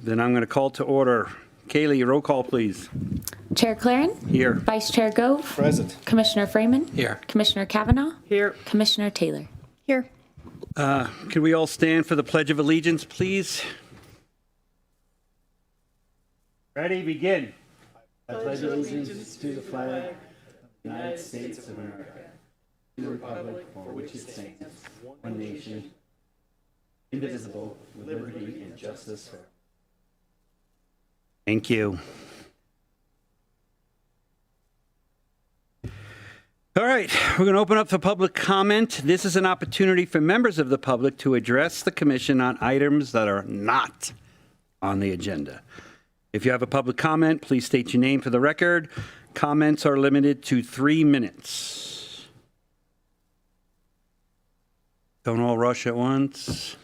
Then I'm going to call to order. Kaylee, roll call, please. Chair Claren? Here. Vice Chair Gove? Present. Commissioner Freeman? Here. Commissioner Kavanaugh? Here. Commissioner Taylor? Here. Can we all stand for the Pledge of Allegiance, please? Ready, begin. I pledge allegiance to the flag of the United States of America, to the republic for which it stands, one nation, indivisible, with liberty and justice for all. Thank you. All right, we're going to open up for public comment. This is an opportunity for members of the public to address the commission on items that are not on the agenda. If you have a public comment, please state your name for the record. Comments are limited to 3 minutes. Don't all rush at once.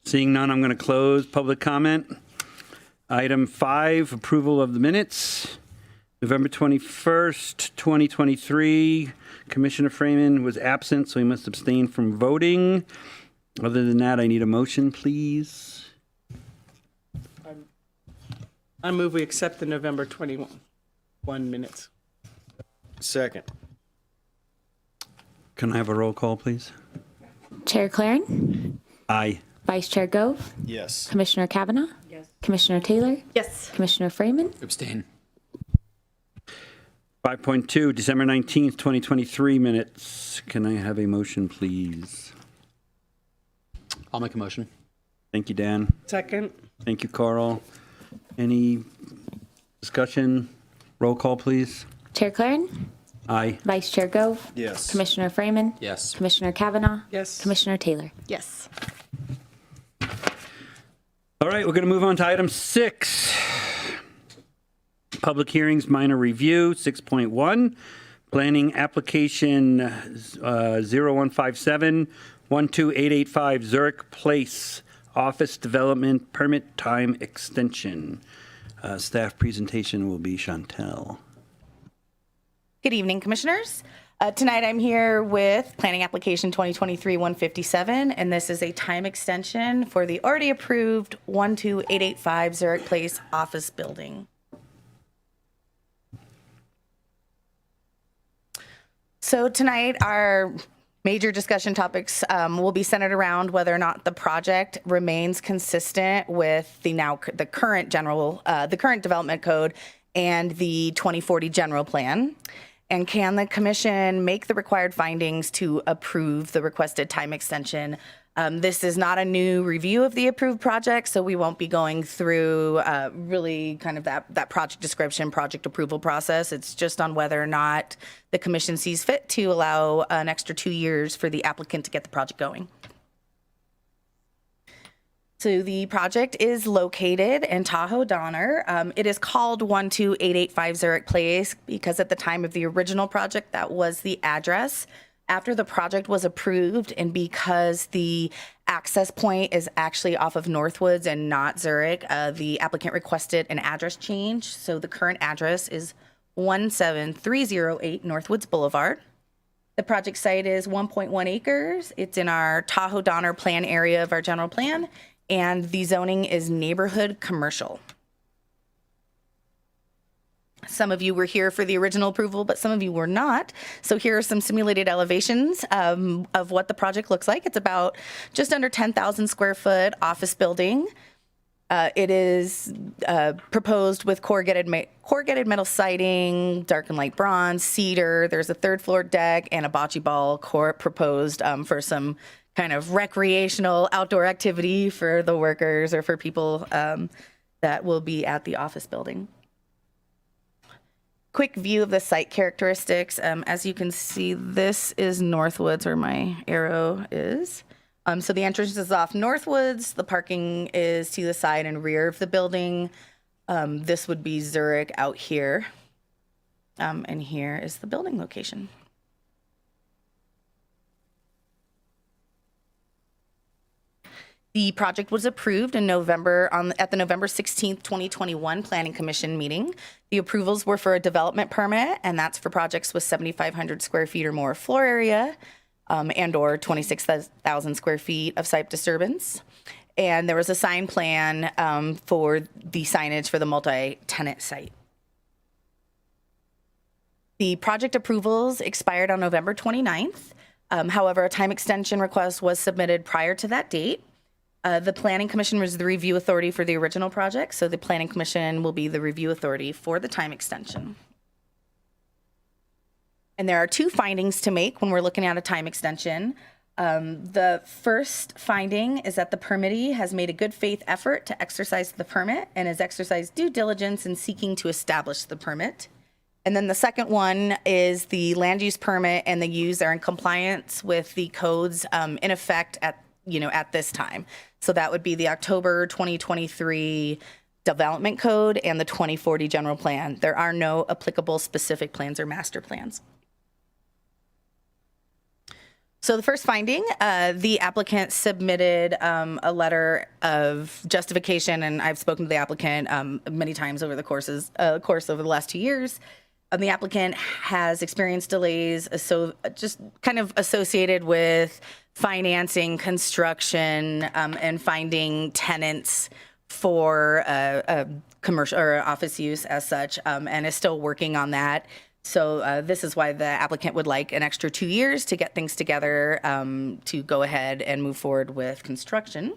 Seeing none, I'm going to close public comment. Item 5, approval of the minutes. November 21st, 2023. Commissioner Freeman was absent, so he must abstain from voting. Other than that, I need a motion, please. I move we accept the November 21 minutes. Second. Can I have a roll call, please? Chair Claren? Aye. Vice Chair Gove? Yes. Commissioner Kavanaugh? Yes. Commissioner Taylor? Yes. Commissioner Freeman? Abstain. 5.2, December 19th, 2023 minutes. Can I have a motion, please? I'll make a motion. Thank you, Dan. Second. Thank you, Carl. Any discussion? Roll call, please. Chair Claren? Aye. Vice Chair Gove? Yes. Commissioner Freeman? Yes. Commissioner Kavanaugh? Yes. Commissioner Taylor? Yes. All right, we're going to move on to item 6. Public hearings, minor review, 6.1. Planning application 0157-12885 Zurich Place Office Development Permit Time Extension. Staff presentation will be Chantel. Good evening, Commissioners. Tonight I'm here with Planning Application 2023-157, and this is a time extension for the already approved 12885 Zurich Place Office Building. So tonight, our major discussion topics will be centered around whether or not the project remains consistent with the current development code and the 2040 general plan. And can the commission make the required findings to approve the requested time extension? This is not a new review of the approved project, so we won't be going through really kind of that project description, project approval process. It's just on whether or not the commission sees fit to allow an extra 2 years for the applicant to get the project going. So the project is located in Tahoe Donner. It is called 12885 Zurich Place because at the time of the original project, that was the address. After the project was approved and because the access point is actually off of Northwoods and not Zurich, the applicant requested an address change. So the current address is 17308 Northwoods Boulevard. The project site is 1.1 acres. It's in our Tahoe Donner plan area of our general plan, and the zoning is neighborhood commercial. Some of you were here for the original approval, but some of you were not. So here are some simulated elevations of what the project looks like. It's about just under 10,000 square foot office building. It is proposed with corrugated metal siding, dark and light bronze, cedar. There's a third floor deck and a bocce ball court proposed for some kind of recreational outdoor activity for the workers or for people that will be at the office building. Quick view of the site characteristics. As you can see, this is Northwoods where my arrow is. So the entrance is off Northwoods. The parking is to the side and rear of the building. This would be Zurich out here. And here is the building location. The project was approved in November at the November 16th, 2021 Planning Commission meeting. The approvals were for a development permit, and that's for projects with 7,500 square feet or more floor area and or 26,000 square feet of site disturbance. and there was a sign plan for the signage for the multi-tenant site. The project approvals expired on November 29th. However, a time extension request was submitted prior to that date. The Planning Commission was the review authority for the original project, so the Planning Commission will be the review authority for the time extension. And there are two findings to make when we're looking at a time extension. The first finding is that the permittee has made a good faith effort to exercise the permit and has exercised due diligence in seeking to establish the permit. And then the second one is the land use permit and the use are in compliance with the codes in effect at this time. So that would be the October 2023 development code and the 2040 general plan. There are no applicable specific plans or master plans. So the first finding, the applicant submitted a letter of justification, and I've spoken to the applicant many times over the course over the last 2 years. The applicant has experienced delays, so just kind of associated with financing, construction, and finding tenants for commercial or office use as such, and is still working on that. So this is why the applicant would like an extra 2 years to get things together to go ahead and move forward with construction.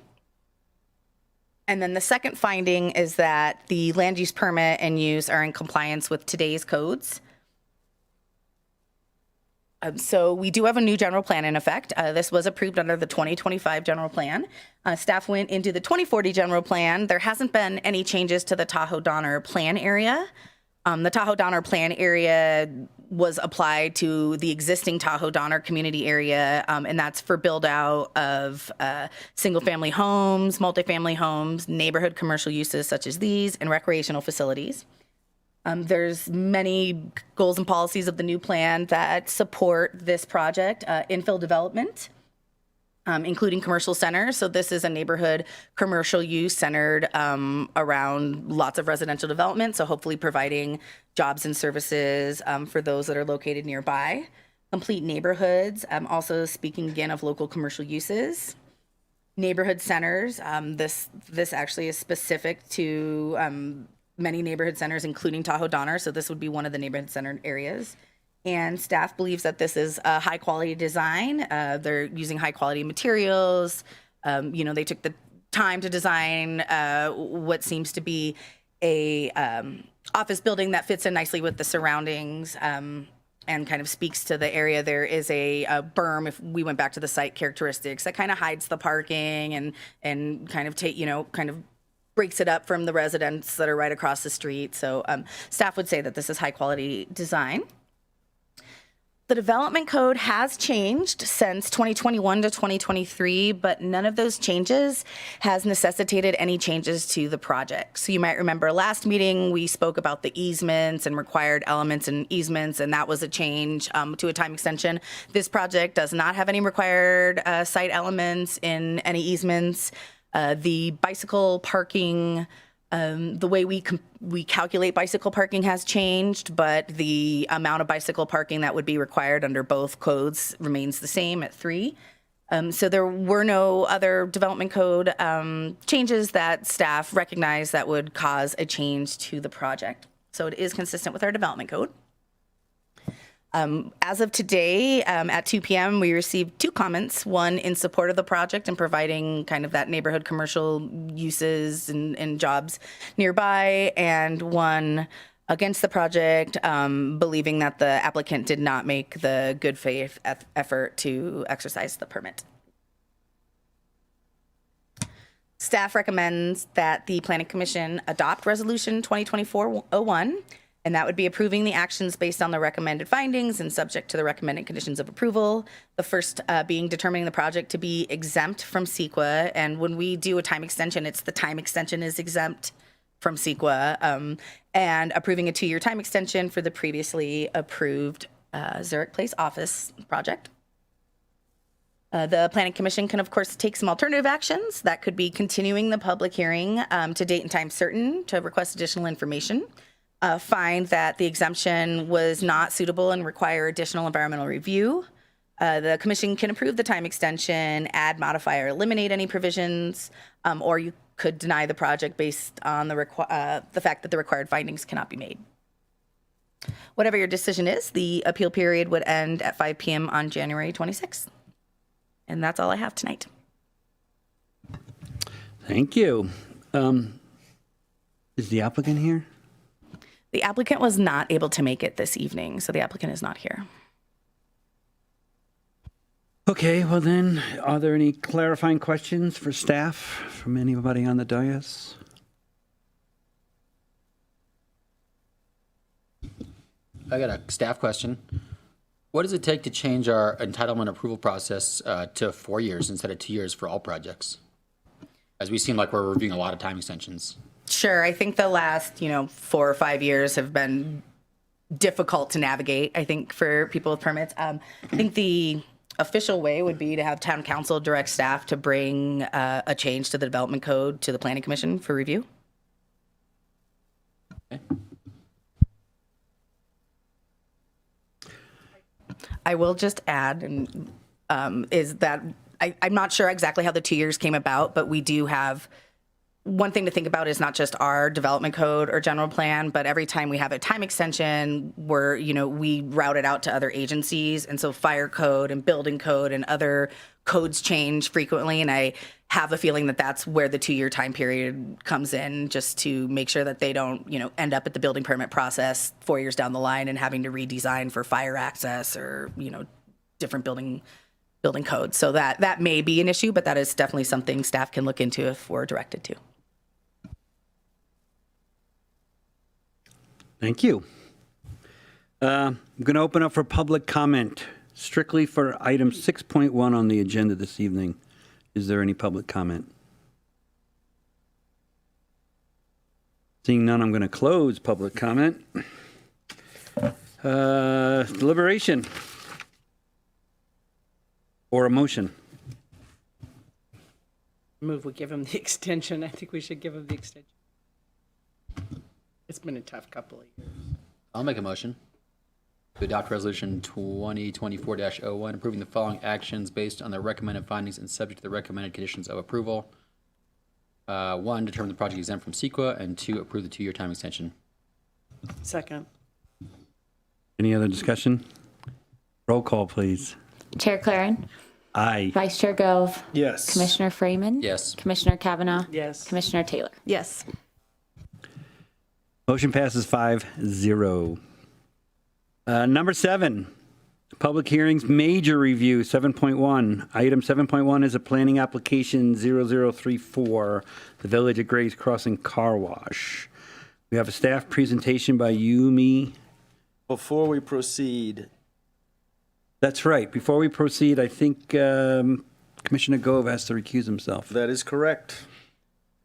And then the second finding is that the land use permit and use are in compliance with today's codes. So we do have a new general plan in effect. This was approved under the 2025 general plan. Staff went into the 2040 general plan. There hasn't been any changes to the Tahoe-Donner plan area. The Tahoe-Donner plan area was applied to the existing Tahoe-Donner community area, and that's for build out of single-family homes, multifamily homes, neighborhood commercial uses such as these, and recreational facilities. There's many goals and policies of the new plan that support this project, infill development, including commercial centers. So this is a neighborhood commercial use centered around lots of residential development. So hopefully providing jobs and services for those that are located nearby. Complete neighborhoods, also speaking again of local commercial uses. Neighborhood centers, this actually is specific to many neighborhood centers, including Tahoe-Donner. So this would be one of the neighborhood center areas. And staff believes that this is a high quality design. They're using high quality materials. They took the time to design what seems to be a office building that fits in nicely with the surroundings and kind of speaks to the area. There is a berm, if we went back to the site characteristics, that kind of hides the parking and kind of breaks it up from the residents that are right across the street. So staff would say that this is high quality design. The development code has changed since 2021 to 2023, but none of those changes has necessitated any changes to the project. So you might remember last meeting, we spoke about the easements and required elements and easements, and that was a change to a time extension. This project does not have any required site elements in any easements. The bicycle parking, the way we calculate bicycle parking has changed, but the amount of bicycle parking that would be required under both codes remains the same at 3. So there were no other development code changes that staff recognized that would cause a change to the project. So it is consistent with our development code. As of today, at 2 p.m., we received 2 comments, one in support of the project and providing kind of that neighborhood commercial uses and jobs nearby, and one against the project, believing that the applicant did not make the good faith effort to exercise the permit. Staff recommends that the Planning Commission adopt Resolution 2024-01, and that would be approving the actions based on the recommended findings and subject to the recommended conditions of approval. The first being determining the project to be exempt from CEQA. And when we do a time extension, it's the time extension is exempt from CEQA, and approving a 2-year time extension for the previously approved Zurich Place office project. The Planning Commission can, of course, take some alternative actions. That could be continuing the public hearing to date and time certain to request additional information. Find that the exemption was not suitable and require additional environmental review. The commission can approve the time extension, add, modify, or eliminate any provisions, or you could deny the project based on the fact that the required findings cannot be made. Whatever your decision is, the appeal period would end at 5 p.m. on January 26th. And that's all I have tonight. Thank you. Is the applicant here? The applicant was not able to make it this evening, so the applicant is not here. Okay, well then, are there any clarifying questions for staff from anybody on the dais? I got a staff question. What does it take to change our entitlement approval process to 4 years instead of 2 years for all projects? As we seem like we're reviewing a lot of time extensions. Sure, I think the last, 4 or 5 years have been difficult to navigate, I think, for people with permits. I think the official way would be to have town council direct staff to bring a change to the development code to the planning commission for review. Okay. I will just add, is that I'm not sure exactly how the 2 years came about, but we do have, one thing to think about is not just our development code or general plan, but every time we have a time extension, we route it out to other agencies. And so fire code and building code and other codes change frequently. And I have a feeling that that's where the 2 year time period comes in, just to make sure that they don't, end up at the building permit process 4 years down the line and having to redesign for fire access or, different building codes. So that may be an issue, but that is definitely something staff can look into if we're directed to. Thank you. I'm going to open up for public comment, strictly for item 6.1 on the agenda this evening. Is there any public comment? Seeing none, I'm going to close public comment. Deliberation. Or a motion. Move we give him the extension. I think we should give him the extension. It's been a tough couple of years. I'll make a motion to adopt resolution 2024-01, approving the following actions based on the recommended findings and subject to the recommended conditions of approval. 1, determine the project exempt from CEQA, and 2, approve the 2 year time extension. Second. Any other discussion? Roll call, please. Chair Claren, Aye. Vice Chair Gove, Yes. Commissioner Freeman. Yes. Commissioner Kavanaugh. Yes. Commissioner Taylor. Yes. Motion passes 5-0. Number 7, public hearings, major review, 7.1. Item 7.1 is a planning application 0034, the Village at Grays Crossing Car Wash. We have a staff presentation by Yumi. Before we proceed, That's right. Before we proceed, I think Commissioner Gove has to recuse himself. that is correct.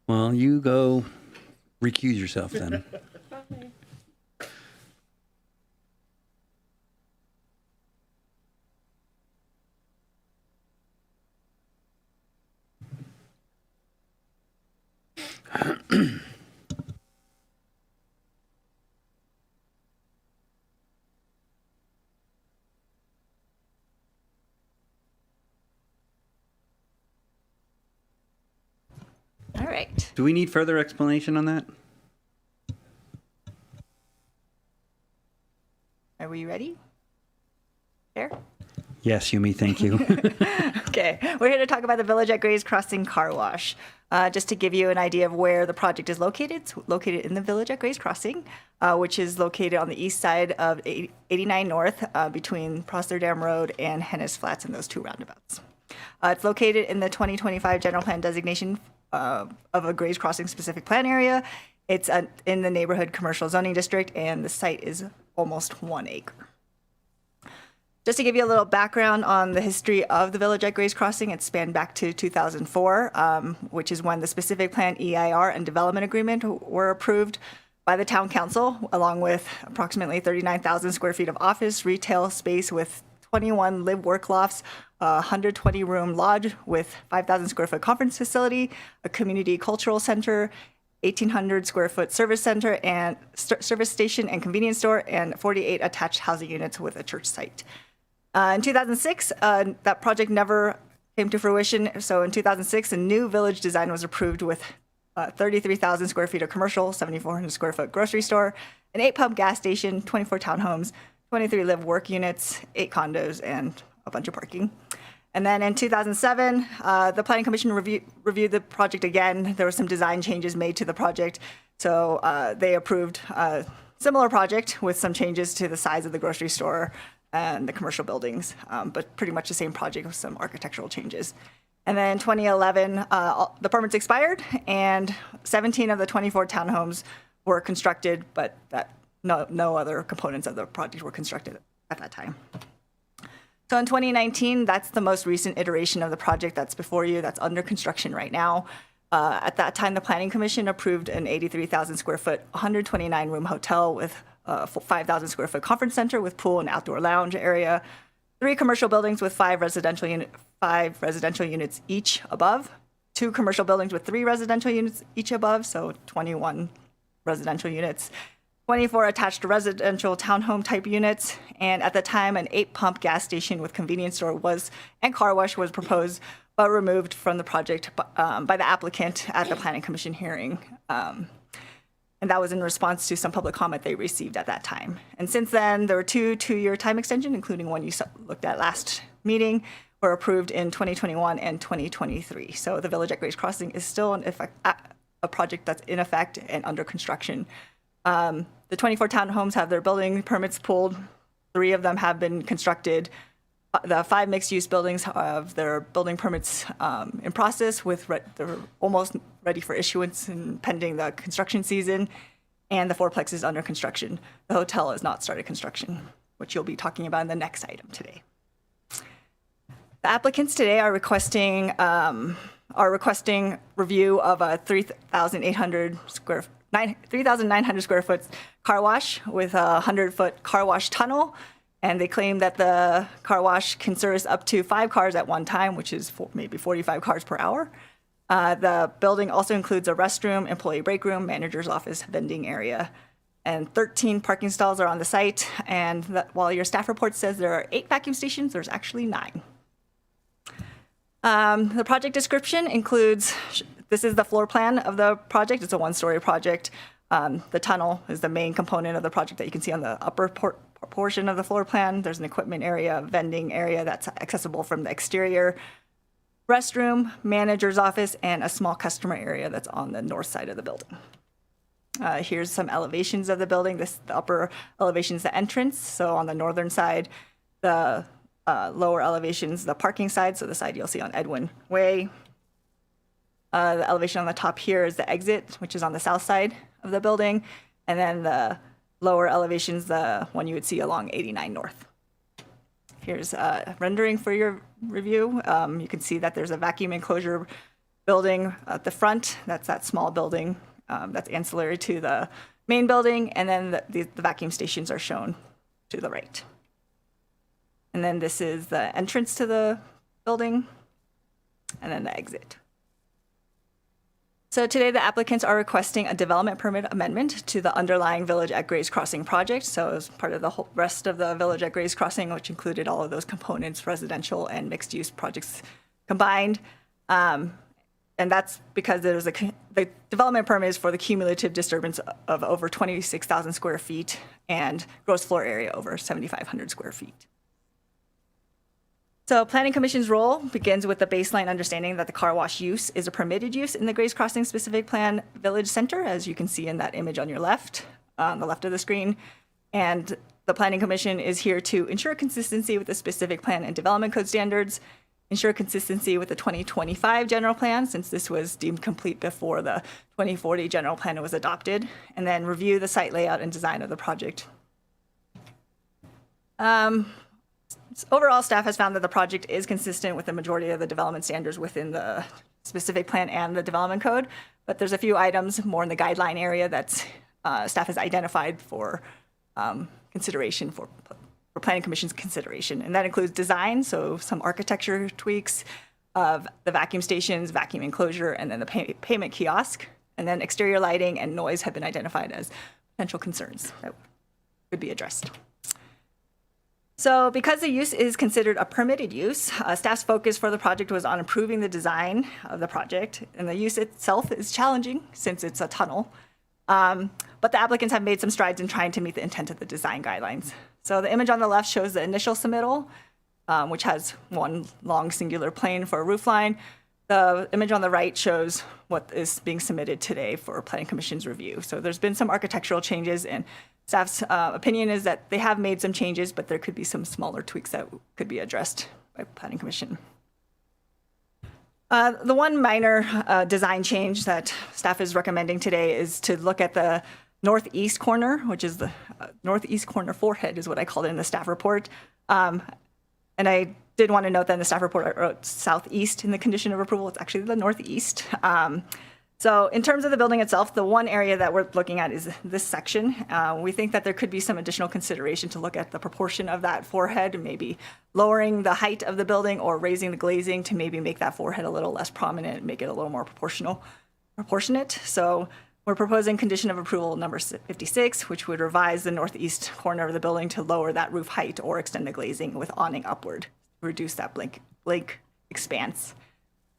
Well, you go recuse yourself then. All right. Do we need further explanation on that? Are we ready? Chair? Yes, Yumi, thank you. Okay. We're here to talk about the Village at Grays Crossing Car Wash. Just to give you an idea of where the project is located, it's located in the Village at Grays Crossing, which is located on the east side of 89 North between Prosser Dam Road and Hennis Flats and those two roundabouts. It's located in the 2025 general plan designation of a Grays Crossing specific plan area. It's in the neighborhood commercial zoning district, and the site is almost 1 acre. Just to give you a little background on the history of the Village at Grays Crossing, it spanned back to 2004, which is when the specific plan EIR and development agreement were approved by the town council, along with approximately 39,000 square feet of office retail space with 21 live-work lofts, a 120-room lodge with 5,000 square foot conference facility, a community cultural center, 1,800 square foot service center and service station and convenience store, and 48 attached housing units with a church site. In 2006, that project never came to fruition. So in 2006, a new village design was approved with 33,000 square feet of commercial, 7,400 square foot grocery store, an 8-pump gas station, 24 townhomes, 23 live-work units, 8 condos, and a bunch of parking. And then in 2007, the Planning Commission reviewed the project again. There were some design changes made to the project. So they approved a similar project with some changes to the size of the grocery store and the commercial buildings, but pretty much the same project with some architectural changes. And then in 2011, the permits expired, and 17 of the 24 townhomes were constructed, but no other components of the project were constructed at that time. So in 2019, that's the most recent iteration of the project that's before you, that's under construction right now. At that time, the Planning Commission approved an 83,000 square foot, 129 room hotel with a 5,000 square foot conference center with pool and outdoor lounge area, 3 commercial buildings with 5 residential units each above, 2 commercial buildings with 3 residential units each above, so 21 residential units, 24 attached residential townhome type units, and at the time, an 8-pump gas station with convenience store and car wash was proposed, but removed from the project by the applicant at the Planning Commission hearing. And that was in response to some public comment they received at that time. And since then, there were 2 2-year time extensions, including one you looked at last meeting, were approved in 2021 and 2023. So the Village at Grace Crossing is still a project that's in effect and under construction. The 24 townhomes have their building permits pulled. 3 of them have been constructed. The 5 mixed-use buildings have their building permits in process, they're almost ready for issuance and pending the construction season, and the 4-plex is under construction. The hotel has not started construction, which you'll be talking about in the next item today. The applicants today are requesting review of a 3,900 square foot car wash with a 100-foot car wash tunnel. And they claim that the car wash can service up to 5 cars at one time, which is maybe 45 cars per hour. The building also includes a restroom, employee break room, manager's office, vending area, and 13 parking stalls are on the site. And while your staff report says there are 8 vacuum stations, there's actually 9. The project description includes, this is the floor plan of the project. It's a 1-story project. The tunnel is the main component of the project that you can see on the upper portion of the floor plan. There's an equipment area, vending area that's accessible from the exterior, restroom, manager's office, and a small customer area that's on the north side of the building. Here's some elevations of the building. The upper elevation is the entrance. So on the northern side, the lower elevations, the parking side. So the side you'll see on Edwin Way. The elevation on the top here is the exit, which is on the south side of the building. And then the lower elevations, the one you would see along 89 North. Here's rendering for your review. You can see that there's a vacuum enclosure building at the front. That's that small building that's ancillary to the main building. And then the vacuum stations are shown to the right. And then this is the entrance to the building, and then the exit. So today the applicants are requesting a development permit amendment to the underlying Village at Grace Crossing project. So as part of the whole rest of the Village at Grace Crossing, which included all of those components, residential and mixed use projects combined. And that's because there's the development permit is for the cumulative disturbance of over 26,000 square feet and gross floor area over 7,500 square feet. So Planning Commission's role begins with the baseline understanding that the car wash use is a permitted use in the Grace Crossing Specific Plan Village Center, as you can see in that image on your left, on the left of the screen. And the Planning Commission is here to ensure consistency with the Specific Plan and Development Code standards, ensure consistency with the 2025 General Plan, since this was deemed complete before the 2040 General Plan was adopted, and then review the site layout and design of the project. Overall, staff has found that the project is consistent with the majority of the development standards within the specific plan and the development code, but there's a few items more in the guideline area that staff has identified for consideration for Planning Commission's consideration, and that includes design, so some architecture tweaks of the vacuum stations, vacuum enclosure, and then the payment kiosk, and then exterior lighting and noise have been identified as potential concerns that could be addressed. So because the use is considered a permitted use, staff's focus for the project was on improving the design of the project, and the use itself is challenging since it's a tunnel. But the applicants have made some strides in trying to meet the intent of the design guidelines. So the image on the left shows the initial submittal, which has one long singular plane for a roofline. The image on the right shows what is being submitted today for Planning Commission's review. So there's been some architectural changes, and staff's opinion is that they have made some changes, but there could be some smaller tweaks that could be addressed by Planning Commission. The one minor design change that staff is recommending today is to look at the northeast corner, which is the northeast corner forehead is what I called it in the staff report. And I did want to note that in the staff report, I wrote southeast in the condition of approval. It's actually the northeast. So in terms of the building itself, the one area that we're looking at is this section. We think that there could be some additional consideration to look at the proportion of that forehead, maybe lowering the height of the building or raising the glazing to maybe make that forehead a little less prominent, make it a little more proportionate. So we're proposing condition of approval number 56, which would revise the northeast corner of the building to lower that roof height or extend the glazing with awning upward, reduce that blank expanse.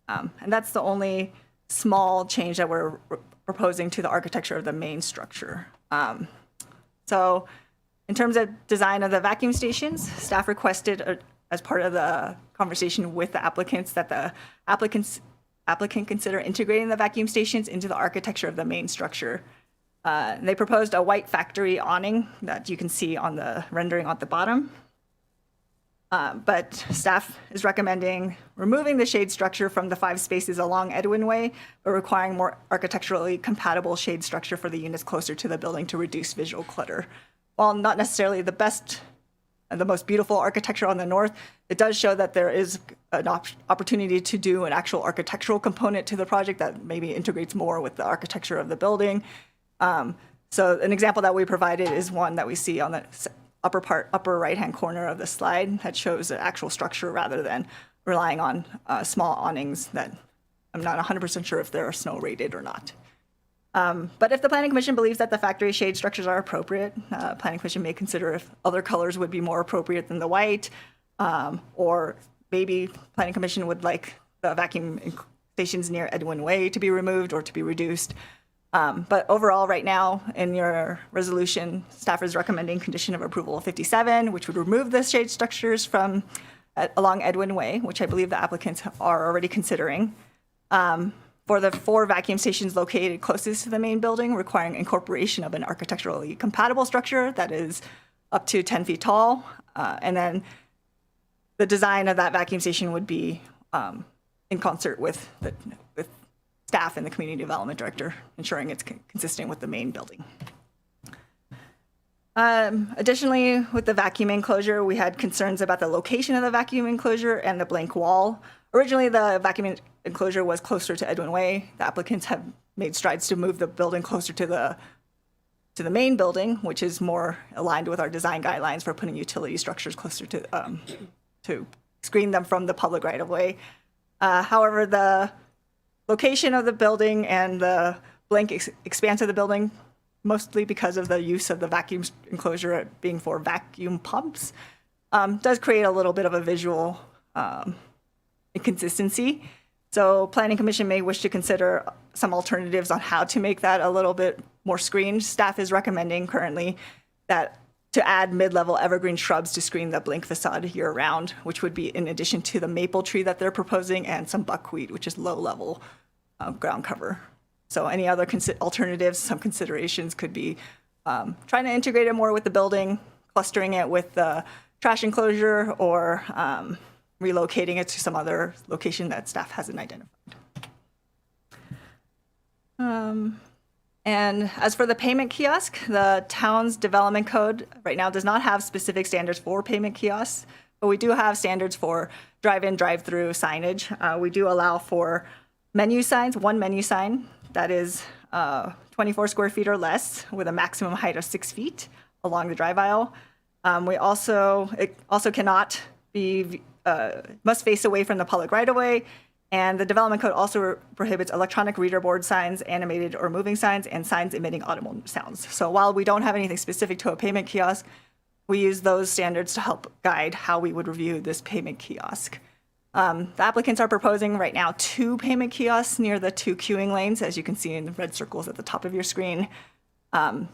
And that's the only small change that we're proposing to the architecture of the main structure. So in terms of design of the vacuum stations, staff requested as part of the conversation with the applicants that the applicant consider integrating the vacuum stations into the architecture of the main structure. They proposed a white factory awning that you can see on the rendering at the bottom. But staff is recommending removing the shade structure from the 5 spaces along Edwin Way, but requiring more architecturally compatible shade structure for the units closer to the building to reduce visual clutter. While not necessarily the best and the most beautiful architecture on the north, it does show that there is an opportunity to do an actual architectural component to the project that maybe integrates more with the architecture of the building. So an example that we provided is one that we see on the upper right-hand corner of the slide that shows the actual structure rather than relying on small awnings that I'm not 100% sure if they're snow rated or not. But if the Planning Commission believes that the factory shade structures are appropriate, Planning Commission may consider if other colors would be more appropriate than the white, or maybe Planning Commission would like the vacuum stations near Edwin Way to be removed or to be reduced. But overall, right now, in your resolution, staff is recommending condition of approval 57, which would remove the shade structures from along Edwin Way, which I believe the applicants are already considering. For the 4 vacuum stations located closest to the main building, requiring incorporation of an architecturally compatible structure that is up to 10 feet tall. And then the design of that vacuum station would be in concert with staff and the community development director, ensuring it's consistent with the main building. Additionally, with the vacuum enclosure, we had concerns about the location of the vacuum enclosure and the blank wall. Originally, the vacuum enclosure was closer to Edwin Way. The applicants have made strides to move the building closer to the main building, which is more aligned with our design guidelines for putting utility structures closer to screen them from the public right-of-way. However, the location of the building and the blank expanse of the building, mostly because of the use of the vacuum enclosure being for vacuum pumps, does create a little bit of a visual inconsistency. So Planning Commission may wish to consider some alternatives on how to make that a little bit more screened. Staff is recommending currently that to add mid-level evergreen shrubs to screen the blank facade year-round, which would be in addition to the maple tree that they're proposing and some buckwheat, which is low-level ground cover. So any other alternatives, some considerations could be trying to integrate it more with the building, clustering it with the trash enclosure, or relocating it to some other location that staff hasn't identified. And as for the payment kiosk, the town's development code right now does not have specific standards for payment kiosks, but we do have standards for drive-in, drive-through signage. We do allow for menu signs, one menu sign that is 24 square feet or less with a maximum height of 6 feet along the drive aisle. It also cannot be, must face away from the public right-of-way. And the development code also prohibits electronic reader board signs, animated or moving signs, and signs emitting audible sounds. So while we don't have anything specific to a payment kiosk, we use those standards to help guide how we would review this payment kiosk. The applicants are proposing right now 2 payment kiosks near the 2 queuing lanes, as you can see in the red circles at the top of your screen. And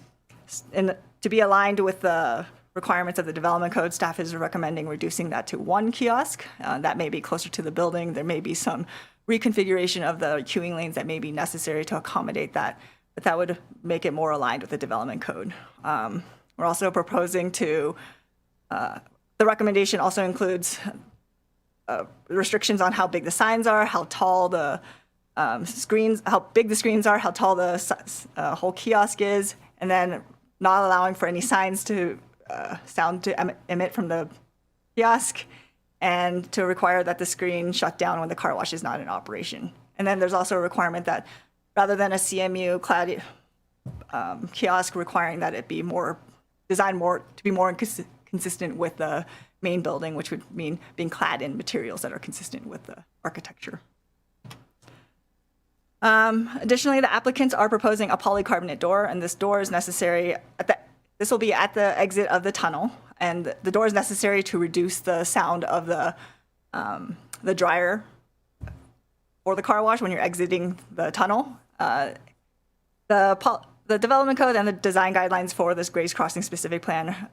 to be aligned with the requirements of the development code, staff is recommending reducing that to 1 kiosk. That may be closer to the building. There may be some reconfiguration of the queuing lanes that may be necessary to accommodate that, but that would make it more aligned with the development code. We're also proposing to, the recommendation also includes restrictions on how big the signs are, how tall the screens, how big the screens are, how tall the whole kiosk is, and then not allowing for any signs to sound to emit from the kiosk, and to require that the screen shut down when the car wash is not in operation. And then there's also a requirement that rather than a CMU clad kiosk, requiring that it be more designed to be more consistent with the main building, which would mean being clad in materials that are consistent with the architecture. Additionally, the applicants are proposing a polycarbonate door, and this door is necessary this will be at the exit of the tunnel, and the door is necessary to reduce the sound of the dryer or the car wash when you're exiting the tunnel. The development code and the design guidelines for this grades crossing specific plan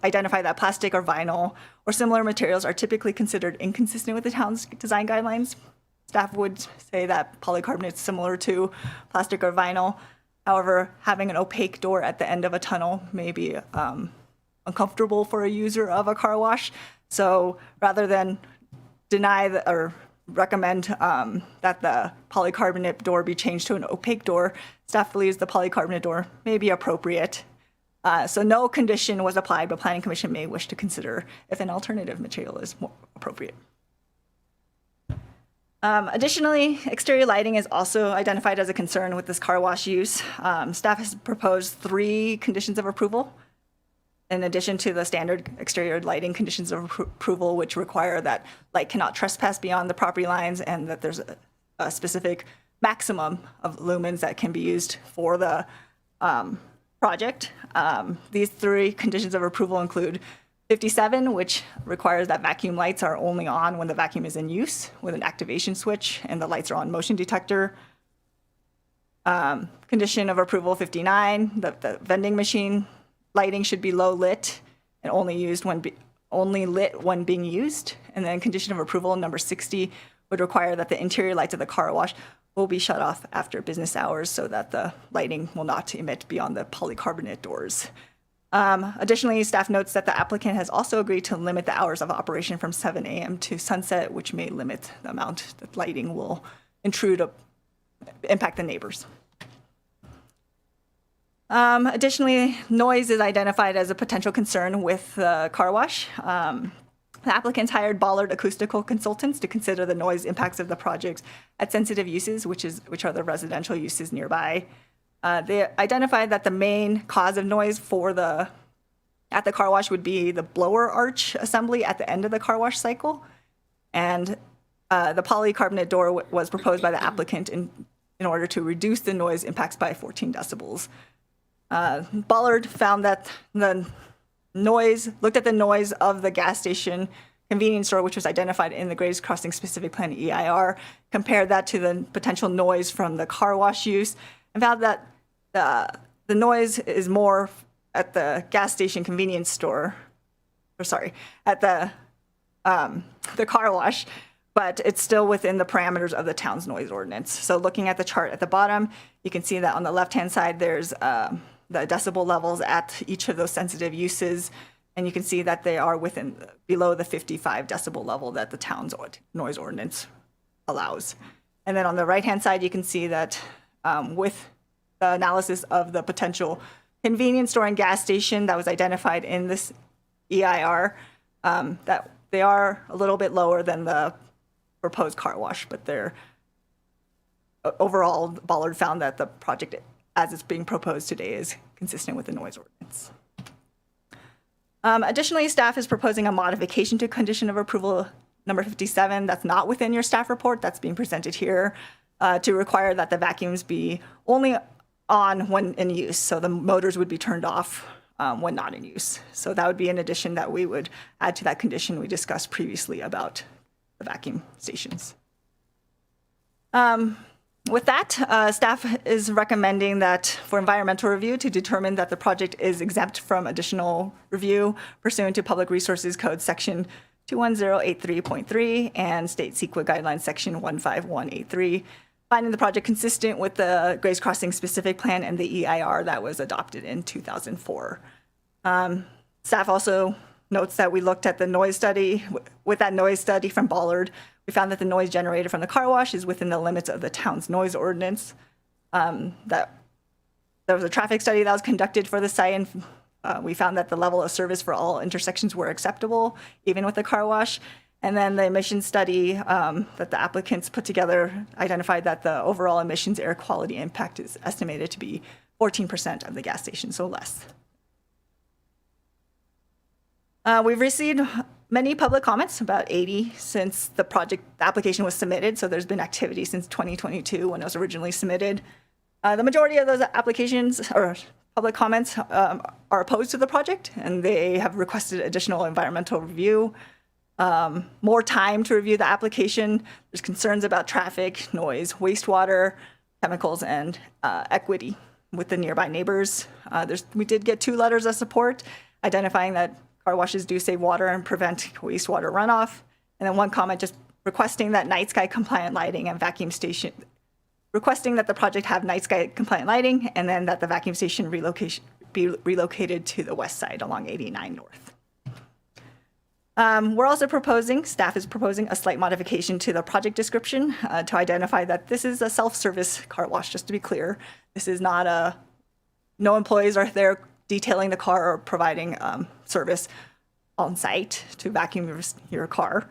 identify that plastic or vinyl or similar materials are typically considered inconsistent with the town's design guidelines. Staff would say that polycarbonate is similar to plastic or vinyl. However, having an opaque door at the end of a tunnel may be uncomfortable for a user of a car wash. So rather than deny or recommend that the polycarbonate door be changed to an opaque door, staff believes the polycarbonate door may be appropriate. So no condition was applied, but Planning Commission may wish to consider if an alternative material is more appropriate. Additionally, exterior lighting is also identified as a concern with this car wash use. Staff has proposed 3 conditions of approval, in addition to the standard exterior lighting conditions of approval, which require that light cannot trespass beyond the property lines and that there's a specific maximum of lumens that can be used for the project. These 3 conditions of approval include 57, which requires that vacuum lights are only on when the vacuum is in use with an activation switch and the lights are on motion detector. Condition of approval 59, the vending machine lighting should be low lit and only lit when being used. And then condition of approval number 60 would require that the interior lights of the car wash will be shut off after business hours so that the lighting will not emit beyond the polycarbonate doors. Additionally, staff notes that the applicant has also agreed to limit the hours of operation from 7 a.m. to sunset, which may limit the amount that lighting will impact the neighbors. Additionally, noise is identified as a potential concern with the car wash. The applicants hired Ballard Acoustical Consultants to consider the noise impacts of the projects at sensitive uses, which are the residential uses nearby. They identified that the main cause of noise at the car wash would be the blower arch assembly at the end of the car wash cycle. And the polycarbonate door was proposed by the applicant in order to reduce the noise impacts by 14 decibels. Ballard found that looked at the noise of the gas station convenience store, which was identified in the grades crossing specific plan EIR, compared that to the potential noise from the car wash use, and found that the noise is more at the gas station convenience store, at the car wash, but it's still within the parameters of the town's noise ordinance. So looking at the chart at the bottom, you can see that on the left-hand side, there's the decibel levels at each of those sensitive uses, and you can see that they are below the 55 decibel level that the town's noise ordinance allows. And then on the right-hand side, you can see that with the analysis of the potential convenience store and gas station that was identified in this EIR, that they are a little bit lower than the proposed car wash, but they're overall, Ballard found that the project as it's being proposed today is consistent with the noise ordinance. Additionally, staff is proposing a modification to condition of approval number 57 that's not within your staff report that's being presented here, to require that the vacuums be only on when in use. So the motors would be turned off when not in use. So that would be an addition that we would add to that condition we discussed previously about the vacuum stations. With that, staff is recommending that for environmental review to determine that the project is exempt from additional review pursuant to Public Resources Code Section 21083.3 and State CEQA Guidelines Section 15183, finding the project consistent with the Grays Crossing specific plan and the EIR that was adopted in 2004. Staff also notes that we looked at the noise study. With that noise study from Ballard, we found that the noise generated from the car wash is within the limits of the town's noise ordinance. That there was a traffic study that was conducted for the site, and we found that the level of service for all intersections were acceptable, even with the car wash. And then the emissions study that the applicants put together identified that the overall emissions air quality impact is estimated to be 14% of the gas station, so less. We've received many public comments, about 80, since the application was submitted. So there's been activity since 2022 when it was originally submitted. The majority of those applications or public comments are opposed to the project, and they have requested additional environmental review, more time to review the application. There's concerns about traffic, noise, wastewater, chemicals, and equity with the nearby neighbors. We did get 2 letters of support identifying that car washes do save water and prevent wastewater runoff. And then 1 comment just requesting that night sky compliant lighting and vacuum station, requesting that the project have night sky compliant lighting, and then that the vacuum station be relocated to the west side along 89 North. We're also staff is proposing a slight modification to the project description to identify that this is a self-service car wash, just to be clear. This is not no employees are there detailing the car or providing service on site to vacuum your car.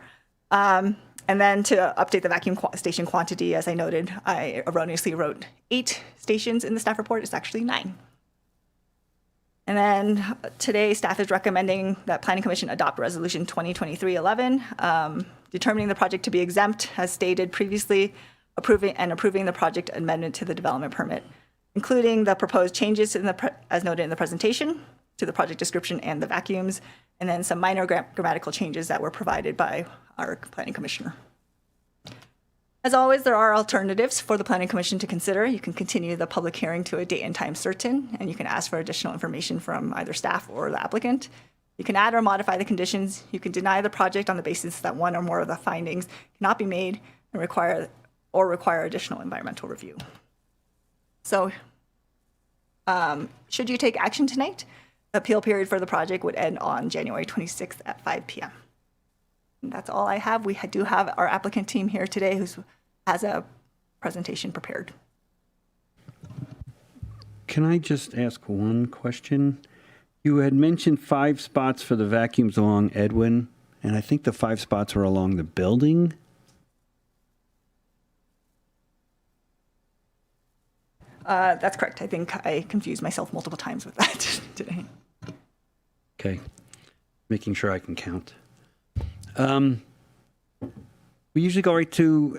And then to update the vacuum station quantity, as I noted, I erroneously wrote 8 stations in the staff report. It's actually 9. And then today, staff is recommending that Planning Commission adopt Resolution 2023-11, determining the project to be exempt, as stated previously, approving the project amendment to the development permit, including the proposed changes as noted in the presentation to the project description and the vacuums, and then some minor grammatical changes that were provided by our planning commissioner. As always, there are alternatives for the Planning Commission to consider. You can continue the public hearing to a date and time certain, and you can ask for additional information from either staff or the applicant. You can add or modify the conditions. You can deny the project on the basis that 1 or more of the findings cannot be made and require additional environmental review. So, should you take action tonight, the appeal period for the project would end on January 26th at 5 p.m. And that's all I have. We do have our applicant team here today who has a presentation prepared. Can I just ask one question? You had mentioned 5 spots for the vacuums along Edwin, and I think the 5 spots were along the building. That's correct. I think I confused myself multiple times with that today. Okay, making sure I can count. We usually go right to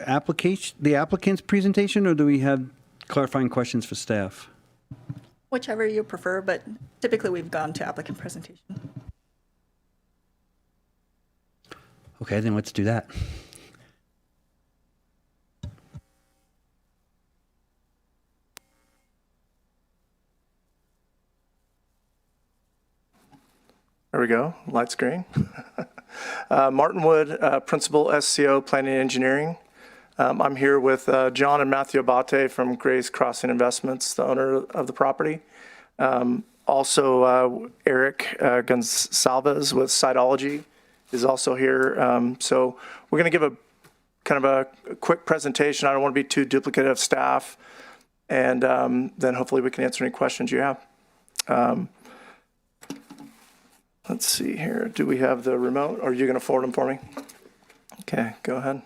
the applicant's presentation, or do we have clarifying questions for staff? Whichever you prefer, but typically we've gone to applicant presentation. Okay, then let's do that. There we go, light screen. Martin Wood, Principal SCO Planning and Engineering. I'm here with John and Matthew Abate from Grays Crossing Investments, the owner of the property. Also, Eric Gonsalves with Siteology is also here. So we're going to give a kind of a quick presentation. I don't want to be too duplicative of staff. And then hopefully we can answer any questions you have. Let's see here. Do we have the remote, or are you going to forward them for me? Okay, go ahead.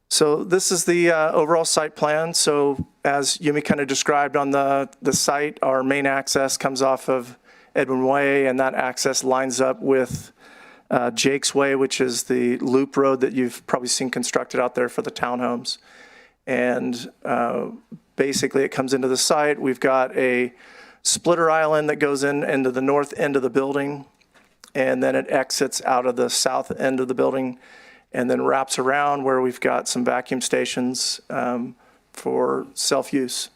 So this is the overall site plan. So as Yumi kind of described on the site, our main access comes off of Edwin Way, and that access lines up with Jake's Way, which is the loop road that you've probably seen constructed out there for the townhomes. And basically it comes into the site. We've got a splitter island that goes into the north end of the building, and then it exits out of the south end of the building, and then wraps around where we've got some vacuum stations for self-use.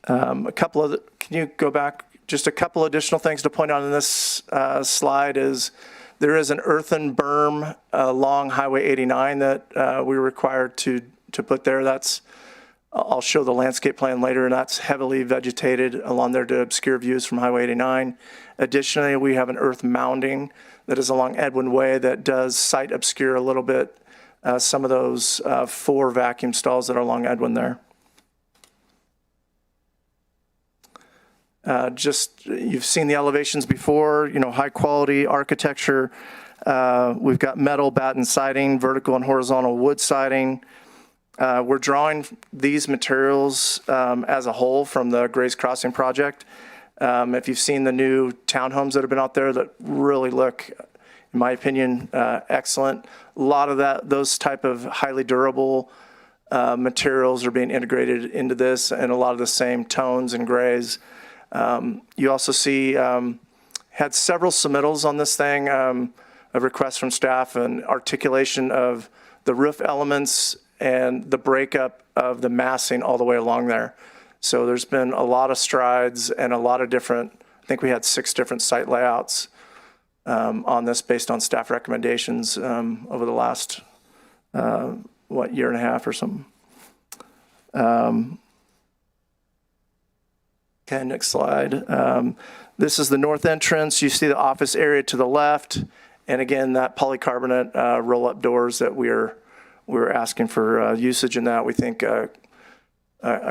Can you go back? Just a couple additional things to point out on this slide is there is an earthen berm along Highway 89 that we were required to put there. I'll show the landscape plan later, and that's heavily vegetated along there to obscure views from Highway 89. Additionally, we have an earth mounding that is along Edwin Way that does site obscure a little bit some of those 4 vacuum stalls that are along Edwin there. You've seen the elevations before, high quality architecture. We've got metal batten siding, vertical and horizontal wood siding. We're drawing these materials as a whole from the Grays Crossing project. If you've seen the new townhomes that have been out there that really look, in my opinion, excellent. A lot of those type of highly durable materials are being integrated into this, and a lot of the same tones and grays. You also see, had several submittals on this thing, of requests from staff and articulation of the roof elements and the breakup of the massing all the way along there. So there's been a lot of strides and a lot of different, I think we had 6 different site layouts on this based on staff recommendations over the last, year and a half or something. Okay, next slide. This is the north entrance. You see the office area to the left. And again, that polycarbonate roll-up doors that we're asking for usage in that. We think a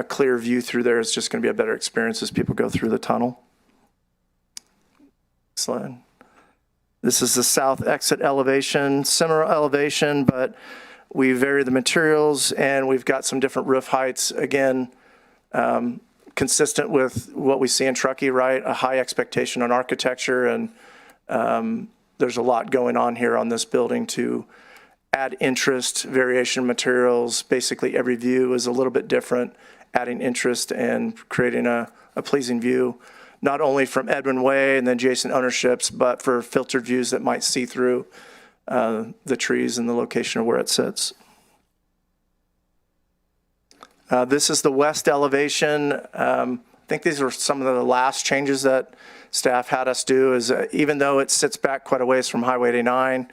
clear view through there is just going to be a better experience as people go through the tunnel. Slide. This is the south exit elevation, similar elevation, but we vary the materials and we've got some different roof heights. Again, consistent with what we see in Truckee, right? A high expectation on architecture, and there's a lot going on here on this building to add interest, variation of materials. Basically, every view is a little bit different, adding interest and creating a pleasing view, not only from Edwin Way and the adjacent ownerships, but for filtered views that might see through the trees and the location of where it sits. This is the west elevation. I think these were some of the last changes that staff had us do, is even though it sits back quite a ways from Highway 89,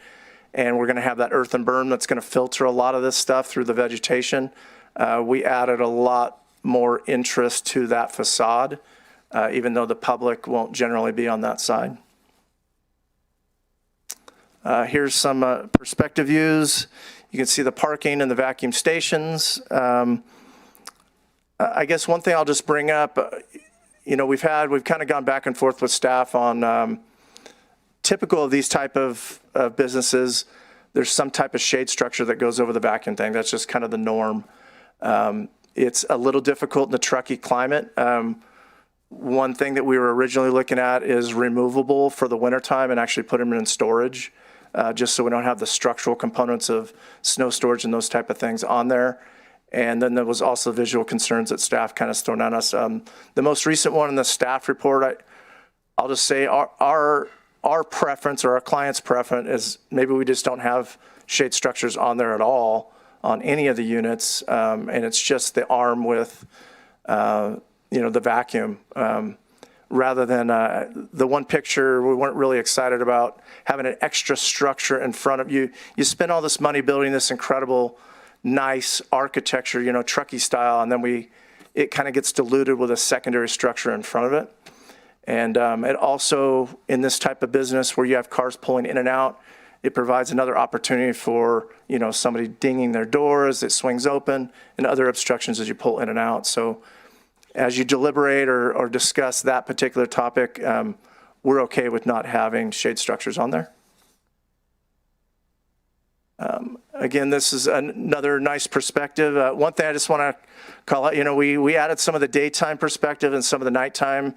and we're going to have that earthen berm that's going to filter a lot of this stuff through the vegetation, we added a lot more interest to that facade, even though the public won't generally be on that side. Here's some perspective views. You can see the parking and the vacuum stations. I guess one thing I'll just bring up, we've kind of gone back and forth with staff on typical of these type of businesses. There's some type of shade structure that goes over the vacuum thing. That's just kind of the norm. It's a little difficult in the Truckee climate. One thing that we were originally looking at is removable for the wintertime and actually put them in storage, just so we don't have the structural components of snow storage and those type of things on there. And then there was also visual concerns that staff kind of thrown at us. The most recent one in the staff report, I'll just say our preference, or our client's preference, is maybe we just don't have shade structures on there at all on any of the units, and it's just the arm with the vacuum. Rather than the one picture, we weren't really excited about having an extra structure in front of you. You spend all this money building this incredible, nice architecture, Truckee style, and then it kind of gets diluted with a secondary structure in front of it. And it also, in this type of business where you have cars pulling in and out, it provides another opportunity for, somebody dinging their door as it swings open, and other obstructions as you pull in and out. So as you deliberate or discuss that particular topic, we're okay with not having shade structures on there. Again, this is another nice perspective. One thing I just want to call out, we added some of the daytime perspective and some of the nighttime,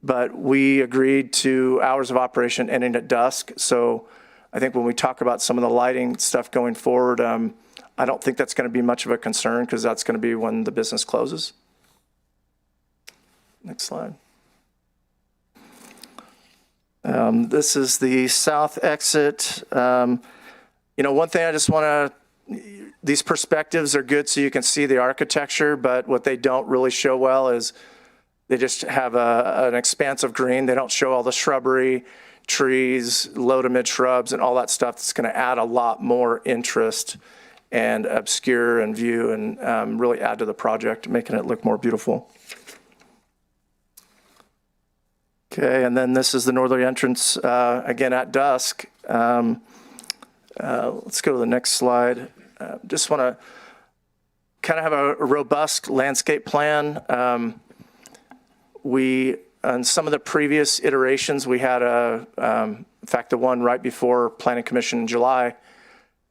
but we agreed to hours of operation ending at dusk. So I think when we talk about some of the lighting stuff going forward, I don't think that's going to be much of a concern, because that's going to be when the business closes. Next slide. This is the south exit. One thing I just want to, these perspectives are good so you can see the architecture, but what they don't really show well is they just have an expanse of green. They don't show all the shrubbery, trees, low to mid shrubs, and all that stuff that's going to add a lot more interest and obscure and view and really add to the project, making it look more beautiful. Okay, and then this is the northerly entrance, again at dusk. Let's go to the next slide. Just want to kind of have a robust landscape plan. On some of the previous iterations, we had in fact, the one right before Planning Commission in July,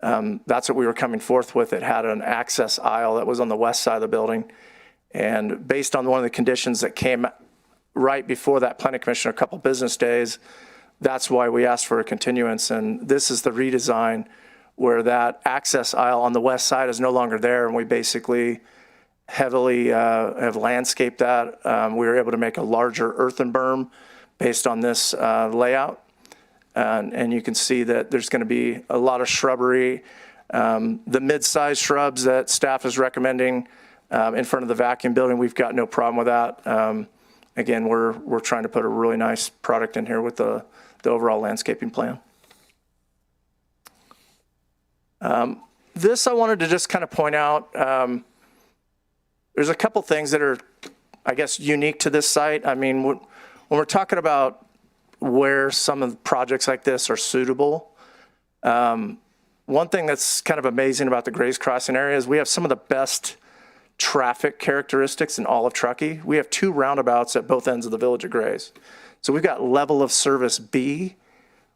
that's what we were coming forth with. It had an access aisle that was on the west side of the building. And based on one of the conditions that came right before that Planning Commission, a couple business days, that's why we asked for a continuance. And this is the redesign where that access aisle on the west side is no longer there. And we basically heavily have landscaped that. We were able to make a larger earthen berm based on this layout. And you can see that there's going to be a lot of shrubbery. The mid-sized shrubs that staff is recommending in front of the vacuum building, we've got no problem with that. Again, we're trying to put a really nice product in here with the overall landscaping plan. This I wanted to just kind of point out. There's a couple things that are, I guess, unique to this site. I mean, when we're talking about where some of the projects like this are suitable, one thing that's kind of amazing about the Grays Crossing area is we have some of the best traffic characteristics in all of Truckee. We have 2 roundabouts at both ends of the village of Grays. So we've got level of service B,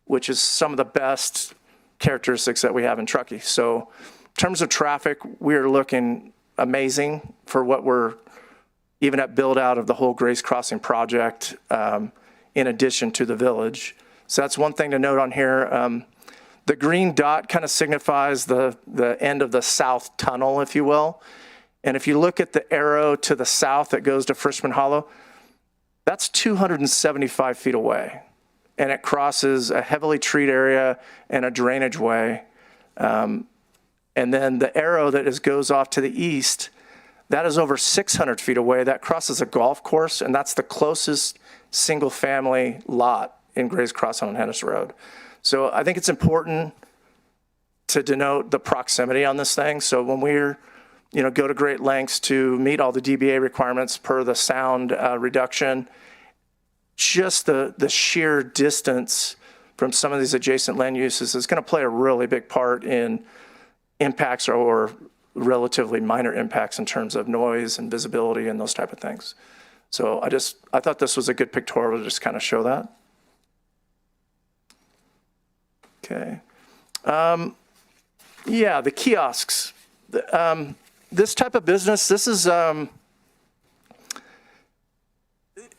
which is some of the best characteristics that we have in Truckee. So in terms of traffic, we're looking amazing for what we're even at build out of the whole Grays Crossing project, in addition to the village. So that's one thing to note on here. The green dot kind of signifies the end of the south tunnel, if you will. And if you look at the arrow to the south that goes to Frischman Hollow, that's 275 feet away. And it crosses a heavily treed area and a drainage way. And then the arrow that goes off to the east, that is over 600 feet away. That crosses a golf course, and that's the closest single-family lot in Grays Crossing on Hennis Road. So I think it's important to denote the proximity on this thing. So when we're, go to great lengths to meet all the DBA requirements per the sound reduction, just the sheer distance from some of these adjacent land uses is going to play a really big part in impacts or relatively minor impacts in terms of noise and visibility and those type of things. So I thought this was a good pictorial to just kind of show that. Okay. Yeah, the kiosks. This type of business, this is,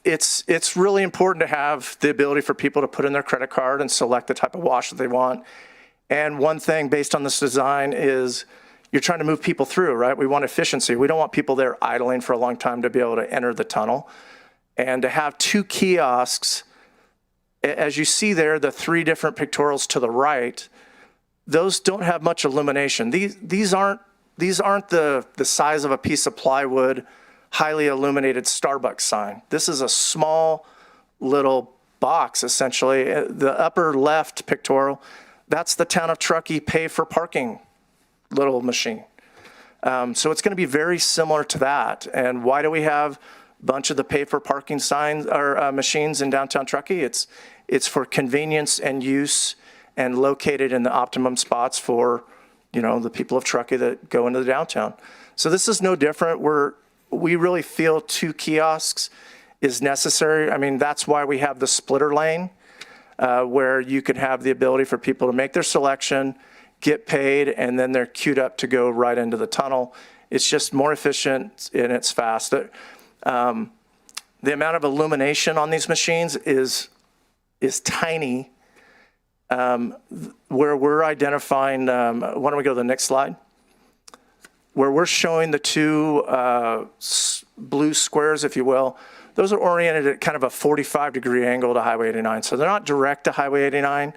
it's really important to have the ability for people to put in their credit card and select the type of wash that they want. And one thing based on this design is you're trying to move people through, right? We want efficiency. We don't want people there idling for a long time to be able to enter the tunnel. And to have 2 kiosks, as you see there, the 3 different pictorials to the right, those don't have much illumination. These aren't the size of a piece of plywood, highly illuminated Starbucks sign. This is a small little box, essentially. The upper left pictorial, that's the town of Truckee pay for parking little machine. So it's going to be very similar to that. And why do we have a bunch of the pay for parking signs or machines in downtown Truckee? It's for convenience and use and located in the optimum spots for, the people of Truckee that go into the downtown. So this is no different. We really feel 2 kiosks is necessary. I mean, that's why we have the splitter lane, where you can have the ability for people to make their selection, get paid, and then they're queued up to go right into the tunnel. It's just more efficient and it's fast. The amount of illumination on these machines is tiny. Where we're identifying, why don't we go to the next slide? Where we're showing the 2 blue squares, if you will, those are oriented at kind of a 45-degree angle to Highway 89. So they're not direct to Highway 89.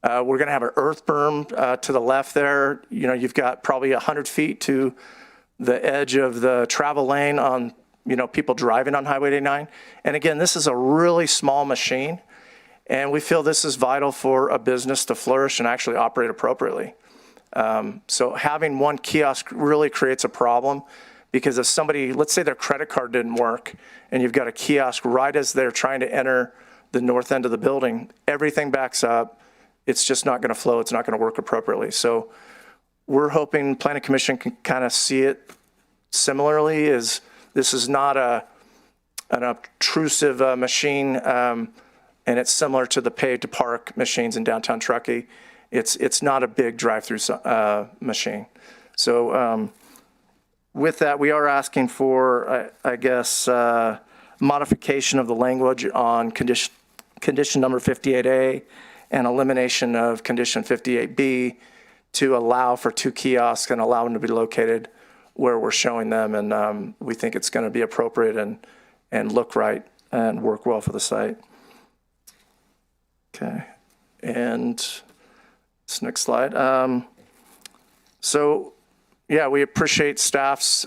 We're going to have an earth berm to the left there. You know, you've got probably 100 feet to the edge of the travel lane on, you know, people driving on Highway 89. And again, this is a really small machine, and we feel this is vital for a business to flourish and actually operate appropriately. So having one kiosk really creates a problem, because if somebody, let's say their credit card didn't work, and you've got a kiosk right as they're trying to enter the north end of the building, everything backs up. It's just not going to flow. It's not going to work appropriately. So we're hoping Planning Commission can kind of see it similarly. Is this is not an obtrusive machine, and it's similar to the pay-to-park machines in downtown Truckee. It's not a big drive-through machine. So with that, we are asking for, I guess, modification of the language on condition number 58A and elimination of condition 58B to allow for 2 kiosks and allow them to be located where we're showing them. And we think it's going to be appropriate and look right and work well for the site. Okay. And this next slide. So, yeah, we appreciate staff's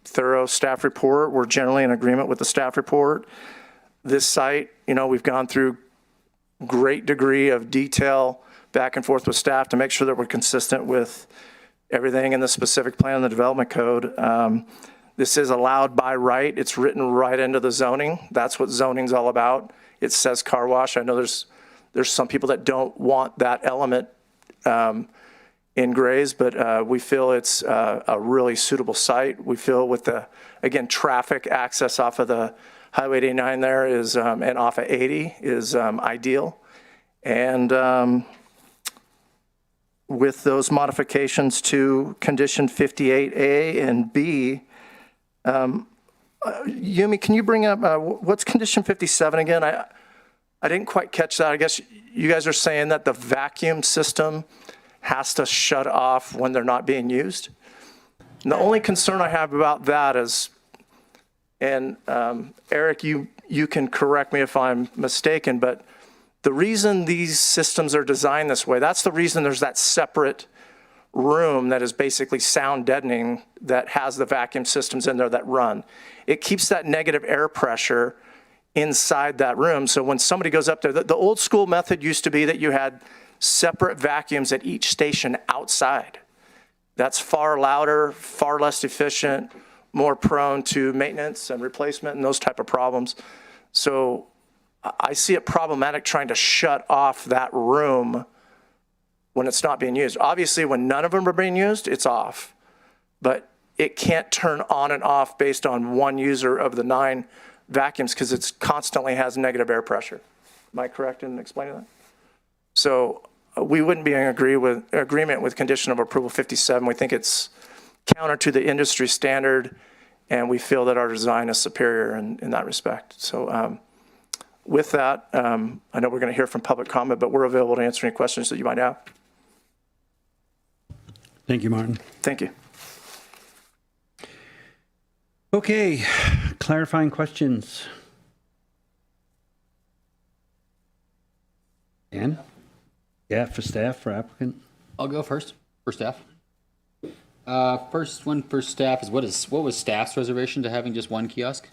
thorough staff report. We're generally in agreement with the staff report. This site, you know, we've gone through great degree of detail back and forth with staff to make sure that we're consistent with everything in the specific plan and the development code. This is allowed by right. It's written right into the zoning. That's what zoning's all about. It says car wash. I know there's some people that don't want that element in Grays, but we feel it's a really suitable site. We feel with the, again, traffic access off of the Highway 89 there is, and off of 80 is ideal. And with those modifications to condition 58A and B, Yumi, can you bring up, what's condition 57 again? I didn't quite catch that. I guess you guys are saying that the vacuum system has to shut off when they're not being used. And the only concern I have about that is, and Eric, you can correct me if I'm mistaken, but the reason these systems are designed this way, that's the reason there's that separate room that is basically sound deadening that has the vacuum systems in there that run. It keeps that negative air pressure inside that room. So when somebody goes up there, the old school method used to be that you had separate vacuums at each station outside. That's far louder, far less efficient, more prone to maintenance and replacement and those type of problems. So I see it problematic trying to shut off that room when it's not being used. Obviously, when none of them are being used, it's off. But it can't turn on and off based on one user of the 9 vacuums because it constantly has negative air pressure. Am I correct in explaining that? So we wouldn't be in agreement with condition of approval 57. We think it's counter to the industry standard, and we feel that our design is superior in that respect. So with that, I know we're going to hear from public comment, but we're available to answer any questions that you might have. Thank you, Martin. Thank you. Okay, clarifying questions. Dan? Yeah, for staff, for applicant. I'll go first for staff. First one for staff is what was staff's reservation to having just one kiosk?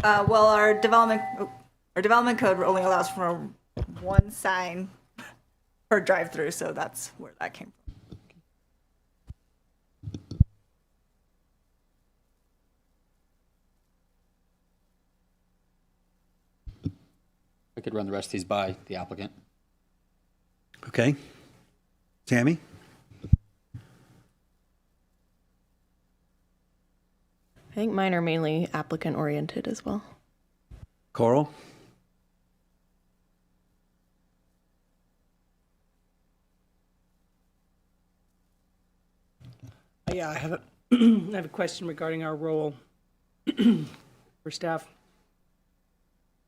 Well, our development code only allows for 1 sign per drive-through, so that's where that came from. I could run the rest of these by the applicant. Okay. Tammy? I think mine are mainly applicant oriented as well. Coral? Yeah, I have a, I have a question regarding our role for staff.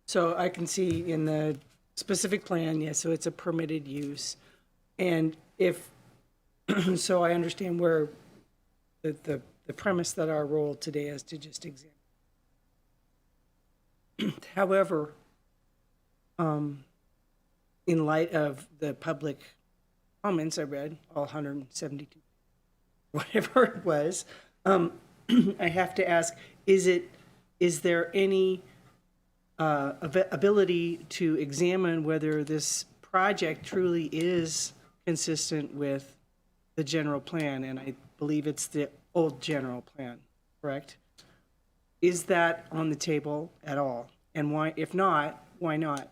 So I can see in the specific plan, yes, so it's a permitted use. And if, so I understand where the premise that our role today is to just examine However, in light of the public comments I read, all 172, whatever it was, I have to ask, is there any ability to examine whether this project truly is consistent with the general plan? And I believe it's the old general plan, correct? Is that on the table at all? And why, if not, why not?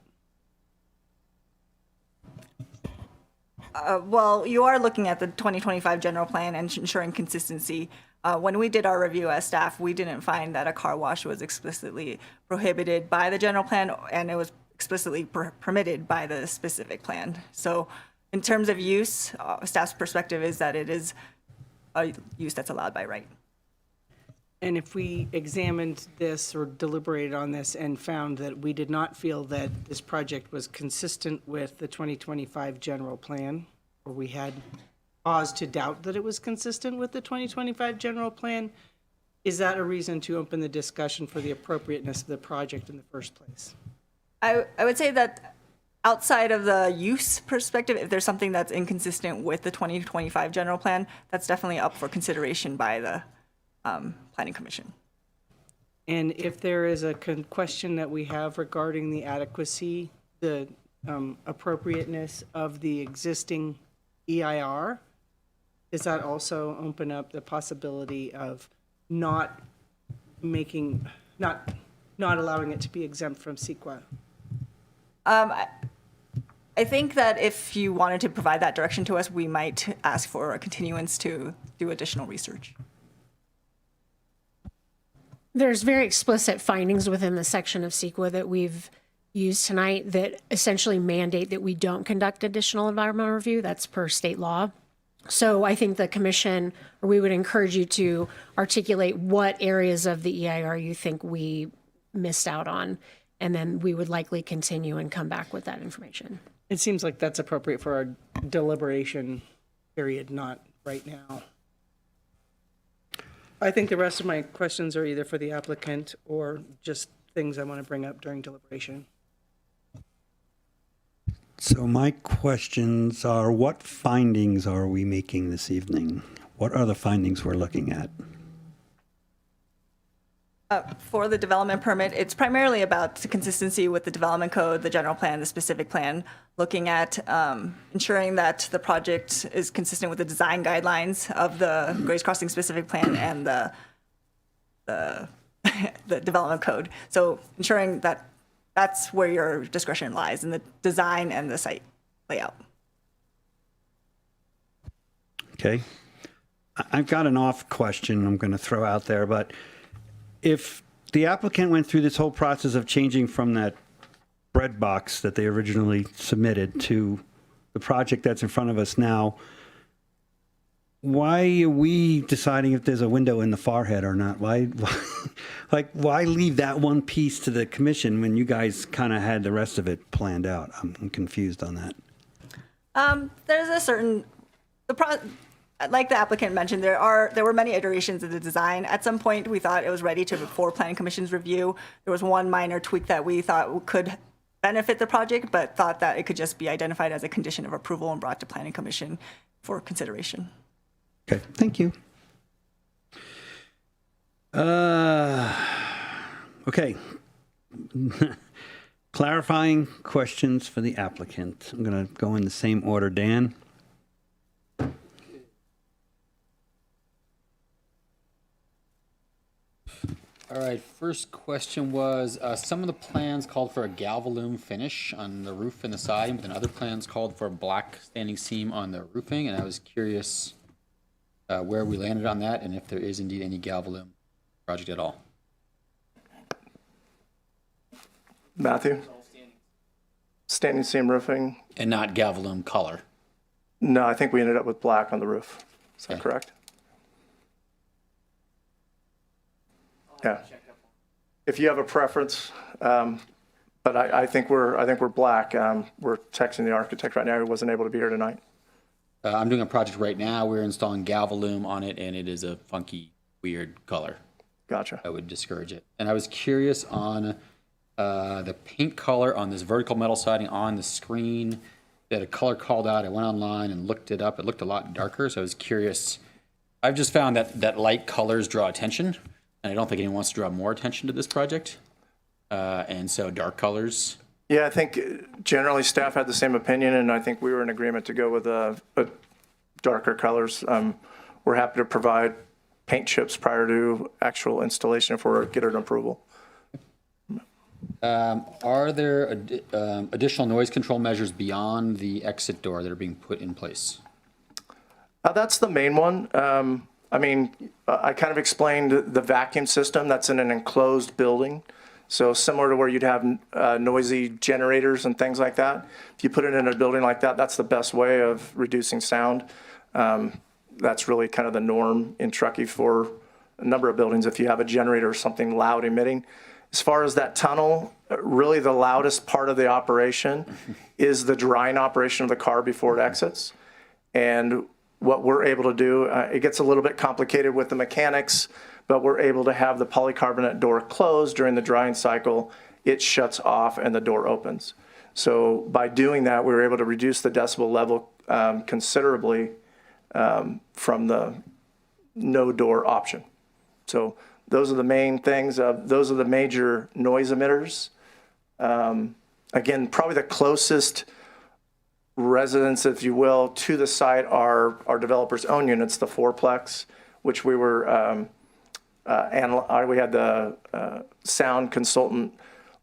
Well, you are looking at the 2025 general plan and ensuring consistency. When we did our review as staff, we didn't find that a car wash was explicitly prohibited by the general plan, and it was explicitly permitted by the specific plan. So in terms of use, staff's perspective is that it is a use that's allowed by right. And if we examined this or deliberated on this and found that we did not feel that this project was consistent with the 2025 general plan, or we had cause to doubt that it was consistent with the 2025 general plan, is that a reason to open the discussion for the appropriateness of the project in the first place? I would say that outside of the use perspective, if there's something that's inconsistent with the 2025 general plan, that's definitely up for consideration by the Planning Commission. And if there is a question that we have regarding the adequacy, the appropriateness of the existing EIR, does that also open up the possibility of not allowing it to be exempt from CEQA? I think that if you wanted to provide that direction to us, we might ask for a continuance to do additional research. There's very explicit findings within the section of CEQA that we've used tonight that essentially mandate that we don't conduct additional environmental review. That's per state law. So I think the commission, or we would encourage you to articulate what areas of the EIR you think we missed out on, and then we would likely continue and come back with that information. It seems like that's appropriate for our deliberation period, not right now. I think the rest of my questions are either for the applicant or just things I want to bring up during deliberation. So my questions are, what findings are we making this evening? What are the findings we're looking at? For the development permit, it's primarily about the consistency with the development code, the general plan, the specific plan, looking at ensuring that the project is consistent with the design guidelines of the Grace Crossing specific plan and the development code. So ensuring that that's where your discretion lies, in the design and the site layout. Okay. I've got an off question I'm going to throw out there, but if the applicant went through this whole process of changing from that bread box that they originally submitted to the project that's in front of us now, why are we deciding if there's a window in the forehead or not? Why leave that one piece to the commission when you guys kind of had the rest of it planned out? I'm confused on that. There's a certain, like the applicant mentioned, there were many iterations of the design. At some point, we thought it was ready for Planning Commission's review. There was one minor tweak that we thought could benefit the project, but thought that it could just be identified as a condition of approval and brought to Planning Commission for consideration. Okay, thank you. Okay. Clarifying questions for the applicant. I'm going to go in the same order. Dan? All right, first question was, some of the plans called for a galvalume finish on the roof and the siding, but then other plans called for a black standing seam on the roofing, and I was curious where we landed on that and if there is indeed any galvalume project at all. Matthew? Standing seam roofing? And not galvalume color. No, I think we ended up with black on the roof. Is that Okay. correct? Yeah. If you have a preference, but I think we're black. We're texting the architect right now who wasn't able to be here tonight. I'm doing a project right now. We're installing galvalume on it, and it is a funky, weird color. Gotcha. I would discourage it. And I was curious on The paint color on this vertical metal siding on the screen, they had a color called out. I went online and looked it up. It looked a lot darker, so I was curious. I've just found that light colors draw attention, and I don't think anyone wants to draw more attention to this project. And so dark colors. Yeah, I think generally staff had the same opinion, and I think we were in agreement to go with darker colors. We're happy to provide paint chips prior to actual installation if we're get an approval. Are there additional noise control measures beyond the exit door that are being put in place? That's the main one. I mean, I kind of explained the vacuum system that's in an enclosed building. So similar to where you'd have noisy generators and things like that. If you put it in a building like that, that's the best way of reducing sound. That's really kind of the norm in Truckee for a number of buildings if you have a generator or something loud emitting. As far as that tunnel, really the loudest part of the operation is the drying operation of the car before it exits. And what we're able to do, it gets a little bit complicated with the mechanics, but we're able to have the polycarbonate door closed during the drying cycle. It shuts off and the door opens. So by doing that, we were able to reduce the decibel level considerably from the no door option. So those are the main things. Those are the major noise emitters. Again, probably the closest residents, if you will, to the site are our developer's own units, the fourplex, which we were, we had the sound consultant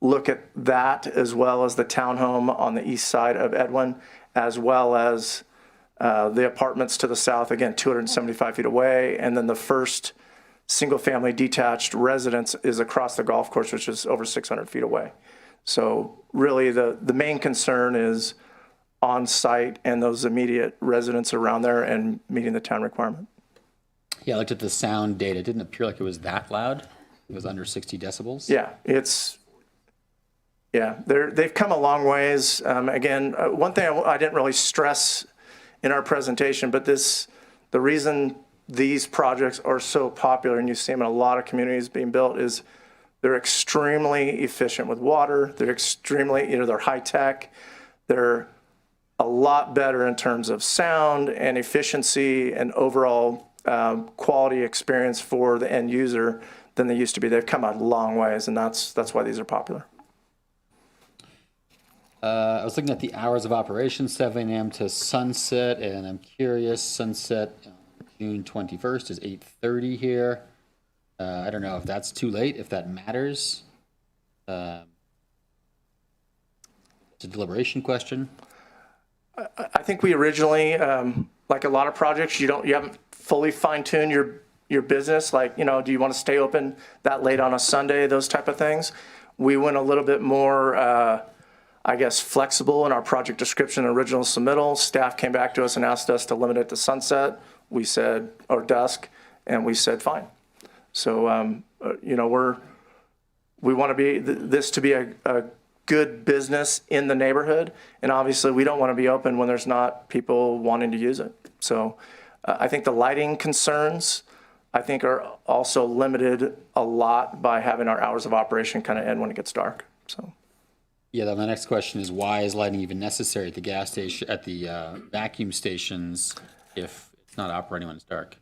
look at that, as well as the townhome on the east side of Edwin, as well as the apartments to the south, again, 275 feet away. And then the first single-family detached residence is across the golf course, which is over 600 feet away. So really the main concern is on site and those immediate residents around there and meeting the town requirement. Yeah, I looked at the sound data. It didn't appear like it was that loud. It was under 60 decibels. Yeah, they've come a long ways. Again, one thing I didn't really stress in our presentation, but the reason these projects are so popular, and you see them in a lot of communities being built, is they're extremely efficient with water. They're extremely, they're high tech. They're a lot better in terms of sound and efficiency and overall quality experience for the end user than they used to be. They've come a long ways, and that's why these are popular. I was looking at the hours of operation, 7 a.m. to sunset, and I'm curious, sunset June 21st is 8:30 here. I don't know if that's too late, if that matters. It's a deliberation question. I think we originally, like a lot of projects, you haven't fully fine-tuned your business. Like, do you want to stay open that late on a Sunday, those type of things. We went a little bit more, flexible in our project description and original submittal. Staff came back to us and asked us to limit it to sunset. We said, or dusk, and we said, fine. So, we want to be, this to be a good business in the neighborhood. And obviously we don't want to be open when there's not people wanting to use it. So I think the lighting concerns, I think, are also limited a lot by having our hours of operation kind of end when it gets dark. So. Yeah, my next question is, why is lighting even necessary at the gas station, at the vacuum stations, if it's not operating when it's dark?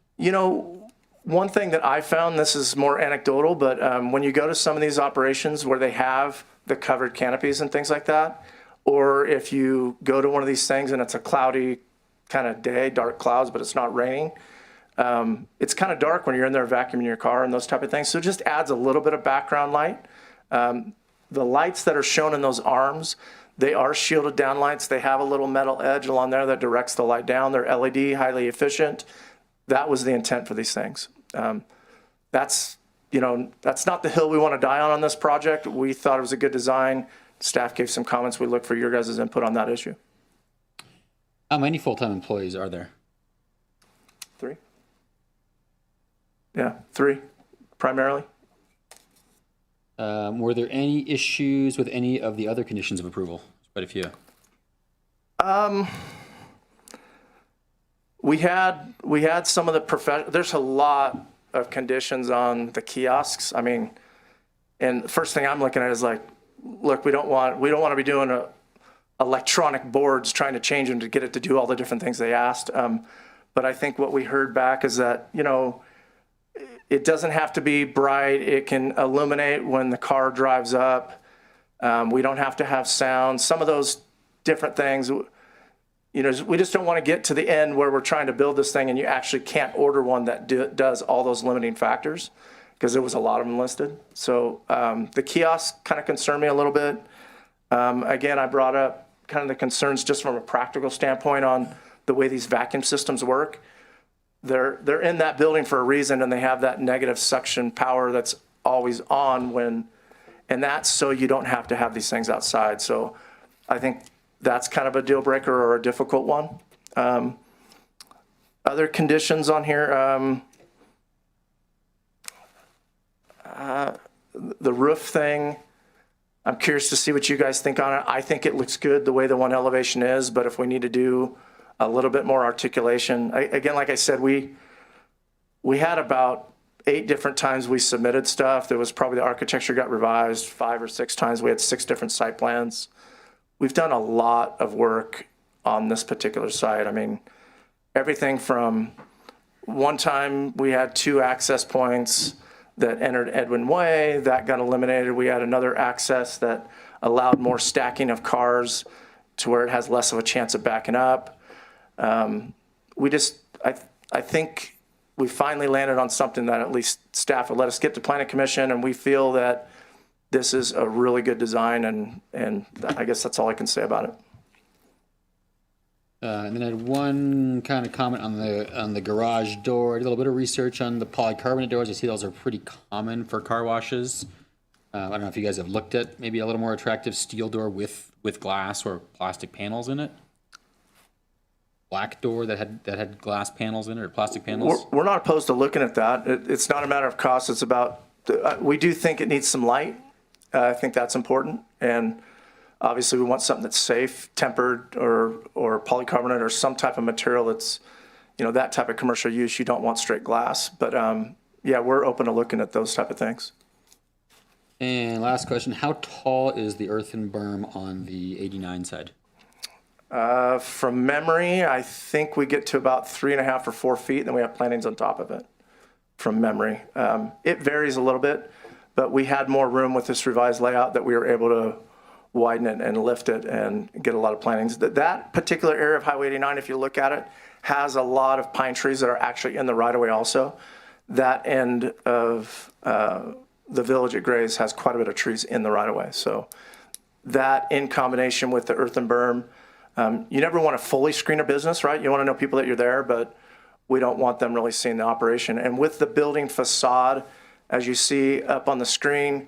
One thing that I found, this is more anecdotal, but when you go to some of these operations where they have the covered canopies and things like that, or if you go to one of these things and it's a cloudy kind of day, dark clouds, but it's not raining, it's kind of dark when you're in there vacuuming your car and those type of things. So it just adds a little bit of background light. The lights that are shown in those arms, they are shielded down lights. They have a little metal edge along there that directs the light down. They're LED, highly efficient. That was the intent for these things. That's not the hill we want to die on this project. We thought it was a good design. Staff gave some comments. We look for your guys' input on that issue. How many full-time employees are there? 3. Yeah, 3, primarily. Were there any issues with any of the other conditions of approval? Quite a few. We had some of the there's a lot of conditions on the kiosks. I mean, and the first thing I'm looking at is like, look, we don't want to be doing electronic boards trying to change them to get it to do all the different things they asked. But I think what we heard back is that, it doesn't have to be bright. It can illuminate when the car drives up. We don't have to have sound. Some of those different things, we just don't want to get to the end where we're trying to build this thing and you actually can't order one that does all those limiting factors, because there was a lot of them listed. So the kiosks kind of concern me a little bit. Again, I brought up kind of the concerns just from a practical standpoint on the way these vacuum systems work. They're in that building for a reason, and they have that negative suction power that's always on and that's so you don't have to have these things outside. So I think that's kind of a deal breaker or a difficult one. Other conditions on here, the roof thing, I'm curious to see what you guys think on it. I think it looks good the way the one elevation is, but if we need to do a little bit more articulation. Again, like I said, we had about 8 different times we submitted stuff. There was probably the architecture got revised 5 or 6 times. We had 6 different site plans. We've done a lot of work on this particular site. I mean, everything from one time we had 2 access points that entered Edwin Way, that got eliminated. We had another access that allowed more stacking of cars to where it has less of a chance of backing up. I think we finally landed on something that at least staff would let us get to planning commission, and we feel that this is a really good design, and I guess that's all I can say about it. And then I had one kind of comment on the garage door. I did a little bit of research on the polycarbonate doors. I see those are pretty common for car washes. I don't know if you guys have looked at maybe a little more attractive steel door with glass or plastic panels in it. Black door that had glass panels in it or plastic panels. We're not opposed to looking at that. It's not a matter of cost. It's about, we do think it needs some light. I think that's important. And obviously we want something that's safe, tempered or polycarbonate or some type of material that's, that type of commercial use. You don't want straight glass. But yeah, we're open to looking at those type of things. And last question, how tall is the earthen berm on the 89 side? From memory, I think we get to about 3.5 or 4 feet, and then we have plantings on top of it, from memory. It varies a little bit, but we had more room with this revised layout that we were able to widen it and lift it and get a lot of plantings. That particular area of Highway 89, if you look at it, has a lot of pine trees that are actually in the right-of-way also. That end of the village at Grays has quite a bit of trees in the right-of-way. So that in combination with the earthen berm, you never want to fully screen a business, right? You want to know people that you're there, but we don't want them really seeing the operation. And with the building facade, as you see up on the screen,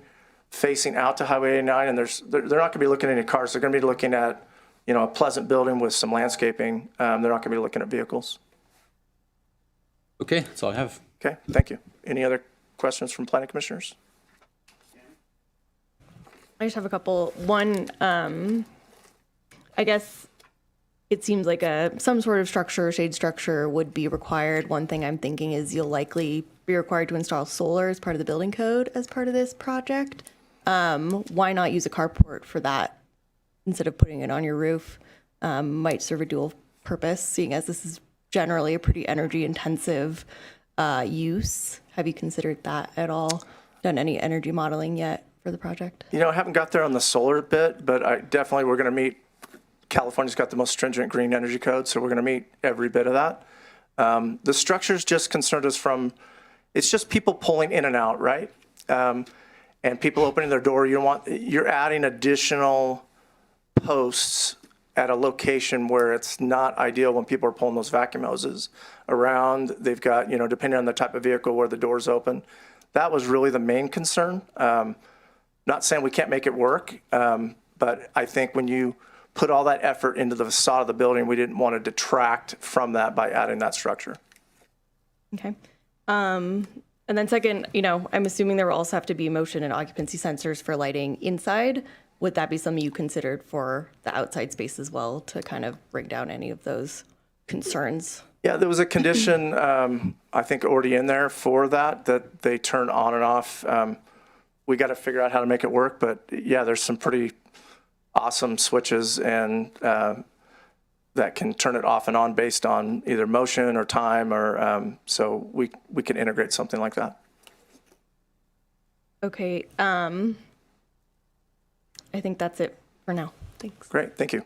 facing out to Highway 89, and they're not going to be looking at any cars. They're going to be looking at, a pleasant building with some landscaping. They're not going to be looking at vehicles. Okay, that's all I have. Okay, thank you. Any other questions from planning commissioners? I just have a couple. One, I guess it seems like some sort of structure, shade structure would be required. One thing I'm thinking is you'll likely be required to install solar as part of the building code as part of this project. Why not use a carport for that instead of putting it on your roof? Might serve a dual purpose, seeing as this is generally a pretty energy intensive use. Have you considered that at all? Done any energy modeling yet for the project? I haven't got there on the solar bit, but we're going to meet. California's got the most stringent green energy code, so we're going to meet every bit of that. The structure's just concerned us it's just people pulling in and out, right? And people opening their door. You're adding additional posts at a location where it's not ideal when people are pulling those vacuum hoses around. They've got, depending on the type of vehicle where the door's open. That was really the main concern. Not saying we can't make it work, but I think when you put all that effort into the facade of the building, we didn't want to detract from that by adding that structure. Okay. And then second, I'm assuming there will also have to be motion and occupancy sensors for lighting inside. Would that be something you considered for the outside space as well to kind of bring down any of those concerns? Yeah, there was a condition, I think already in there for that they turn on and off. we got to figure out how to make it work. But yeah, there's some pretty awesome switches and that can turn it off and on based on either motion or time, or so we can integrate something like that. Okay. I think that's it for now. Thanks. Great, thank you.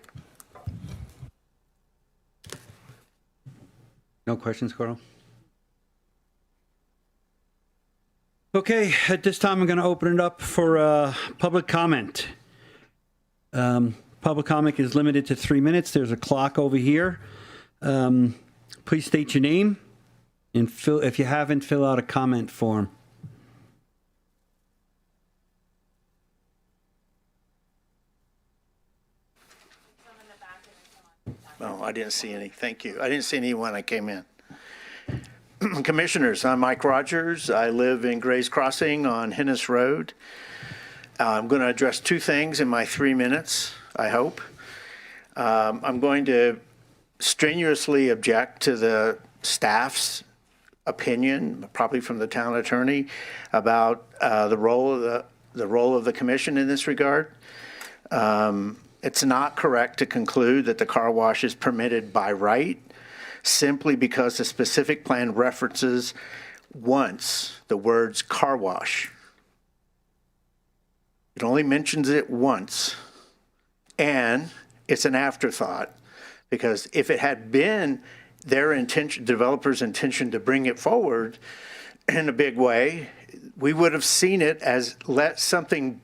No questions, Carl? Okay, at this time, I'm going to open it up for public comment. Public comment is limited to 3 minutes. There's a clock over here. Please state your name and if you haven't, fill out a comment form. Oh, I didn't see any. Thank you. I didn't see any when I came in. Commissioners, I'm Mike Rogers. I live in Gray's Crossing on Hennis Road. I'm going to address two things in my 3 minutes, I hope. I'm going to strenuously object to the staff's opinion, probably from the town attorney, about the role of the commission in this regard. It's not correct to conclude that the car wash is permitted by right simply because the specific plan references once the words car wash. It only mentions it once, and it's an afterthought, because if it had been their intention, developers' intention to bring it forward in a big way, we would have seen it as something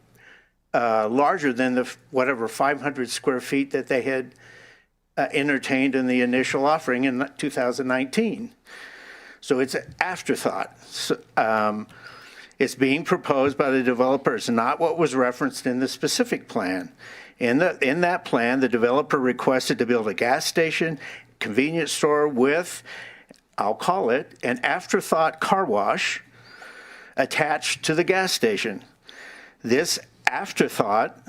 larger than the whatever 500 square feet that they had entertained in the initial offering in 2019. So it's an afterthought. So, it's being proposed by the developers, not what was referenced in the specific plan. In that plan, the developer requested to build a gas station, convenience store with, I'll call it, an afterthought car wash attached to the gas station. This afterthought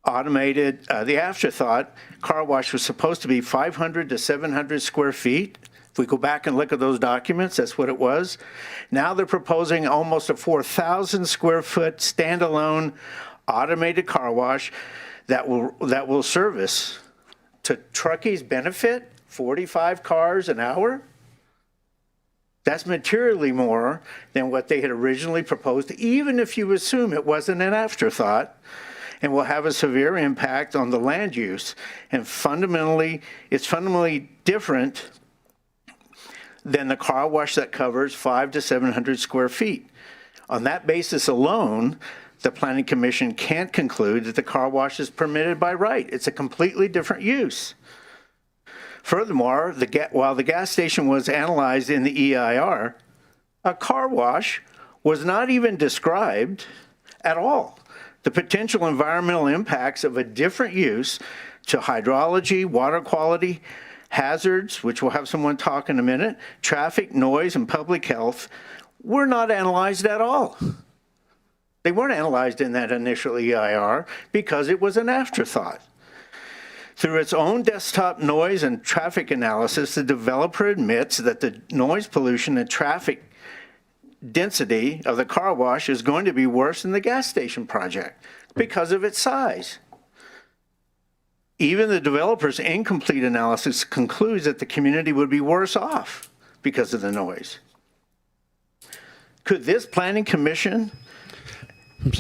the afterthought car wash was supposed to be 500 to 700 square feet. If we go back and look at those documents, that's what it was. Now they're proposing almost a 4,000 square foot standalone automated car wash that will service, to Truckee's benefit, 45 cars an hour. That's materially more than what they had originally proposed, even if you assume it wasn't an afterthought, and will have a severe impact on the land use. And it's fundamentally different than the car wash that covers 500 to 700 square feet. On that basis alone, the Planning Commission can't conclude that the car wash is permitted by right. It's a completely different use. Furthermore, while the gas station was analyzed in the EIR, a car wash was not even described at all. The potential environmental impacts of a different use to hydrology, water quality, hazards, which we'll have someone talk in a minute, traffic, noise, and public health were not analyzed at all. They weren't analyzed in that initial EIR because it was an afterthought. Through its own desktop noise and traffic analysis, the developer admits that the noise pollution and traffic density of the car wash is going to be worse than the gas station project because of its size. Even the developer's incomplete analysis concludes that the community would be worse off because of the noise. Could this Planning Commission,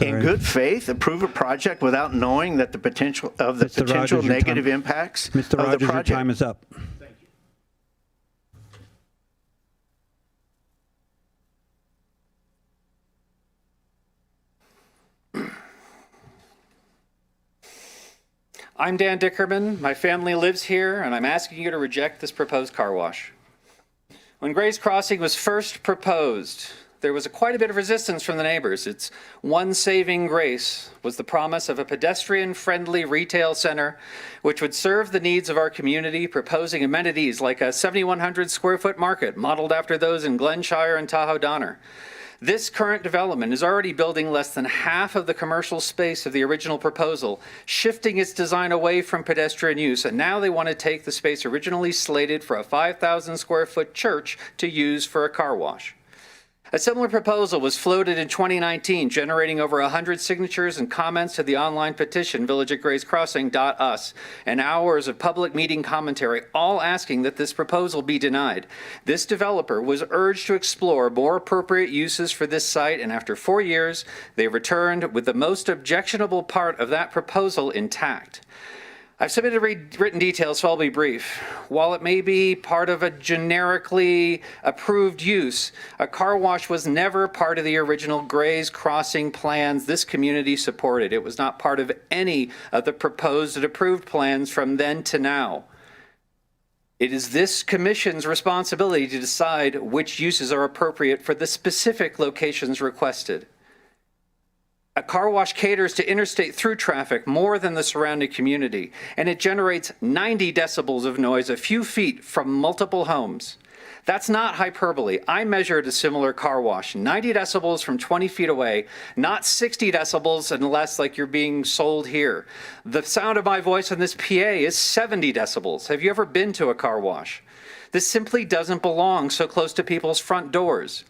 in good faith, approve a project without knowing that the potential negative impacts Mr. of the Rogers, project? your time is up. I'm Dan Dickerman. My family lives here, and I'm asking you to reject this proposed car wash. When Gray's Crossing was first proposed, there was quite a bit of resistance from the neighbors. Its one saving grace was the promise of a pedestrian-friendly retail center which would serve the needs of our community, proposing amenities like a 7,100 square foot market modeled after those in Glenshire and Tahoe Donner. This current development is already building less than half of the commercial space of the original proposal, shifting its design away from pedestrian use, and now they want to take the space originally slated for a 5,000 square foot church to use for a car wash. A similar proposal was floated in 2019, generating over 100 signatures and comments to the online petition, villageatgrayscrossing.us, and hours of public meeting commentary, all asking that this proposal be denied. This developer was urged to explore more appropriate uses for this site, and after 4 years, they returned with the most objectionable part of that proposal intact. I've submitted written details, so I'll be brief. While it may be part of a generically approved use, a car wash was never part of the original Gray's Crossing plans this community supported. It was not part of any of the proposed and approved plans from then to now. It is this commission's responsibility to decide which uses are appropriate for the specific locations requested. A car wash caters to interstate through traffic more than the surrounding community, and it generates 90 decibels of noise a few feet from multiple homes. That's not hyperbole. I measured a similar car wash, 90 decibels from 20 feet away, not 60 decibels unless like you're being sold here. The sound of my voice on this PA is 70 decibels. Have you ever been to a car wash? This simply doesn't belong so close to people's front doors.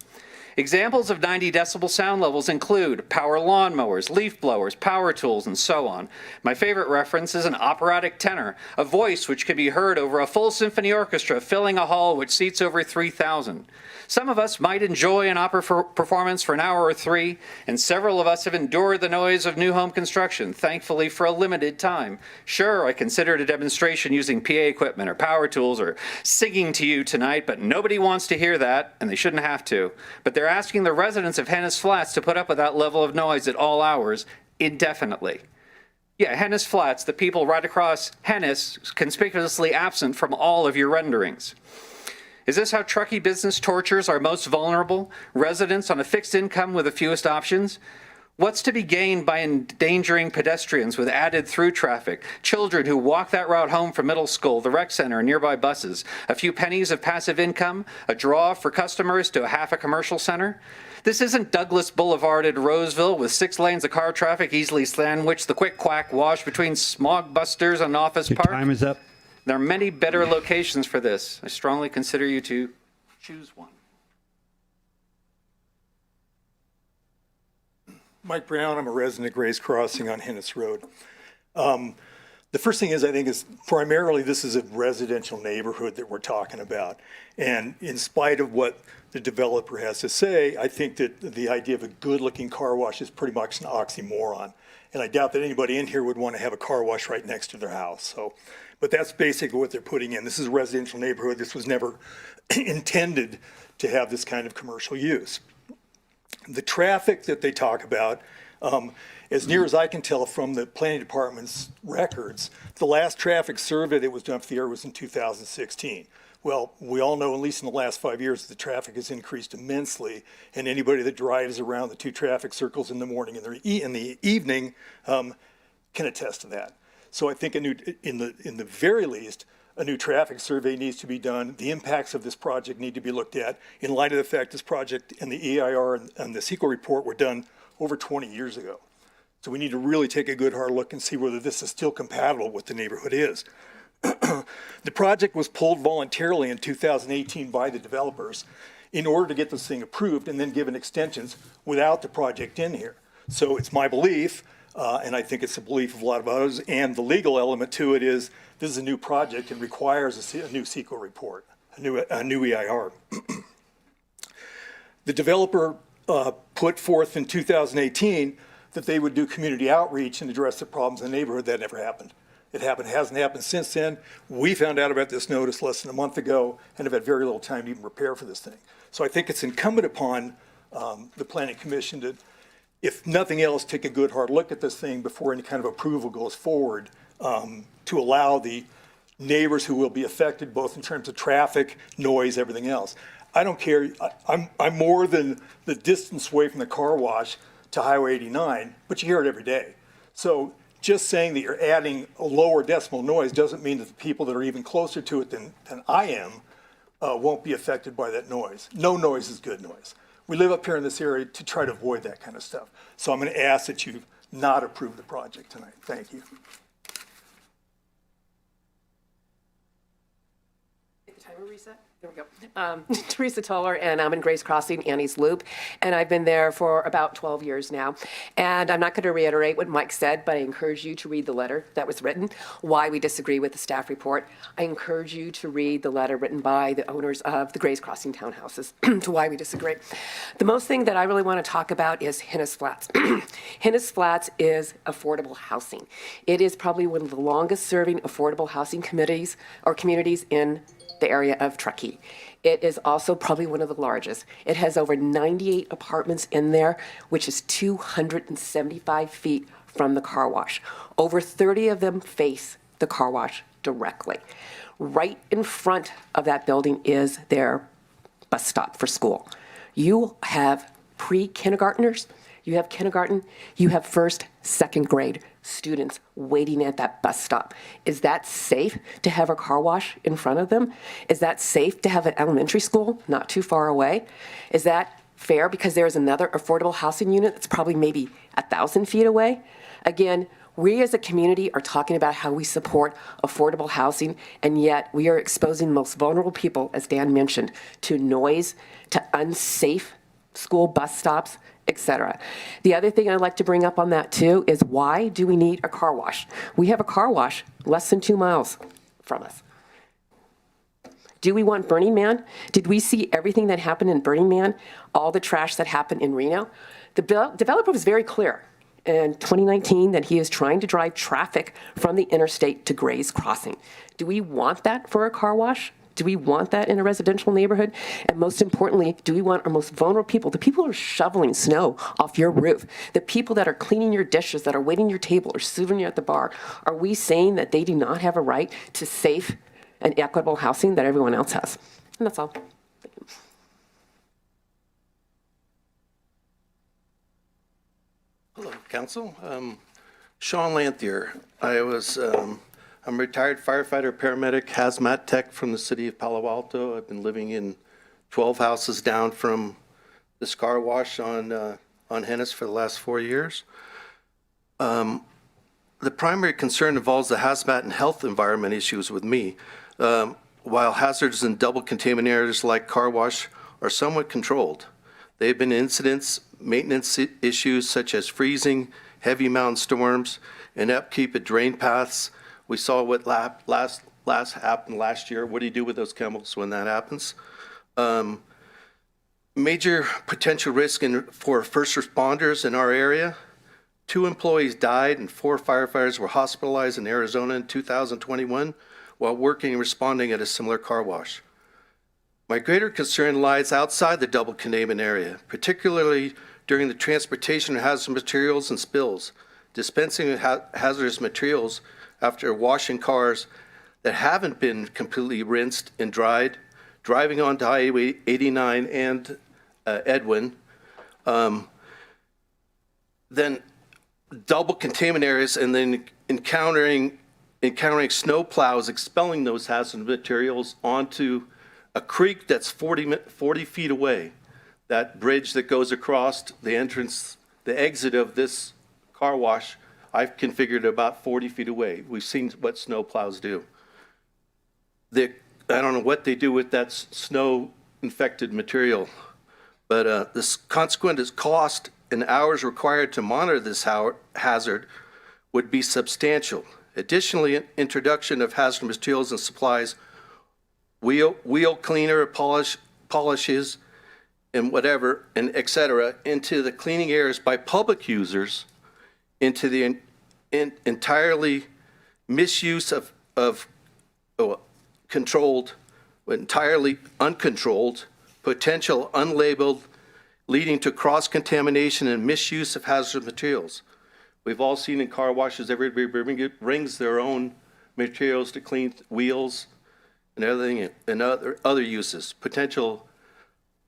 Examples of 90 decibel sound levels include power lawnmowers, leaf blowers, power tools, and so on. My favorite reference is an operatic tenor, a voice which can be heard over a full symphony orchestra filling a hall which seats over 3,000. Some of us might enjoy an opera performance for an hour or 3, and several of us have endured the noise of new home construction, thankfully for a limited time. Sure, I considered a demonstration using PA equipment or power tools or singing to you tonight, but nobody wants to hear that, and they shouldn't have to. But they're asking the residents of Hennis Flats to put up with that level of noise at all hours indefinitely. Yeah, Hennis Flats, the people right across Hennis, conspicuously absent from all of your renderings. Is this how Truckee business tortures our most vulnerable, residents on a fixed income with the fewest options? What's to be gained by endangering pedestrians with added through traffic, children who walk that route home from middle school, the rec center, and nearby buses, a few pennies of passive income, a draw for customers to a half a commercial center? This isn't Douglas Boulevard at Roseville with 6 lanes of car traffic easily sandwiched the quick quack wash between smog busters and Office Your Park. time is up. There are many better locations for this. I strongly consider you to choose one. Mike Brown, I'm a resident of Gray's Crossing on Hennis Road. The first thing is, I think, is primarily this is a residential neighborhood that we're talking about. And in spite of what the developer has to say, I think that the idea of a good-looking car wash is pretty much an oxymoron. And I doubt that anybody in here would want to have a car wash right next to their house. But that's basically what they're putting in. This is a residential neighborhood. This was never intended to have this kind of commercial use. The traffic that they talk about, as near as I can tell from the planning department's records, the last traffic survey that was done for the area was in 2016. Well, we all know, at least in the last 5 years, the traffic has increased immensely, and anybody that drives around the 2 traffic circles in the morning and in the evening can attest to that. So I think in the very least, a new traffic survey needs to be done. The impacts of this project need to be looked at in light of the fact this project and the EIR and the CEQA report were done over 20 years ago. So we need to really take a good hard look and see whether this is still compatible with the neighborhood is. The project was pulled voluntarily in 2018 by the developers in order to get this thing approved and then given extensions without the project in here. So it's my belief, and I think it's the belief of a lot of others, and the legal element to it is this is a new project and requires a new CEQA report, a new EIR. The developer put forth in 2018 that they would do community outreach and address the problems in the neighborhood. That never happened. It hasn't happened since then. We found out about this notice less than a month ago and have had very little time to even prepare for this thing. So I think it's incumbent upon the Planning Commission to, if nothing else, take a good hard look at this thing before any kind of approval goes forward to allow the neighbors who will be affected, both in terms of traffic, noise, everything else. I don't care. I'm more than the distance away from the car wash to Highway 89, but you hear it every day. So just saying that you're adding a lower decibel noise doesn't mean that the people that are even closer to it than I am won't be affected by that noise. No noise is good noise. We live up here in this area to try to avoid that kind of stuff. So I'm going to ask that you not approve the project tonight. Thank you. Timer reset? There we go. Teresa Toller, and I'm in Grace Crossing, Annie's Loop, and I've been there for about 12 years now. And I'm not going to reiterate what Mike said, but I encourage you to read the letter that was written, why we disagree with the staff report. I encourage you to read the letter written by the owners of the Grace Crossing townhouses to why we disagree. The most thing that I really want to talk about is Hennis Flats. Hennis Flats is affordable housing. It is probably one of the longest serving affordable housing committees or communities in the area of Truckee. It is also probably one of the largest. It has over 98 apartments in there, which is 275 feet from the car wash. Over 30 of them face the car wash directly. Right in front of that building is their bus stop for school. You have pre-kindergartners, you have kindergarten, you have first, second grade students waiting at that bus stop. Is that safe to have a car wash in front of them? Is that safe to have an elementary school not too far away? Is that fair because there's another affordable housing unit that's probably maybe 1,000 feet away? Again, we as a community are talking about how we support affordable housing, and yet we are exposing the most vulnerable people, as Dan mentioned, to noise, to unsafe school bus stops, etc. The other thing I'd like to bring up on that too is why do we need a car wash? We have a car wash less than 2 miles from us. Do we want Burning Man? Did we see everything that happened in Burning Man? All the trash that happened in Reno? The developer was very clear in 2019 that he is trying to drive traffic from the interstate to Gray's Crossing. Do we want that for a car wash? Do we want that in a residential neighborhood? And most importantly, do we want our most vulnerable people, the people who are shoveling snow off your roof, the people that are cleaning your dishes, that are waiting your table or serving you at the bar, are we saying that they do not have a right to safe and equitable housing that everyone else has? And that's all. Hello, Council. Sean Lanthier. I'm a retired firefighter, paramedic, hazmat tech from the city of Palo Alto. I've been living in 12 houses down from this car wash on Hennis for the last 4 years. The primary concern involves the hazmat and health environment issues with me. While hazards in double containment areas like car wash are somewhat controlled, there have been incidents, maintenance issues such as freezing, heavy mountain storms, and upkeep of drain paths. We saw what last happened last year. What do you do with those chemicals when that happens? Major potential risk for first responders in our area. 2 employees died and 4 firefighters were hospitalized in Arizona in 2021 while working and responding at a similar car wash. My greater concern lies outside the double containment area, particularly during the transportation of hazardous materials and spills, dispensing of hazardous materials after washing cars that haven't been completely rinsed and dried, driving onto Highway 89 and Edwin, then double containment areas, and then encountering snow plows expelling those hazardous materials onto a creek that's 40 feet away. That bridge that goes across the entrance, the exit of this car wash, I've configured about 40 feet away. We've seen what snow plows do. I don't know what they do with that snow-infected material, but the consequent cost and hours required to monitor this hazard would be substantial. Additionally, introduction of hazardous materials and supplies, wheel cleaner, polishes, and whatever, and et cetera, into the cleaning areas by public users, into the entirely misuse of controlled, entirely uncontrolled, potential unlabeled, leading to cross-contamination and misuse of hazardous materials. We've all seen in car washes, everybody brings their own materials to clean wheels and everything, and other uses. Potential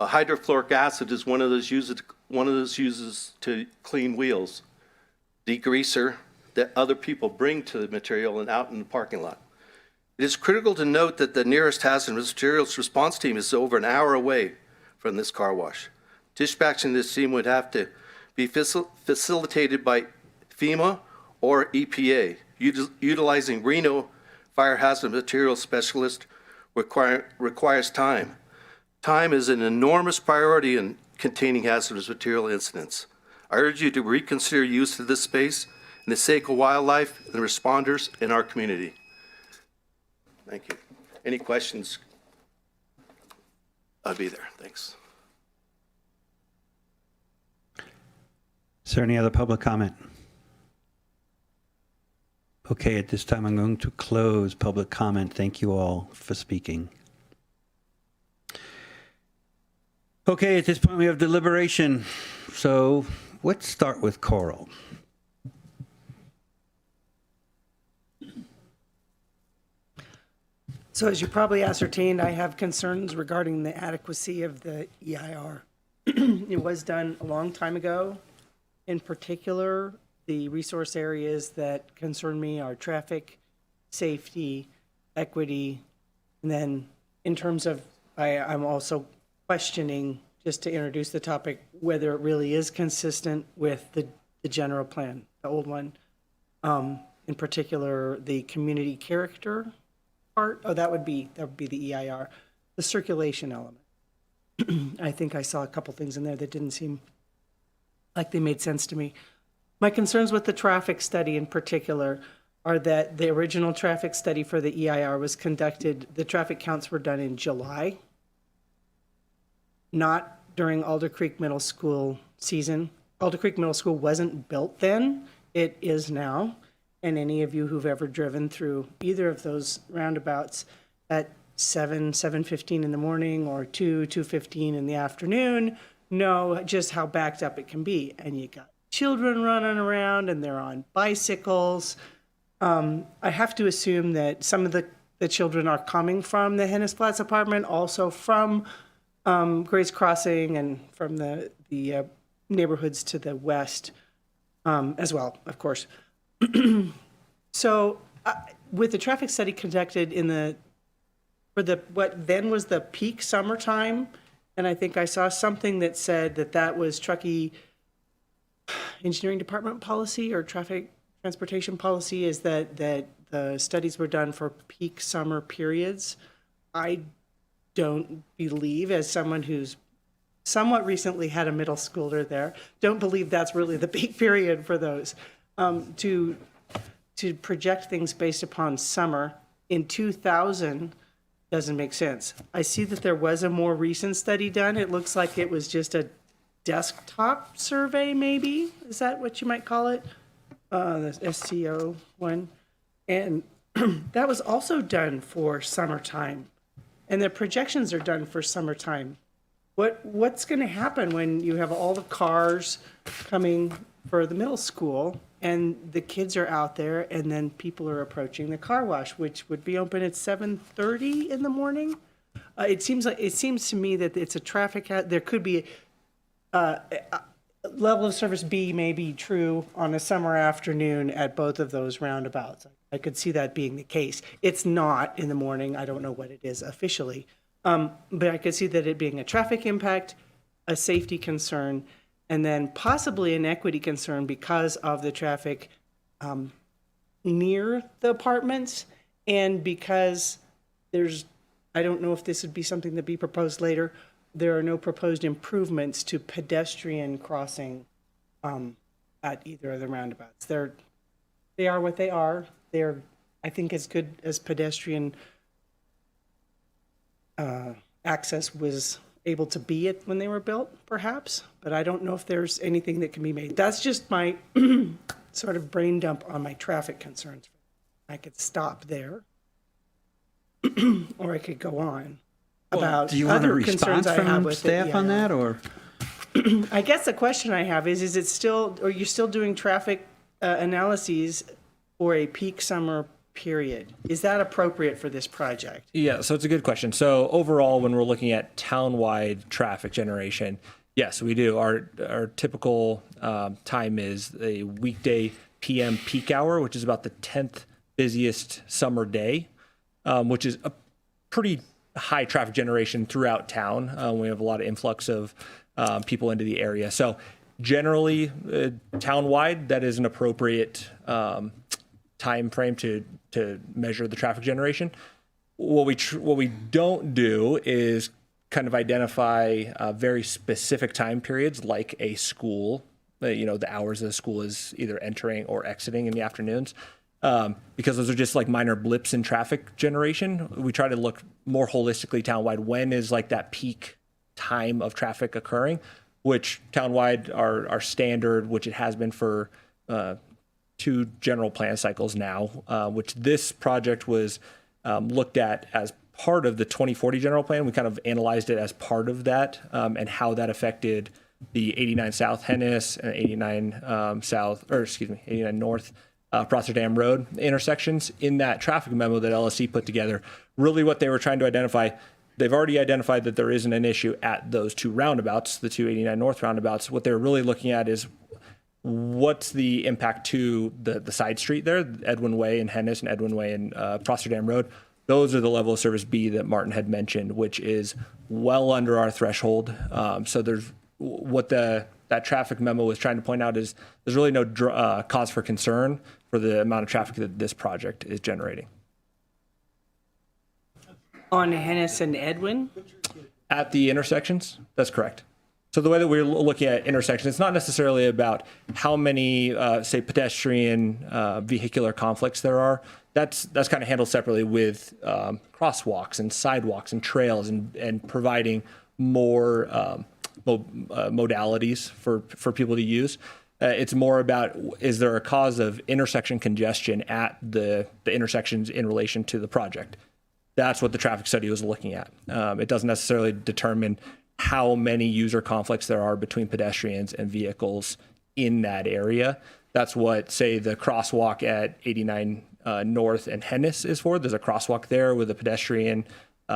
hydrofluoric acid is one of those uses to clean wheels. Degreaser that other people bring to the material and out in the parking lot. It is critical to note that the nearest hazardous materials response team is over an hour away from this car wash. Dispatching this team would have to be facilitated by FEMA or EPA, utilizing Reno fire hazard materials specialist requires time. Time is an enormous priority in containing hazardous material incidents. I urge you to reconsider use of this space in the sake of wildlife and responders in our community. Thank you. Any questions? I'll be there. Thanks. Is there any other public comment? Okay, at this time, I'm going to close public comment. Thank you all for speaking. Okay, at this point, we have deliberation. So let's start with Coral. So as you probably ascertained, I have concerns regarding the adequacy of the EIR. It was done a long time ago. In particular, the resource areas that concern me are traffic, safety, equity, and then in terms of, I'm also questioning, just to introduce the topic, whether it really is consistent with the general plan, the old one. In particular, the community character part, that would be the EIR, the circulation element. I think I saw a couple things in there that didn't seem like they made sense to me. My concerns with the traffic study in particular are that the original traffic study for the EIR was conducted, the traffic counts were done in July, not during Alder Creek Middle School season. Alder Creek Middle School wasn't built then, it is now. And any of you who've ever driven through either of those roundabouts at 7:15 in the morning or 2:15 in the afternoon know just how backed up it can be. And you got children running around and they're on bicycles. I have to assume that some of the children are coming from the Hennis Flats apartment, also from Grace Crossing and from the neighborhoods to the west as well, of course. So with the traffic study conducted for what then was the peak summertime, and I think I saw something that said that was Truckee Engineering Department policy or traffic transportation policy, is that the studies were done for peak summer periods. I don't believe, as someone who's somewhat recently had a middle schooler there, don't believe that's really the peak period for those. To project things based upon summer in 2000 doesn't make sense. I see that there was a more recent study done. It looks like it was just a desktop survey, maybe. Is that what you might call it? The SCO one. And that was also done for summertime. And the projections are done for summertime. What's going to happen when you have all the cars coming for the middle school and the kids are out there and then people are approaching the car wash, which would be open at 7:30 in the morning? It seems to me that it's a traffic, there could be level of service B may be true on a summer afternoon at both of those roundabouts. I could see that being the case. It's not in the morning. I don't know what it is officially. But I could see that it being a traffic impact, a safety concern, and then possibly an equity concern because of the traffic near the apartments, and because I don't know if this would be something that'd be proposed later, there are no proposed improvements to pedestrian crossing at either of the roundabouts. They are what they are. They're, I think, as good as pedestrian access was able to be it when they were built, perhaps, but I don't know if there's anything that can be made. That's just my sort of brain dump on my traffic concerns. I could stop there, or I could go on about Do you want a other concerns response I have from with staff the on that, or? I guess the question I have is it still, are you still doing traffic analyses for a peak summer period? Is that appropriate for this project? Yeah, so it's a good question. So overall, when we're looking at town-wide traffic generation, yes, we do. Our typical time is a weekday PM peak hour, which is about the 10th busiest summer day, which is a pretty high traffic generation throughout town. We have a lot of influx of people into the area. So generally, town-wide, that is an appropriate time frame to measure the traffic generation. what we don't do is kind of identify very specific time periods like a school, the hours the school is either entering or exiting in the afternoons, because those are just like minor blips in traffic generation. We try to look more holistically townwide. When is like that peak time of traffic occurring, which townwide our standard, which it has been for 2 general plan cycles now, which this project was looked at as part of the 2040 general plan. We kind of analyzed it as part of that, and how that affected the 89 South Hennis and 89 89 North Prosser Dam Road intersections. In that traffic memo that LSC put together, really what they were trying to identify, they've already identified that there isn't an issue at those 2 roundabouts, the 289 North roundabouts. What they're really looking at is what's the impact to the side street there, Edwin Way and Hennis and Edwin Way and Prosser Dam Road. Those are the level of service B that Martin had mentioned, which is well under our threshold. So there's what that traffic memo was trying to point out is there's really no cause for concern for the amount of traffic that this project is generating. On Hennis and Edwin? At the intersections, that's correct. So the way that we're looking at intersections, it's not necessarily about how many, say, pedestrian vehicular conflicts there are. That's kind of handled separately with crosswalks and sidewalks and trails and providing more modalities for people to use. It's more about, is there a cause of intersection congestion at the intersections in relation to the project? That's what the traffic study was looking at. It doesn't necessarily determine how many user conflicts there are between pedestrians and vehicles in that area. That's what, say, the crosswalk at 89 North and Hennis is for. There's a crosswalk there with a pedestrian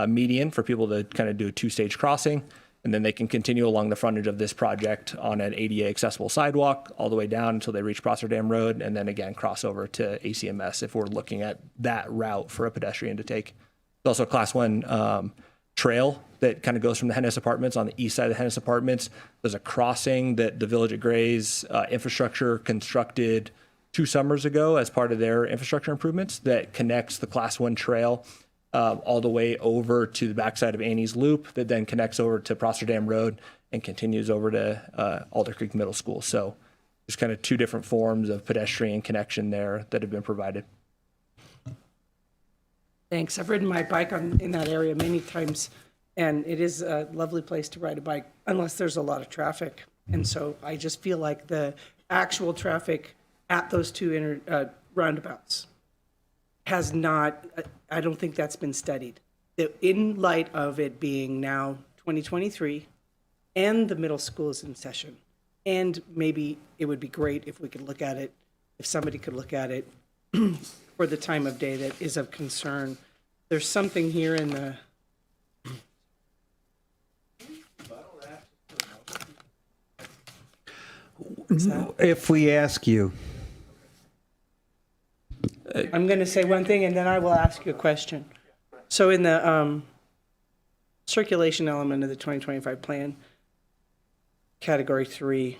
median for people to kind of do a 2-stage crossing. And then they can continue along the frontage of this project on an ADA accessible sidewalk all the way down until they reach Prosser Dam Road, and then again cross over to ACMS if we're looking at that route for a pedestrian to take. There's also a Class 1 trail that kind of goes from the Hennis Apartments on the east side of the Hennis Apartments. There's a crossing that the Village at Gray's infrastructure constructed 2 summers ago as part of their infrastructure improvements that connects the Class 1 trail all the way over to the backside of Annie's Loop that then connects over to Prosser Dam Road and continues over to Alder Creek Middle School. So there's kind of 2 different forms of pedestrian connection there that have been provided. Thanks. I've ridden my bike in that area many times, and it is a lovely place to ride a bike unless there's a lot of traffic. And so I just feel like the actual traffic at those 2 roundabouts has not, I don't think that's been studied. In light of it being now 2023 and the middle school is in session, and maybe it would be great if we could look at it, if somebody could look at it for the time of day that is of concern. There's something here in the If we ask you. I'm going to say one thing and then I will ask you a question. So in the circulation element of the 2025 plan, category 3,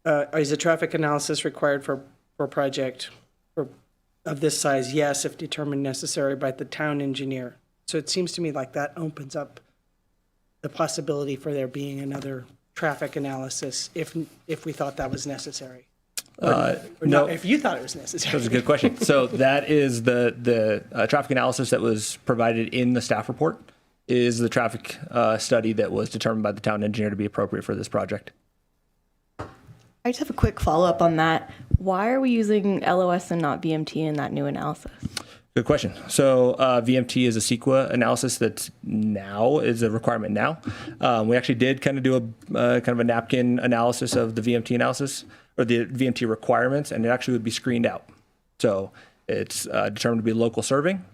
is a traffic analysis required for a project of this size? Yes, if determined necessary by the town engineer. So it seems to me like that opens up the possibility for there being another traffic analysis if we thought that was necessary. Or no, not, if you thought it was necessary. That's a good question. So that is the traffic analysis that was provided in the staff report is the traffic study that was determined by the town engineer to be appropriate for this project. I just have a quick follow-up on that. Why are we using LOS and not VMT in that new analysis? Good question. So VMT is a CEQA analysis that's now is a requirement now. We actually did kind of do a kind of a napkin analysis of the VMT analysis or the VMT requirements, and it actually would be screened out. So it's determined to be local serving,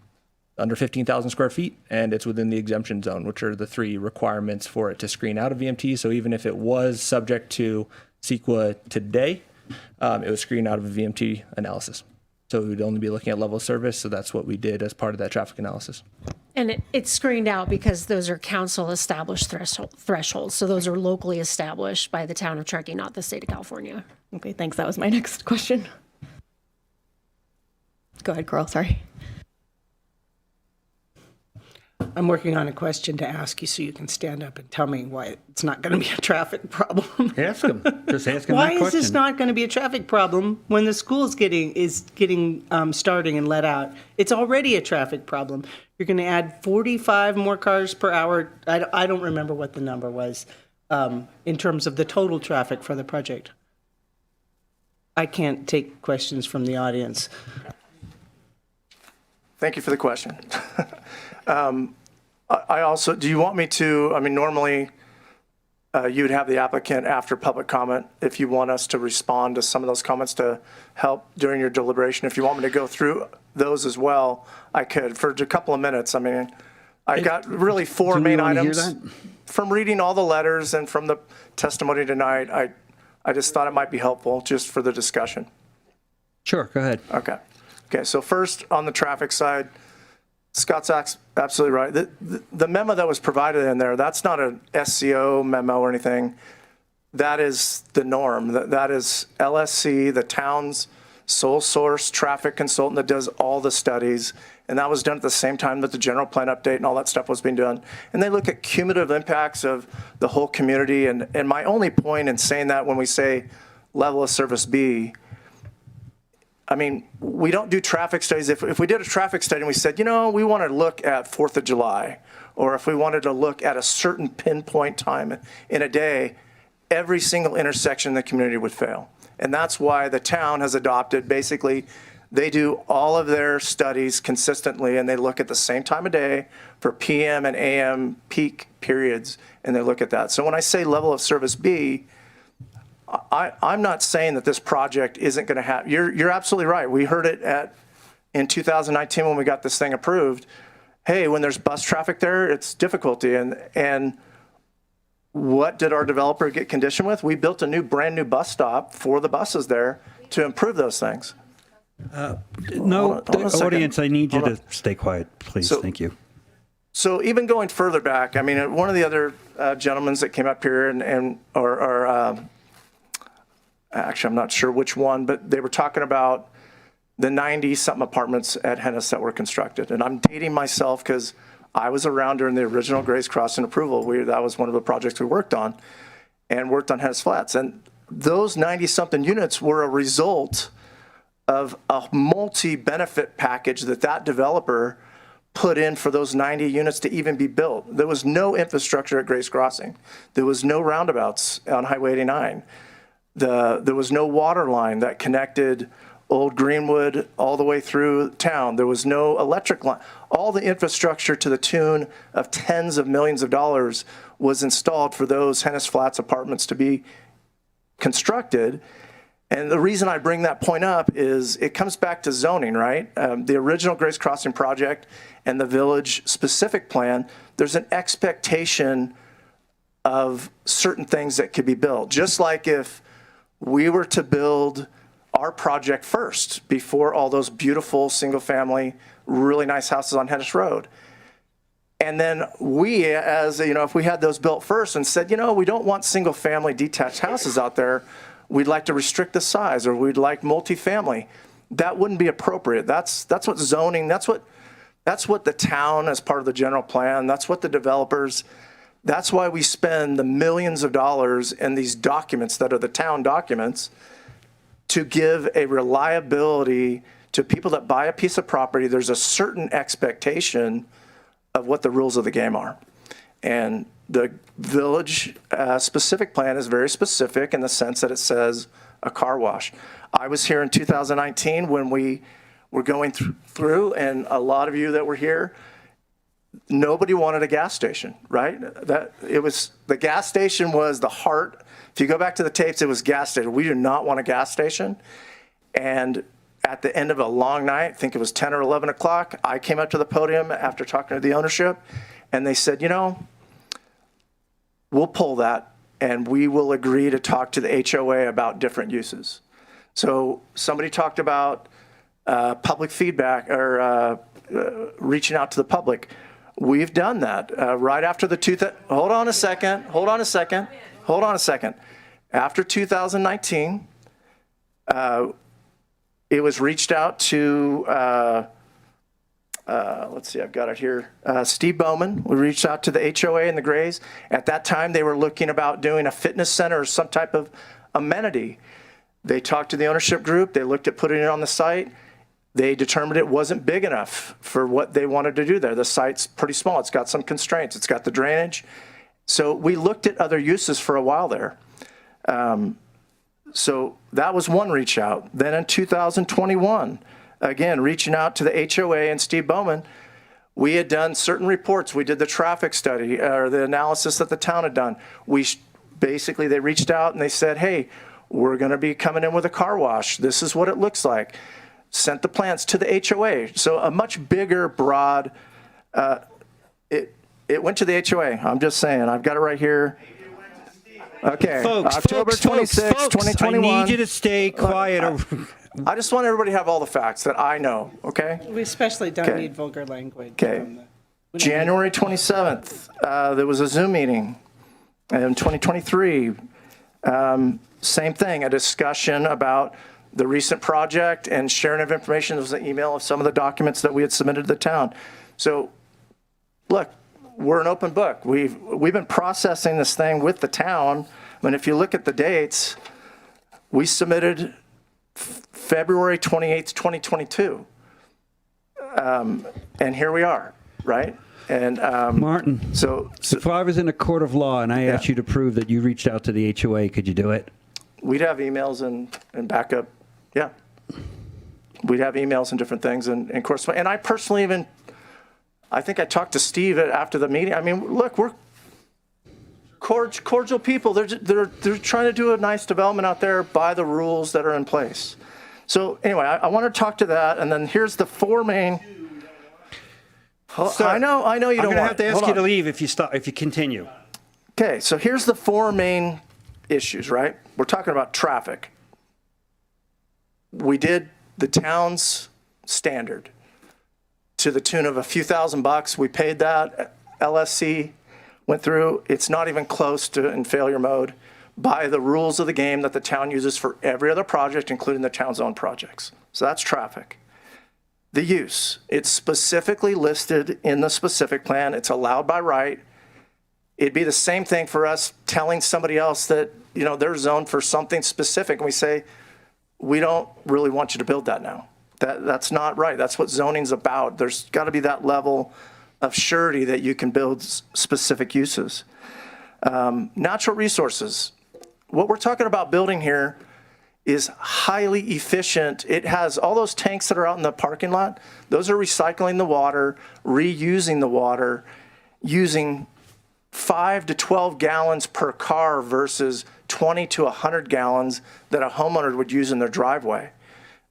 under 15,000 square feet, and it's within the exemption zone, which are the 3 requirements for it to screen out of VMT. So even if it was subject to CEQA today, it was screened out of a VMT analysis. So we would only be looking at level of service. So that's what we did as part of that traffic analysis. And it's screened out because those are council established thresholds. So those are locally established by the town of Truckee, not the state of California. Okay, thanks. That was my next question. Go ahead, Carl. Sorry. I'm working on a question to ask you so you can stand up and tell me why it's not going to be a traffic problem. Ask him. Just ask him Why that is question. this not going to be a traffic problem when the school is getting starting and let out? It's already a traffic problem. You're going to add 45 more cars per hour. I don't remember what the number was in terms of the total traffic for the project. I can't take questions from the audience. Thank you for the question. I also, do you want me to, I mean, normally you would have the applicant after public comment if you want us to respond to some of those comments to help during your deliberation. If you want me to go through those as well, I could for a couple of minutes. I mean, I got really four Do we main wanna hear items. that? From reading all the letters and from the testimony tonight, I just thought it might be helpful just for the discussion. Sure, go ahead. Okay, so first on the traffic side, Scott's absolutely right. The memo that was provided in there, that's not an SCO memo or anything. That is the norm. That is LSC, the town's sole source traffic consultant that does all the studies. And that was done at the same time that the general plan update and all that stuff was being done. And they look at cumulative impacts of the whole community. And my only point in saying that when we say level of service B, I mean, we don't do traffic studies. If we did a traffic study and we said, you know, we want to look at 4th of July, or if we wanted to look at a certain pinpoint time in a day, every single intersection in the community would fail. And that's why the town has adopted, basically, they do all of their studies consistently and they look at the same time of day for PM and AM peak periods, and they look at that. So when I say level of service B, I'm not saying that this project isn't going to happen. You're absolutely right. We heard it in 2019 when we got this thing approved. Hey, when there's bus traffic there, it's difficulty. And what did our developer get conditioned with? We built a brand new bus stop for the buses there to improve those things. No, hold on a second. audience, I need you to stay quiet, please. Thank you. So even going further back, I mean, one of the other gentlemen that came up here actually, I'm not sure which one, but they were talking about the 90-something apartments at Hennis that were constructed. And I'm dating myself because I was around during the original Grace Crossing approval. That was one of the projects we worked on and worked on Hennis Flats. And those 90-something units were a result of a multi-benefit package that developer put in for those 90 units to even be built. There was no infrastructure at Grace Crossing. There was no roundabouts on Highway 89. There was no water line that connected Old Greenwood all the way through town. There was no electric line. All the infrastructure to the tune of tens of millions of dollars was installed for those Hennis Flats apartments to be constructed. And the reason I bring that point up is it comes back to zoning, right? The original Grace Crossing project and the village specific plan, there's an expectation of certain things that could be built. Just like if we were to build our project first before all those beautiful single family, really nice houses on Hennis Road. And then we, as you know, if we had those built first and said, you know, we don't want single family detached houses out there, we'd like to restrict the size, or we'd like multifamily, that wouldn't be appropriate. That's what zoning, that's what the town as part of the general plan, that's what the developers, that's why we spend the millions of dollars in these documents that are the town documents to give a reliability to people that buy a piece of property. There's a certain expectation of what the rules of the game are. And the village specific plan is very specific in the sense that it says a car wash. I was here in 2019 when we were going through, and a lot of you that were here, nobody wanted a gas station, right? The gas station was the heart. If you go back to the tapes, it was gas station. We do not want a gas station. And at the end of a long night, I think it was 10 or 11 o'clock, I came up to the podium after talking to the ownership, and they said, you know, we'll pull that and we will agree to talk to the HOA about different uses. So somebody talked about public feedback or reaching out to the public. We've done that right after the hold on a second. After 2019, it was reached out to let's see, I've got it here. Steve Bowman, we reached out to the HOA and the Grays. At that time, they were looking about doing a fitness center or some type of amenity. They talked to the ownership group. They looked at putting it on the site. They determined it wasn't big enough for what they wanted to do there. The site's pretty small. It's got some constraints. It's got the drainage. So we looked at other uses for a while there. So that was one reach out. Then in 2021, again, reaching out to the HOA and Steve Bowman, we had done certain reports. We did the traffic study or the analysis that the town had done. Basically, they reached out and they said, hey, we're going to be coming in with a car wash. This is what it looks like. Sent the plans to the HOA. So a much bigger, broad, it went to the HOA. I'm just saying, I've got it right here. Okay, October 26, 2021. I need you to stay quiet. I just want everybody to have all the facts that I know, okay? We especially don't Okay. need vulgar language. Okay. January 27th, there was a Zoom meeting in 2023. Same thing, a discussion about the recent project and sharing of information. There was an email of some of the documents that we had submitted to the town. So, look, we're an open book. We've been processing this thing with the town. I mean, if you look at the dates, we submitted February 28th, 2022. And here we are, right? And Martin, so if I was in a court of law and I asked you to prove that you reached out to the HOA, could you do it? we'd have emails and backup. Yeah. We'd have emails and different things and correspondence. And I personally even, I think I talked to Steve after the meeting. I mean, look, we're cordial people. They're trying to do a nice development out there by the rules that are in place. So anyway, I want to talk to that. And then here's the four main. Sir, I know you don't want. I'm going to have to ask Hold you on. to leave if you continue. Okay, so here's the four main issues, right? We're talking about traffic. We did the town's standard to the tune of a few $1,000s. We paid that. LSC went through. It's not even close to in failure mode by the rules of the game that the town uses for every other project, including the town's own projects. So that's traffic. The use, it's specifically listed in the specific plan. It's allowed by right. It'd be the same thing for us telling somebody else that, you know, they're zoned for something specific. And we say, we don't really want you to build that now. That's not right. That's what zoning's about. There's got to be that level of surety that you can build specific uses. Natural resources. What we're talking about building here is highly efficient. It has all those tanks that are out in the parking lot. Those are recycling the water, reusing the water, using 5 to 12 gallons per car versus 20 to 100 gallons that a homeowner would use in their driveway.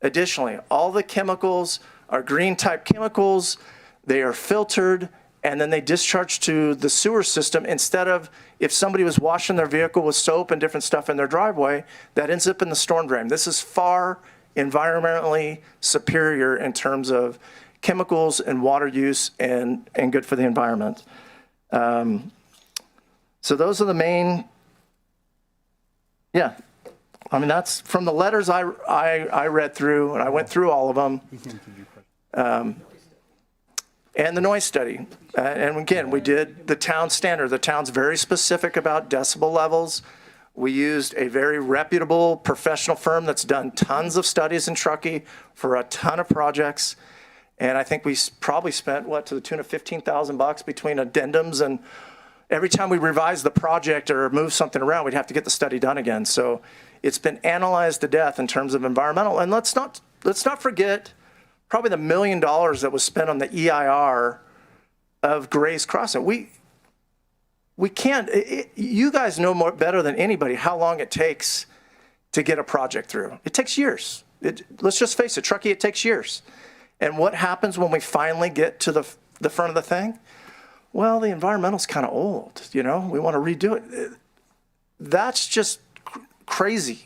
Additionally, all the chemicals are green type chemicals. They are filtered and then they discharge to the sewer system instead of if somebody was washing their vehicle with soap and different stuff in their driveway, that ends up in the storm drain. This is far environmentally superior in terms of chemicals and water use and good for the environment. So those are the main, yeah. I mean, that's from the letters I read through, and I went through all of them. And the noise study. And again, we did the town standard. The town's very specific about decibel levels. We used a very reputable professional firm that's done tons of studies in Truckee for a ton of projects. And I think we probably spent, to the tune of $15,000 between addendums, and every time we revise the project or move something around, we'd have to get the study done again. So it's been analyzed to death in terms of environmental. And let's not forget probably the $1 million that was spent on the EIR of Gray's Crossing. We can't, you guys know better than anybody how long it takes to get a project through. It takes years. Let's just face it, Truckee, it takes years. And what happens when we finally get to the front of the thing? Well, the environmental's kind of old, you know, we want to redo it. That's just crazy.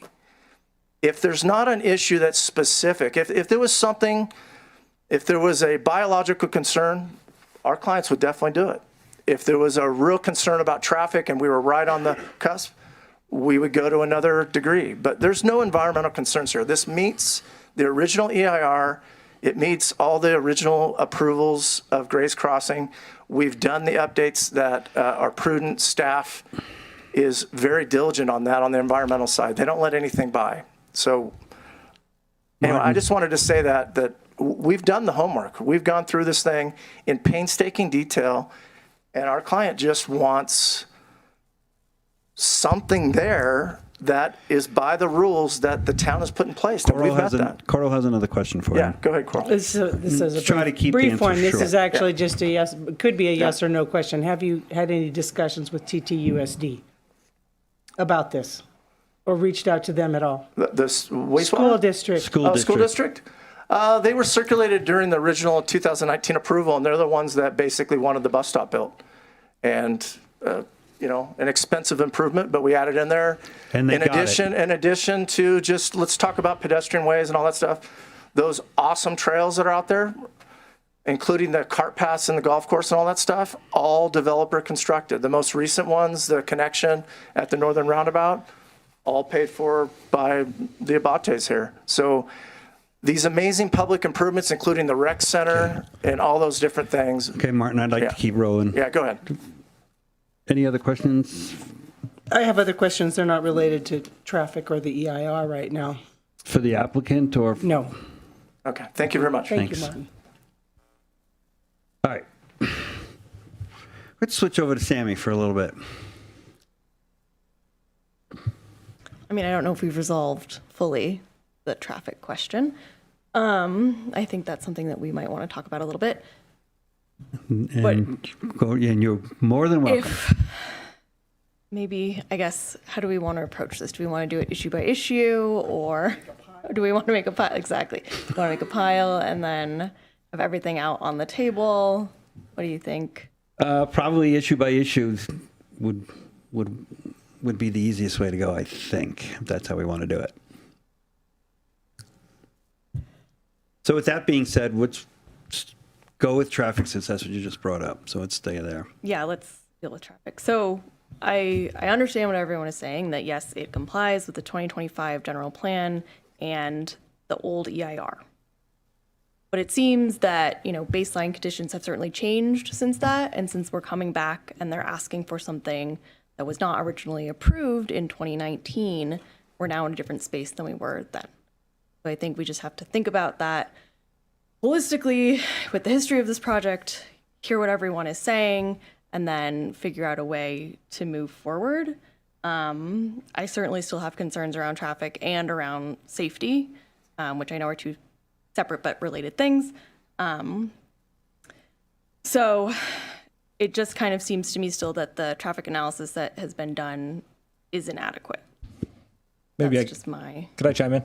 If there's not an issue that's specific, if there was something, if there was a biological concern, our clients would definitely do it. If there was a real concern about traffic and we were right on the cusp, we would go to another degree. But there's no environmental concerns here. This meets the original EIR. It meets all the original approvals of Gray's Crossing. We've done the updates that are prudent. Staff is very diligent on that on the environmental side. They don't let anything by. So anyway, I just wanted to say that we've done the homework. We've gone through this thing in painstaking detail, and our client just wants something there that is by the rules that the town has put in place. And we've got that. Coral has another question for Yeah, you. go ahead, Coral. This is a Try to keep the brief one. answers This short. is actually just a yes, could be a yes or no question. Have you had any discussions with TTUSD about this? Or reached out to them at all? The wastewater? School district. School district? They were circulated during the original 2019 approval, and they're the ones that basically wanted the bus stop built. And, an expensive improvement, but we added in there. And they got it. In addition to just, let's talk about pedestrian ways and all that stuff. Those awesome trails that are out there, including the cart paths and the golf course and all that stuff, all developer constructed. The most recent ones, the connection at the northern roundabout, all paid for by the Abates here. So these amazing public improvements, including the rec center and all those different things. Okay, Martin, I'd like to keep rolling. Yeah, go ahead. Any other questions I have other questions. They're not related to traffic or the EIR right now. for the applicant or? No. Okay, thank you very much. Thank Thanks. you, Martin. All right. Let's switch over to Sammy for a little bit. I mean, I don't know if we've resolved fully the traffic question. I think that's something that we might want to talk about a little bit. And you're more than welcome. Maybe, I guess, how do we want to approach this? Do we want to do it issue by issue, or do we want to make a pile? Exactly. Do we want to make a pile and then have everything out on the table? What do you think? Probably issue by issue would be the easiest way to go, I think, if that's how we want to do it. So with that being said, let's go with traffic since that's what you just brought up. So let's stay there. Yeah, let's deal with traffic. So I understand what everyone is saying, that yes, it complies with the 2025 general plan and the old EIR. But it seems that, baseline conditions have certainly changed since that. And since we're coming back and they're asking for something that was not originally approved in 2019, we're now in a different space than we were then. So I think we just have to think about that holistically with the history of this project, hear what everyone is saying, and then figure out a way to move forward. I certainly still have concerns around traffic and around safety, which I know are two separate but related things. So it just kind of seems to me still that the traffic analysis that has been done is inadequate. Maybe That's just my... Could I chime in?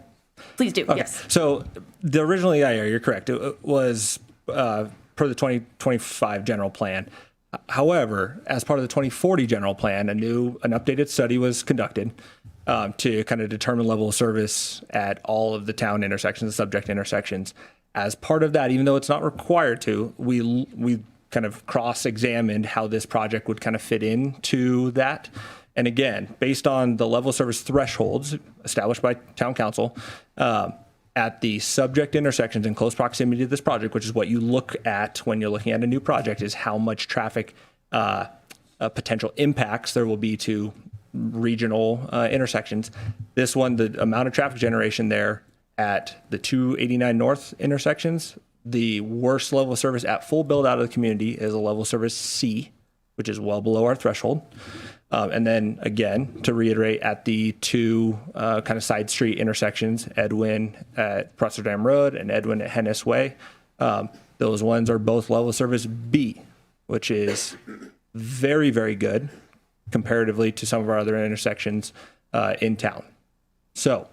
Please do, Okay. yes. So the original EIR, you're correct. It was per the 2025 general plan. However, as part of the 2040 general plan, an updated study was conducted to kind of determine level of service at all of the town intersections, the subject intersections. As part of that, even though it's not required to, we kind of cross-examined how this project would kind of fit into that. And again, based on the level of service thresholds established by town council, at the subject intersections in close proximity to this project, which is what you look at when you're looking at a new project, is how much traffic potential impacts there will be to regional intersections. This one, the amount of traffic generation there at the 289 North intersections, the worst level of service at full build out of the community is a level of service C, which is well below our threshold. And then again, to reiterate, at the two kind of side street intersections, Edwin at Prosser Dam Road and Edwin at Hennis Way, those ones are both level of service B, which is very, very good comparatively to some of our other intersections in town. So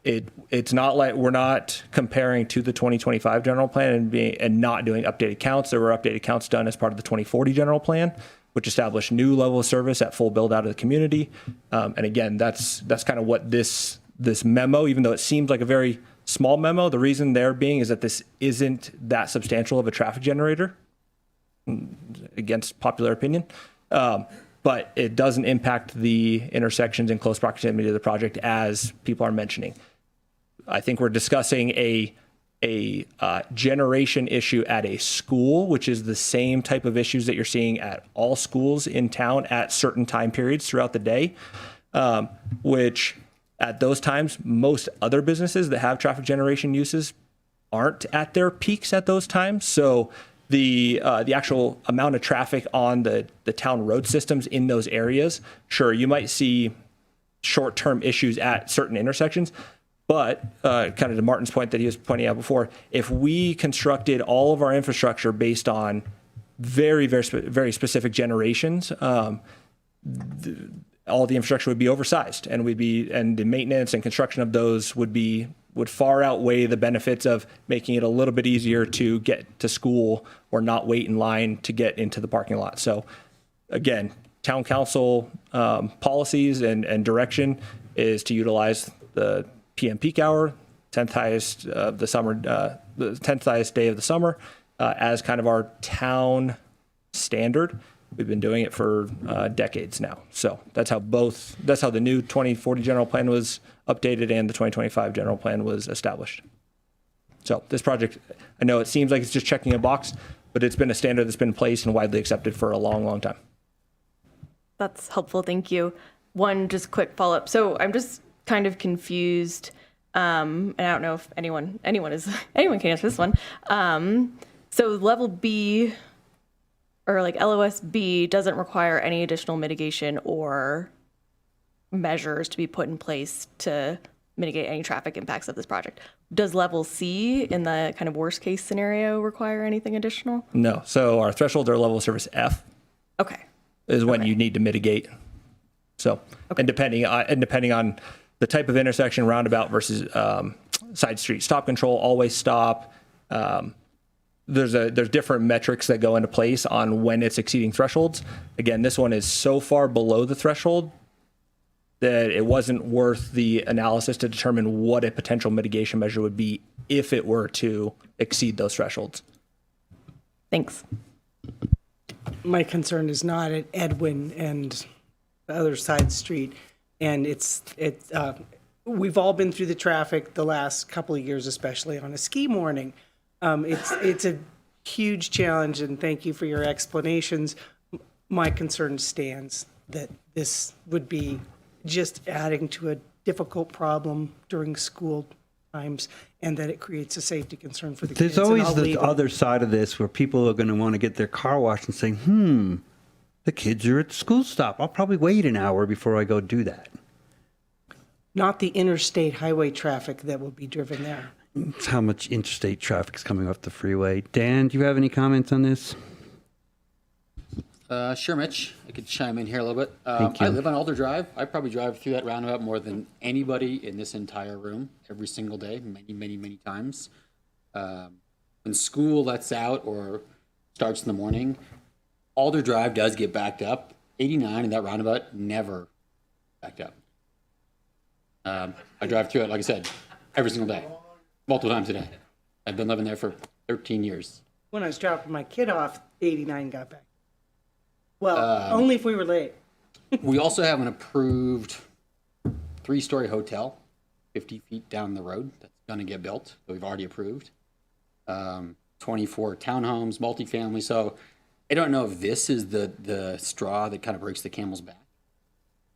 it's not like we're not comparing to the 2025 general plan and not doing updated counts. There were updated counts done as part of the 2040 general plan, which established new level of service at full build out of the community. And again, that's kind of what this memo, even though it seems like a very small memo, the reason there being is that this isn't that substantial of a traffic generator, against popular opinion. But it doesn't impact the intersections in close proximity to the project as people are mentioning. I think we're discussing a a generation issue at a school, which is the same type of issues that you're seeing at all schools in town at certain time periods throughout the day, which at those times, most other businesses that have traffic generation uses aren't at their peaks at those times. So the actual amount of traffic on the town road systems in those areas, sure, you might see short-term issues at certain intersections, but kind of to Martin's point that he was pointing out before, if we constructed all of our infrastructure based on very specific generations, all the infrastructure would be oversized, and the maintenance and construction of those would far outweigh the benefits of making it a little bit easier to get to school or not wait in line to get into the parking lot. So again, town council policies and direction is to utilize the PM peak hour, 10th highest of the summer, the 10th highest day of the summer, as kind of our town standard. We've been doing it for decades now. So that's how the new 2040 general plan was updated and the 2025 general plan was established. So this project, I know it seems like it's just checking a box, but it's been a standard that's been in place and widely accepted for a long, long time. That's helpful. Thank you. One just quick follow-up. So I'm just kind of confused. And I don't know if anyone can answer this one. So level B or like LOS B doesn't require any additional mitigation or measures to be put in place to mitigate any traffic impacts of this project. Does level C in the kind of worst case scenario require anything additional? No. So our threshold or level of service F is when you need to mitigate. So, and depending on the type of intersection, roundabout versus side street stop control, always stop. There's different metrics that go into place on when it's exceeding thresholds. Again, this one is so far below the threshold that it wasn't worth the analysis to determine what a potential mitigation measure would be if it were to exceed those thresholds. Thanks. My concern is not at Edwin and the other side street. And we've all been through the traffic the last couple of years, especially on a ski morning. It's a huge challenge, and thank you for your explanations. My concern stands that this would be just adding to a difficult problem during school times, and that it creates a safety concern for the kids. There's always the other side of this where people are going to want to get their car washed and say, the kids are at the school stop. I'll probably wait an hour before I go do that. Not the interstate highway traffic that will be driven there. It's how much interstate traffic is coming off the freeway. Dan, do you have any comments on this? Sure, Mitch. I could chime in here a little bit. Thank you. I live on Alder Drive. I probably drive through that roundabout more than anybody in this entire room every single day, many times. When school lets out or starts in the morning, Alder Drive does get backed up. 89 in that roundabout never backed up. I drive through it, like I said, every single day, multiple times a day. I've been living there for 13 years. When I was dropping my kid off, 89 got back. Well, only if we were late. We also have an approved 3-story hotel 50 feet down the road that's going to get built, that we've already approved. 24 townhomes, multifamily. So I don't know if this is the straw that kind of breaks the camel's back.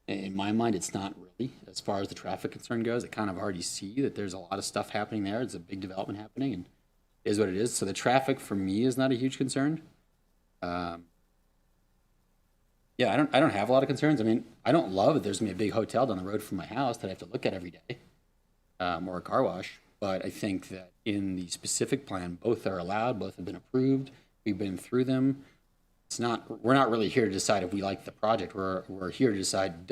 In my mind, it's not really, as far as the traffic concern goes. I kind of already see that there's a lot of stuff happening there. It's a big development happening, and it is what it is. So the traffic for me is not a huge concern. Yeah, I don't have a lot of concerns. I mean, I don't love that there's going to be a big hotel down the road from my house that I have to look at every day, or a car wash. But I think that in the specific plan, both are allowed, both have been approved. We've been through them. We're not really here to decide if we like the project. We're here to decide,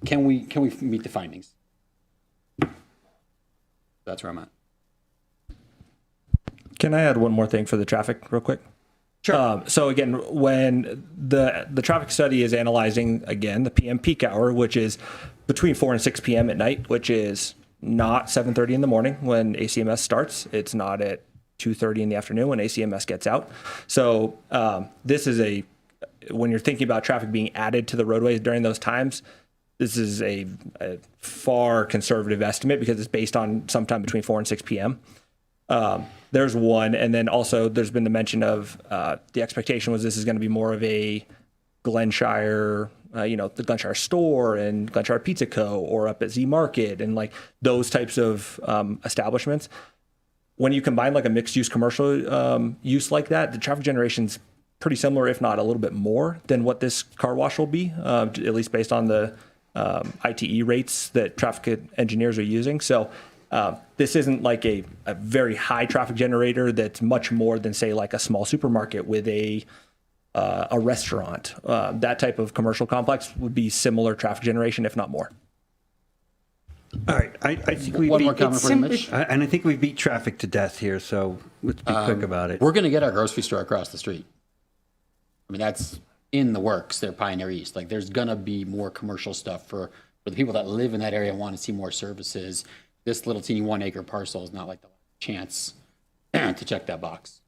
can we meet the findings? That's where I'm at. Can I add one more thing for the traffic real quick? Sure. So again, when the traffic study is analyzing, again, the PM peak hour, which is between 4 and 6 p.m. at night, which is not 7:30 in the morning when ACMS starts. It's not at 2:30 in the afternoon when ACMS gets out. So this is when you're thinking about traffic being added to the roadways during those times, this is a far conservative estimate because it's based on sometime between 4 and 6 p.m. There's one. And then also there's been the mention of the expectation was this is going to be more of a Glenshire, the Glenshire store and Glenshire Pizza Co. or up at Z Market and like those types of establishments. When you combine like a mixed use commercial use like that, the traffic generation's pretty similar, if not a little bit more than what this car wash will be, at least based on the ITE rates that traffic engineers are using. So this isn't like a very high traffic generator that's much more than, say, like a small supermarket with a restaurant. That type of commercial complex would be similar traffic generation, if not more. All right, I think we One more beat, comment for Mitch. and I think we beat traffic to death here, so let's be quick about it. We're going to get our grocery store across the street. I mean, that's in the works there, Pioneer East. Like, there's going to be more commercial stuff for the people that live in that area and want to see more services. This little teeny 1 acre parcel is not like the chance to check that box.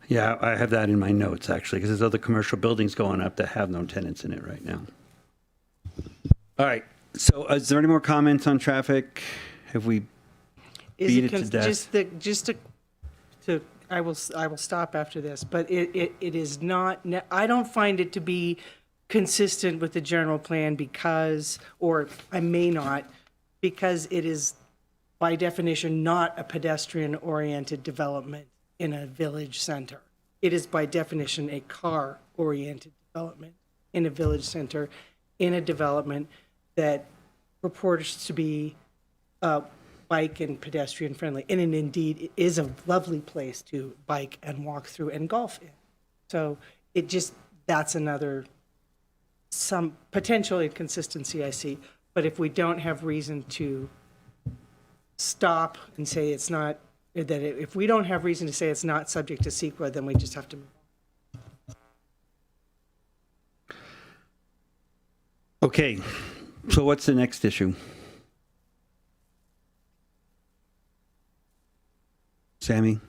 Yeah, I have that in my notes, actually, because there's other commercial buildings going up that have no tenants in it right now. All right, so is there any more comments on traffic? Have we beat it to death? I will stop after this, but it is not, I don't find it to be consistent with the general plan because, or I may not, because it is by definition not a pedestrian-oriented development in a village center. It is by definition a car-oriented development in a village center, in a development that purports to be bike and pedestrian friendly. And it indeed is a lovely place to bike and walk through and golf in. So it just, that's another, some potential inconsistency I see. But if we don't have reason to stop and say it's not, if we don't have reason to say it's not subject to CEQA, then we just have to move on. Okay, so what's the next issue? Sammy?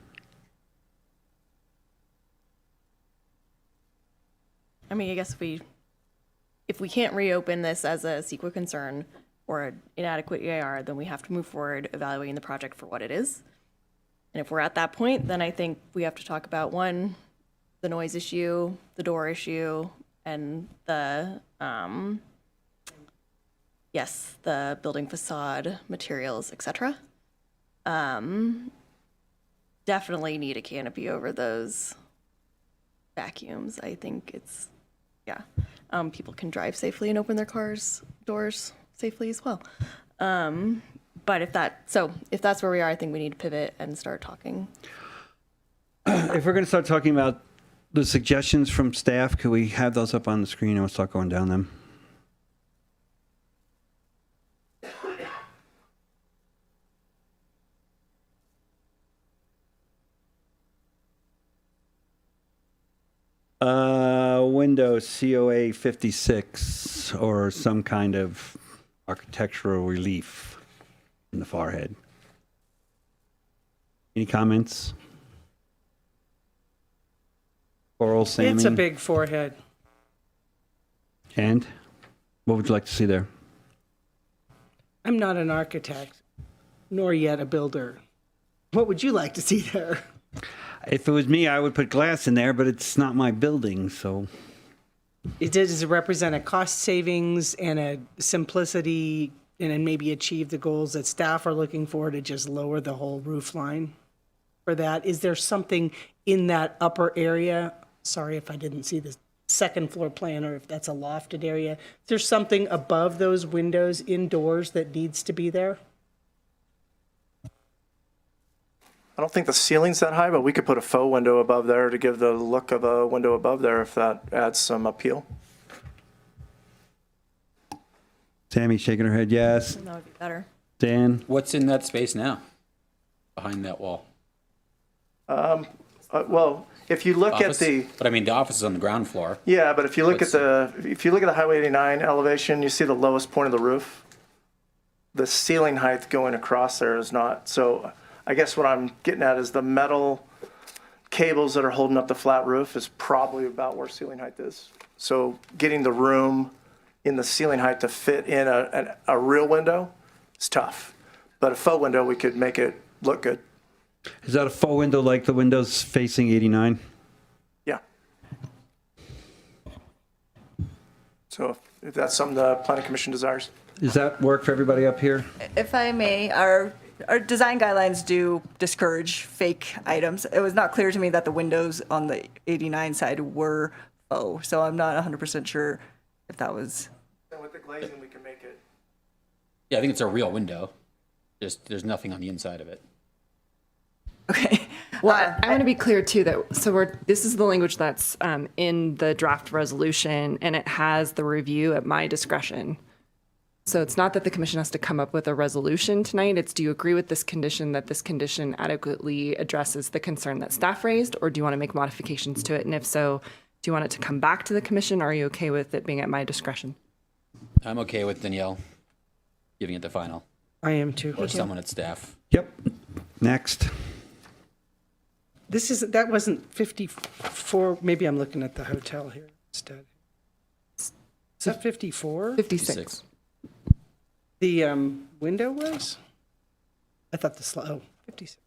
I mean, I guess if we can't reopen this as a CEQA concern or an inadequate EIR, then we have to move forward evaluating the project for what it is. And if we're at that point, then I think we have to talk about one, the noise issue, the door issue, and the building facade materials, etc. Definitely need a canopy over those vacuums. I think it's, people can drive safely and open their cars' doors safely as well. But if that's where we are, I think we need to pivot and start talking. If we're going to start talking about the suggestions from staff, could we have those up on the screen and we'll start going down them? Windows COA 56 or some kind of architectural relief in the forehead. Any comments? Coral, Sammy? It's a big forehead. And what would you like to see there? I'm not an architect, nor yet a builder. What would you like to see there? If it was me, I would put glass in there, but it's not my building, so. Does it represent a cost savings and a simplicity and then maybe achieve the goals that staff are looking for to just lower the whole roof line for that? Is there something in that upper area? Sorry if I didn't see the second floor plan or if that's a lofted area. Is there something above those windows indoors that needs to be there? I don't think the ceiling's that high, but we could put a faux window above there to give the look of a window above there if that adds some appeal. Tammy shaking her head, yes. That would be better. Dan? What's in that space now, behind that wall? Well, if you look Office? at the, But I mean, the office is on the ground floor. yeah, but if you look What's- at the Highway 89 elevation, you see the lowest point of the roof. The ceiling height going across there is not. So I guess what I'm getting at is the metal cables that are holding up the flat roof is probably about where ceiling height is. So getting the room in the ceiling height to fit in a real window is tough. But a faux window, we could make it look good. Is that a faux window like the windows facing 89? Yeah. So if that's something the planning commission desires. Does that work for everybody up here? If I may, our design guidelines do discourage fake items. It was not clear to me that the windows on the 89 side were faux, so I'm not 100% sure if that was. And with the glazing, we can make it. Yeah, I think it's a real window. Just there's nothing on the inside of it. Okay. Well, I want to be clear too that this is the language that's in the draft resolution, and it has the review at my discretion. So it's not that the commission has to come up with a resolution tonight. It's, do you agree with this condition, that this condition adequately addresses the concern that staff raised, or do you want to make modifications to it? And if so, do you want it to come back to the commission, or are you okay with it being at my discretion? I'm okay with Danielle giving it the final, I am too. or someone at staff. Yep. Next. That wasn't 54. Maybe I'm looking at the hotel here instead. Is that 54? 56. The window was? I thought the 56.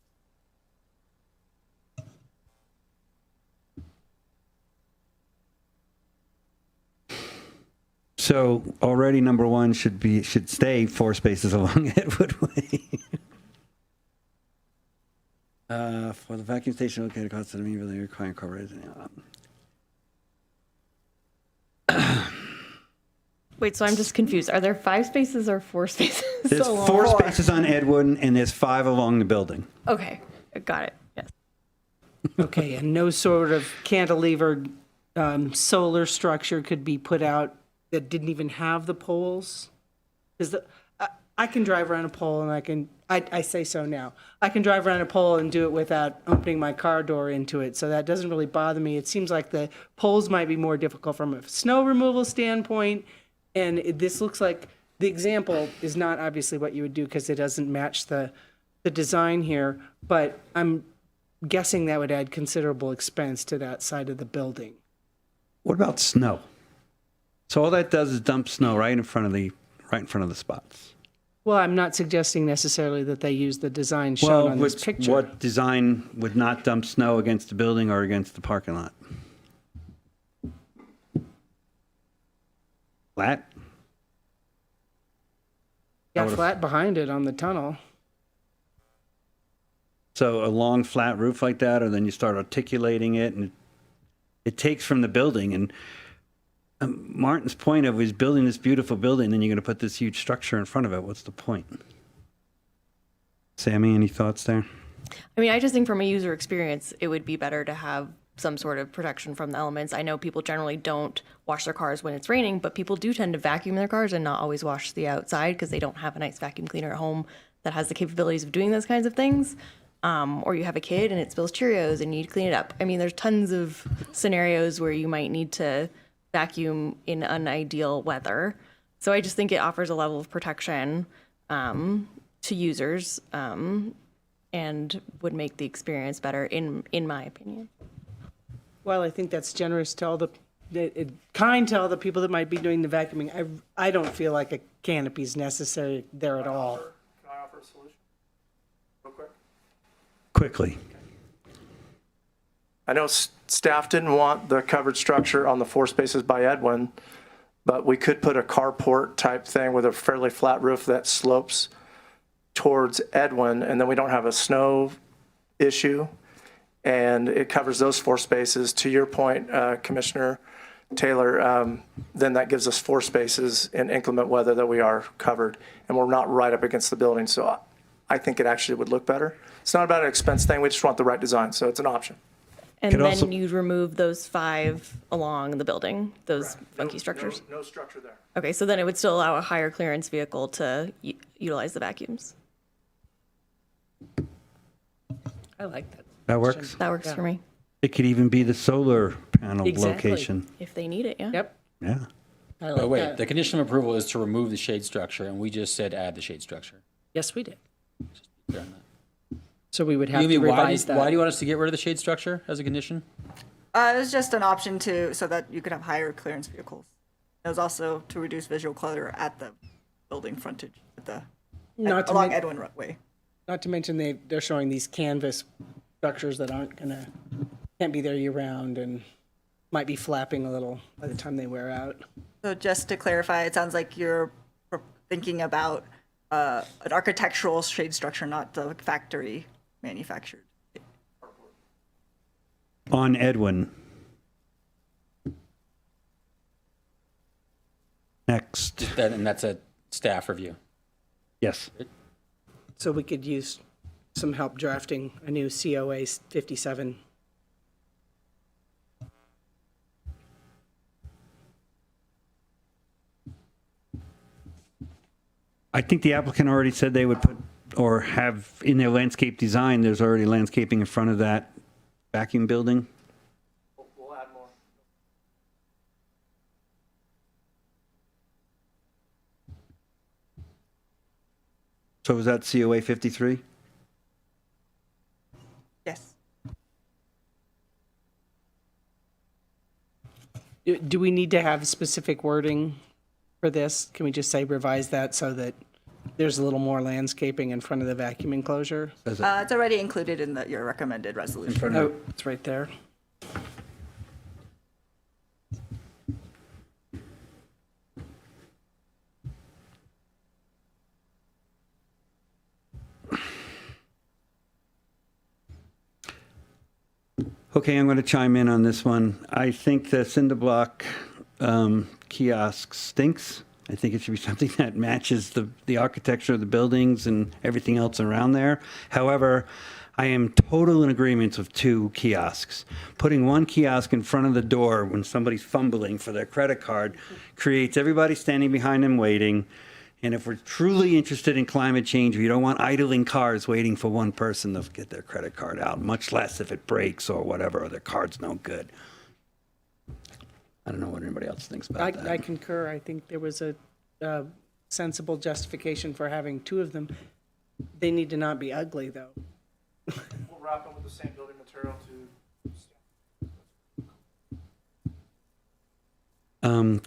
So already number one should stay 4 spaces along Edward Way. For the vacuum station located across the main building requiring corporation. Wait, so I'm just confused. Are there 5 spaces or 4 spaces? There's So long. 4 spaces on Edward and there's 5 along the building. Okay, got it. Yes. Okay, and no sort of cantilever solar structure could be put out that didn't even have the poles? Because I can drive around a pole and I say so now. I can drive around a pole and do it without opening my car door into it, so that doesn't really bother me. It seems like the poles might be more difficult from a snow removal standpoint, and this looks like the example is not obviously what you would do because it doesn't match the design here, but I'm guessing that would add considerable expense to that side of the building. What about snow? So all that does is dump snow right in front of the spots. Well, I'm not suggesting necessarily that they use the design shown on this picture. What design would not dump snow against the building or against the parking lot? Flat? Yeah, flat behind it on the tunnel. So a long flat roof like that, or then you start articulating it, and it takes from the building. And Martin's point of is building this beautiful building, then you're going to put this huge structure in front of it. What's the point? Sammy, any thoughts there? I mean, I just think from a user experience, it would be better to have some sort of protection from the elements. I know people generally don't wash their cars when it's raining, but people do tend to vacuum their cars and not always wash the outside because they don't have a nice vacuum cleaner at home that has the capabilities of doing those kinds of things. Or you have a kid and it spills Cheerios and you need to clean it up. I mean, there's tons of scenarios where you might need to vacuum in unideal weather. So I just think it offers a level of protection to users and would make the experience better, in my opinion. Well, I think that's generous to all kind to all the people that might be doing the vacuuming. I don't feel like a canopy is necessary there at all. Can I offer a solution? Real quick. Quickly. I know staff didn't want the covered structure on the 4 spaces by Edwin, but we could put a carport type thing with a fairly flat roof that slopes towards Edwin, and then we don't have a snow issue, and it covers those 4 spaces. To your point, Commissioner Taylor, then that gives us 4 spaces in inclement weather that we are covered, and we're not right up against the building, so I think it actually would look better. It's not about an expense thing, we just want the right design, so it's an option. And then you'd remove those 5 along the building, those funky structures? No structure there. Okay, so then it would still allow a higher clearance vehicle to utilize the vacuums. I like that. That works? That works for me. It could even be the solar panel location. If they need it, yeah. Yep. Yeah. I like Oh, wait, that. the condition of approval is to remove the shade structure, and we just said add the shade structure. Yes, we did. Clear on that. So we would have to Yumi, revise that. why do you want us to get rid of the shade structure as a condition? It was just an option so that you could have higher clearance vehicles. It was also to reduce visual clutter at the building frontage, along Edwin Way. Not to mention they're showing these canvas structures that can't be there year round and might be flapping a little by the time they wear out. So just to clarify, it sounds like you're thinking about an architectural shade structure, not the factory manufactured. On Edwin. Next. And that's a staff review. Yes. So we could use some help drafting a new COA 57. I think the applicant already said they would put, or have in their landscape design, there's already landscaping in front of that vacuum building. We'll add more. So is that COA 53? Yes. Do we need to have specific wording for this? Can we just say revise that so that there's a little more landscaping in front of the vacuum enclosure? It's already included in your recommended resolution. Oh, it's right there. Okay, I'm going to chime in on this one. I think the cinder block kiosk stinks. I think it should be something that matches the architecture of the buildings and everything else around there. However, I am total in agreement with 2 kiosks. Putting one kiosk in front of the door when somebody's fumbling for their credit card creates everybody standing behind them waiting. And if we're truly interested in climate change, we don't want idling cars waiting for one person to get their credit card out, much less if it breaks or whatever, or their card's no good. I don't know what anybody else thinks about that. I concur. I think there was a sensible justification for having 2 of them. They need to not be ugly, though. We'll wrap them with the same building material to.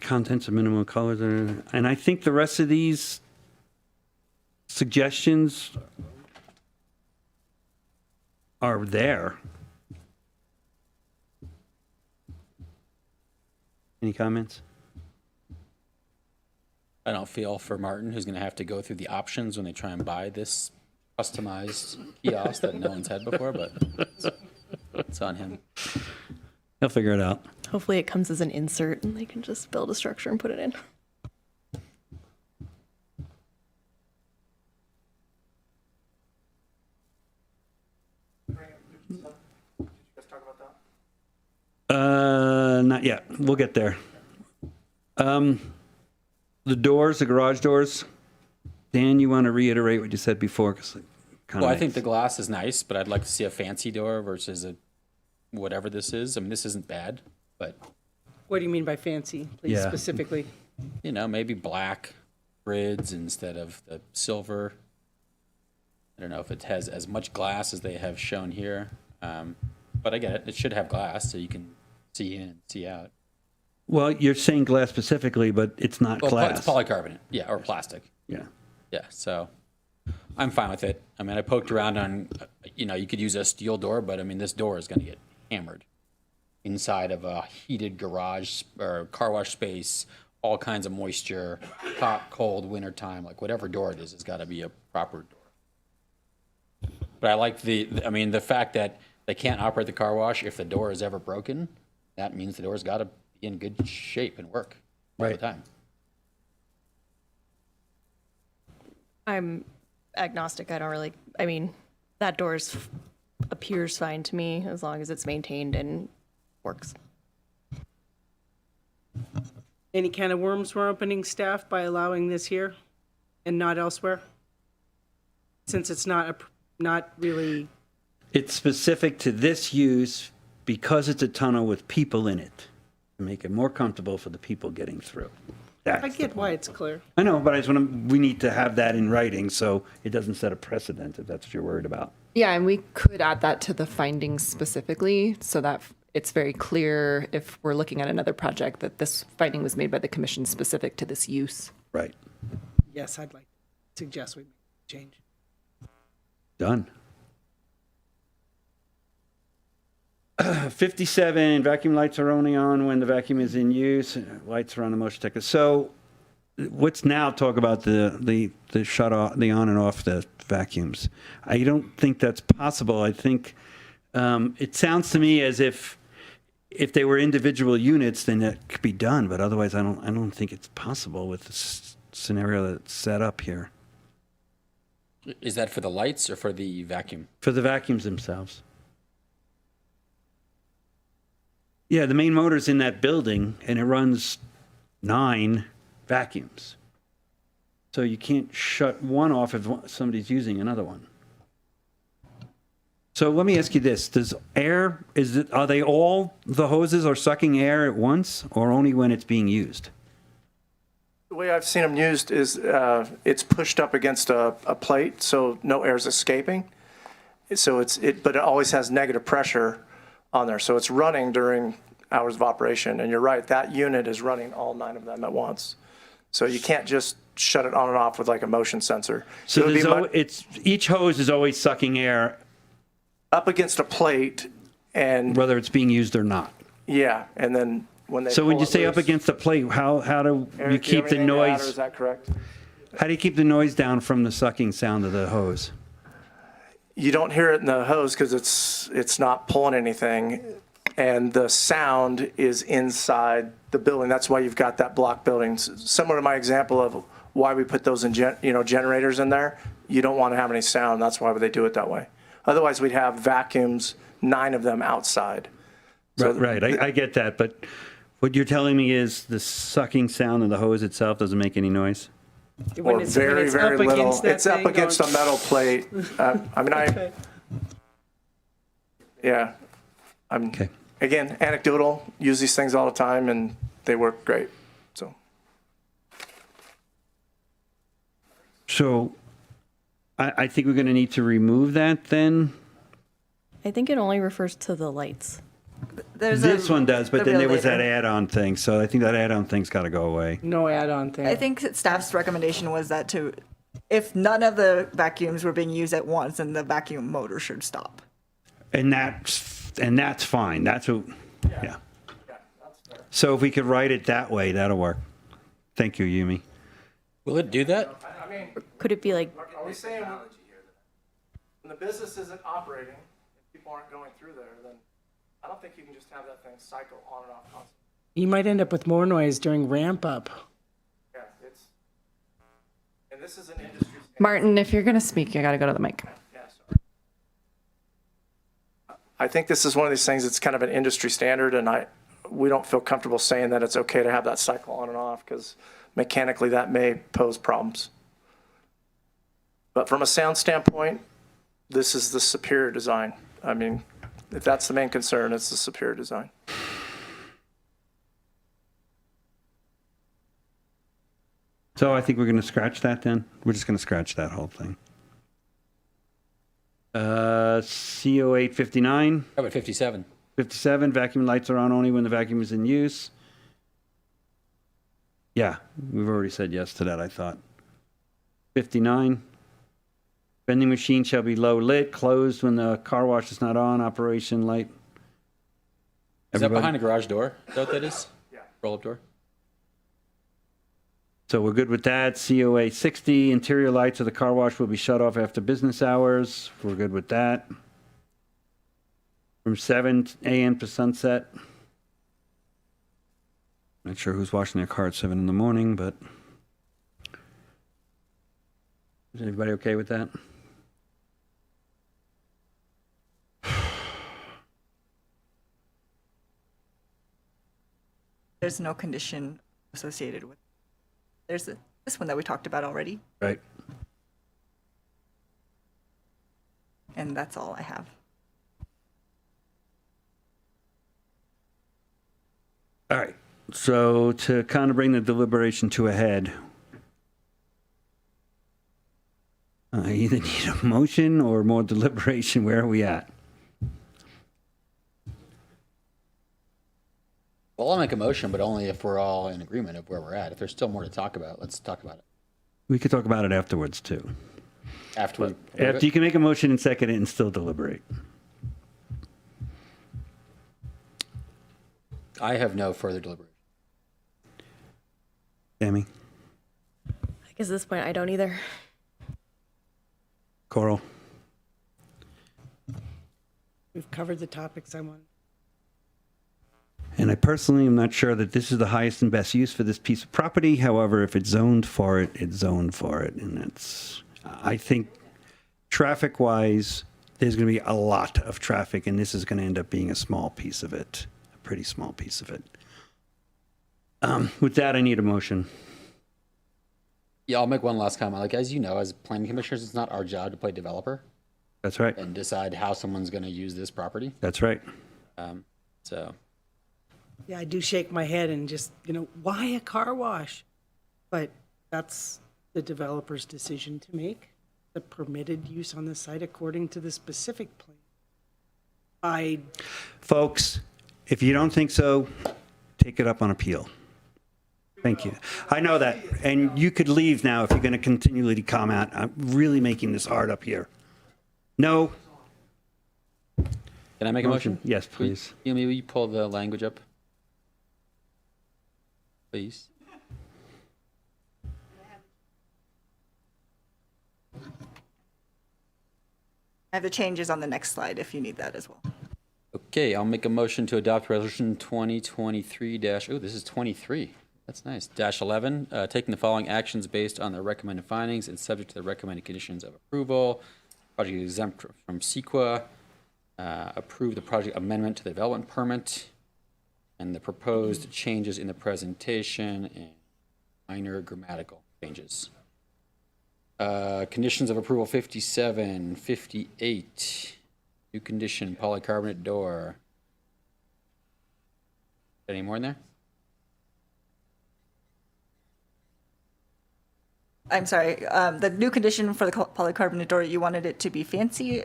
Contents of minimal colors, and I think the rest of these suggestions are there. Any comments? I don't feel for Martin, who's going to have to go through the options when they try and buy this customized kiosk that no one's had before, but it's on him. He'll figure it out. Hopefully it comes as an insert and they can just build a structure and put it in. Not yet. We'll get there. The doors, the garage doors. Dan, you want to reiterate what you said before? 'Cause Well, I think the glass is nice, but I'd like to see a fancy door versus a whatever this is. I mean, this isn't bad, but What do you mean by fancy, please, Yeah. specifically? you know, maybe black grids instead of the silver. I don't know if it has as much glass as they have shown here, but I get it. It should have glass so you can see in and see out. Well, you're saying glass specifically, but it's not Well, glass. it's polycarbonate, yeah, or plastic. Yeah. Yeah, so I'm fine with it. I mean, I poked around on, you know, you could use a steel door, but I mean, this door is going to get hammered inside of a heated garage or car wash space, all kinds of moisture, hot, cold, wintertime, like whatever door it is, it's got to be a proper door. But I like I mean, the fact that they can't operate the car wash if the door is ever broken, that means the door's got to be in good shape and work all the time. I'm agnostic. I don't really, I mean, that appears fine to me as long as it's maintained and works. Any kind of worms we're opening, staff, by allowing this here and not elsewhere? Since it's not really, It's specific to this use because it's a tunnel with people in it, to make it more comfortable for the people getting through. I get why it's clear. I know, but I just want to, we need to have that in writing so it doesn't set a precedent if that's what you're worried about. Yeah, and we could add that to the findings specifically so that it's very clear if we're looking at another project that this finding was made by the commission specific to this use. Right. Yes, I'd like to suggest we make a change. Done. 57, vacuum lights are only on when the vacuum is in use. Lights are on the motion detector. So let's now talk about the shut off, the on and off the vacuums. I don't think that's possible. I think it sounds to me as if they were individual units, then that could be done. But otherwise, I don't think it's possible with the scenario that's set up here. Is that for the lights or for the vacuum? For the vacuums themselves. Yeah, the main motor's in that building, and it runs 9 vacuums. So you can't shut one off if somebody's using another one. So let me ask you this: are they all the hoses are sucking air at once, or only when it's being used? The way I've seen them used is it's pushed up against a plate, so no air is escaping. So but it always has negative pressure on there, so it's running during hours of operation. And you're right, that unit is running all 9 of them at once. So you can't just shut it on and off with like a motion sensor. So each hose is always sucking air up against a plate, and whether it's being used or not. Yeah, and then when they So when pull you it say up loose- against the plate, how do Eric, you do keep have the anything to add, noise? or is that correct? How do you keep the noise down from the sucking sound of the hose? You don't hear it in the hose because it's not pulling anything, and the sound is inside the building. That's why you've got that block building. Similar to my example of why we put those in generators in there. You don't want to have any sound. That's why they do it that way. Otherwise, we'd have vacuums, 9 of them outside. So Right. I get that, but what you're telling me is the sucking sound of the hose itself doesn't make any noise? When or it's very, very up little. against that It's up thing against going- a metal plate. Okay. Yeah. Again, anecdotal, use these things all the time, and they work great. So I think we're going to need to remove that then. I think it only refers to the lights. This one does, but the then there was that regulator. add-on thing. So I think that add-on thing's got to go away. No add-on thing. I think staff's recommendation was that if none of the vacuums were being used at once, then the vacuum motor should stop. And that's fine. That's what, yeah. So if we could write it that way, that'll work. Thank you, Yumi. Will it do that? Could it be like, Are we saying when the business isn't operating, if people aren't going through there, then I don't think you can just have that thing cycle on and off constantly. You might end up with more noise during ramp up. Yeah, and this is an industry standard. Martin, if you're going to speak, you got to go to the mic. Yeah, sorry. I think this is one of these things that's kind of an industry standard, and we don't feel comfortable saying that it's okay to have that cycle on and off because mechanically that may pose problems. But from a sound standpoint, this is the superior design. I mean, if that's the main concern, it's the superior design. So I think we're going to scratch that then. We're just going to scratch that whole thing. CO 859. How about 57? 57, vacuum lights are on only when the vacuum is in use. Yeah, we've already said yes to that, I thought. 59, vending machine shall be low lit, closed when the car wash is not on, operation light. Is that Everybody- behind a garage door? Is that what that is? Yeah. Roll-up door? So we're good with that. COA 60, interior lights of the car wash will be shut off after business hours. We're good with that. From 7 a.m. to sunset. Not sure who's washing their car at 7 in the morning, but is everybody okay with that? There's no condition associated with. There's this one that we talked about already, Right. and that's all I have. All right. So to kind of bring the deliberation to a head, I either need a motion or more deliberation. Where are we at? Well, I'll make a motion, but only if we're all in agreement of where we're at. If there's still more to talk about, let's talk about it. We could talk about it afterwards too. After we approve After it? you can make a motion and second it and still deliberate. I have no further deliberation. Tammy, I guess at this point, I don't either. Coral, We've covered the topics I want. and I personally am not sure that this is the highest and best use for this piece of property. However, if it's zoned for it, it's zoned for it. And that's, I think, traffic-wise, there's going to be a lot of traffic, and this is going to end up being a small piece of it, a pretty small piece of it. With that, I need a motion. Yeah, I'll make one last comment. Like, as you know, as planning commissioners, it's not our job to play developer That's right. and decide how someone's going to use this property. That's right. So, Yeah, I do shake my head and just, why a car wash? But that's the developer's decision to make, the permitted use on the site according to the specific plan. Folks, if you don't think so, take it up on appeal. Thank you. I know that. And you could leave now if you're going to continually comment. I'm really making this hard up here. No? can I make a motion? Yes, please. Maybe you pull the language up, please. I have the changes on the next slide if you need that as well. Okay, I'll make a motion to adopt resolution 2023 oh, this is 23. That's nice. -11, taking the following actions based on the recommended findings and subject to the recommended conditions of approval. Project exempt from CEQA. Approve the project amendment to the development permit and the proposed changes in the presentation and minor grammatical changes. Conditions of approval 57, 58. New condition, polycarbonate door. Any more in there? I'm sorry, the new condition for the polycarbonate door, you wanted it to be fancy?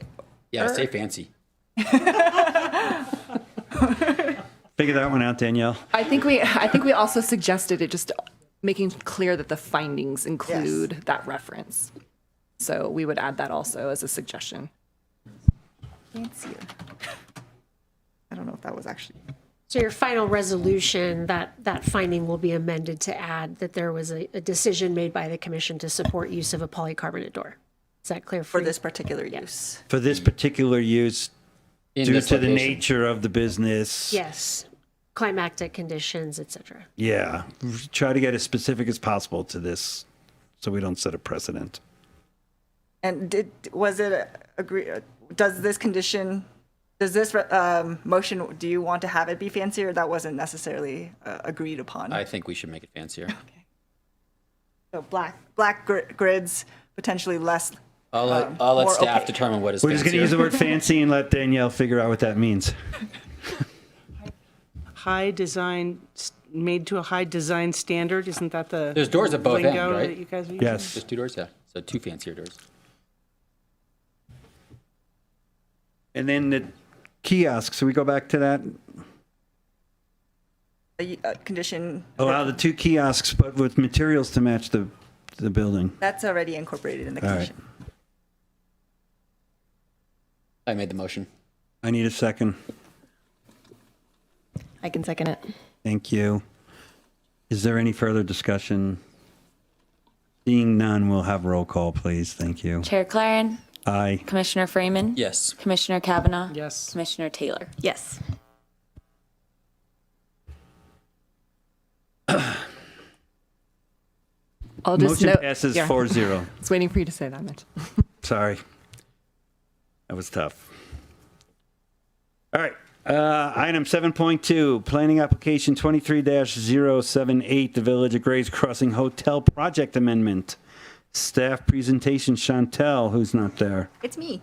Yeah, say fancy. Figure that one out, Danielle. I think we also suggested it just making clear that the findings include that reference. So we would add that also as a suggestion. Fancier. I don't know if that was actually. So your final resolution, that finding will be amended to add that there was a decision made by the commission to support use of a polycarbonate door. Is that clear For you? this particular use. For this particular use, In due this to the location. nature of the business. Yes, climactic conditions, et cetera. Yeah. Try to get as specific as possible to this so we don't set a precedent. And was it does this condition, does this motion, do you want to have it be fancier? That wasn't necessarily agreed upon. I think we should make it fancier. Okay. So black grids, potentially less. I'll let more staff opaque. determine what is We're just going to fancier. use the word fancy and let Danielle figure out what that means. High design, made to a high design standard, isn't that the There's doors at both ends, lingo right? that you guys are using? Yes. Just 2 doors, yeah. So 2 fancier doors. And then the kiosks, so we go back to that. Condition, Allow the 2 kiosks, but with materials to match the building. that's already incorporated in the All right. condition. I made the motion. I need a second. I can second it. Thank you. Is there any further discussion? Seeing none, we'll have roll call, please. Thank you. Chair Claren, Aye. Commissioner Freeman. Yes. Commissioner Kavanaugh. Yes. Commissioner Taylor. Yes. I'll just Motion note. passes yeah. 4-0. I was waiting for you to say that, Mitch. Sorry. That was tough. All right. Item 7.2, planning application 23-078, the Village of Grays Crossing Hotel Project Amendment. Staff presentation, Chantel, who's not there. It's me.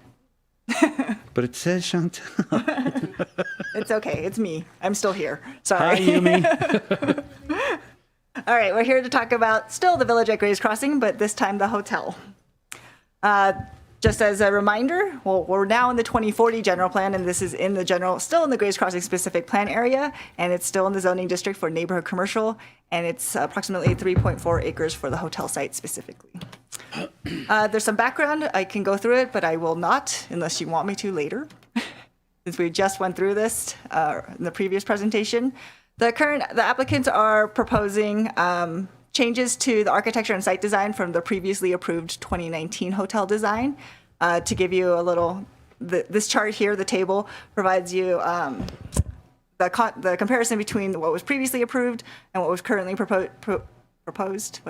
But it says Chantel. It's okay. It's me. I'm still here. Hi, Sorry. Yumi. All right, we're here to talk about still the Village at Grays Crossing, but this time the hotel. Just as a reminder, well, we're now in the 2040 general plan, and this is in the general, still in the Grays Crossing specific plan area, and it's still in the zoning district for neighborhood commercial, and it's approximately 3.4 acres for the hotel site specifically. There's some background. I can go through it, but I will not unless you want me to later, since we just went through this in the previous presentation. The applicants are proposing changes to the architecture and site design from the previously approved 2019 hotel design. To give you a little, this chart here, the table, provides you the comparison between what was previously approved and what was currently proposed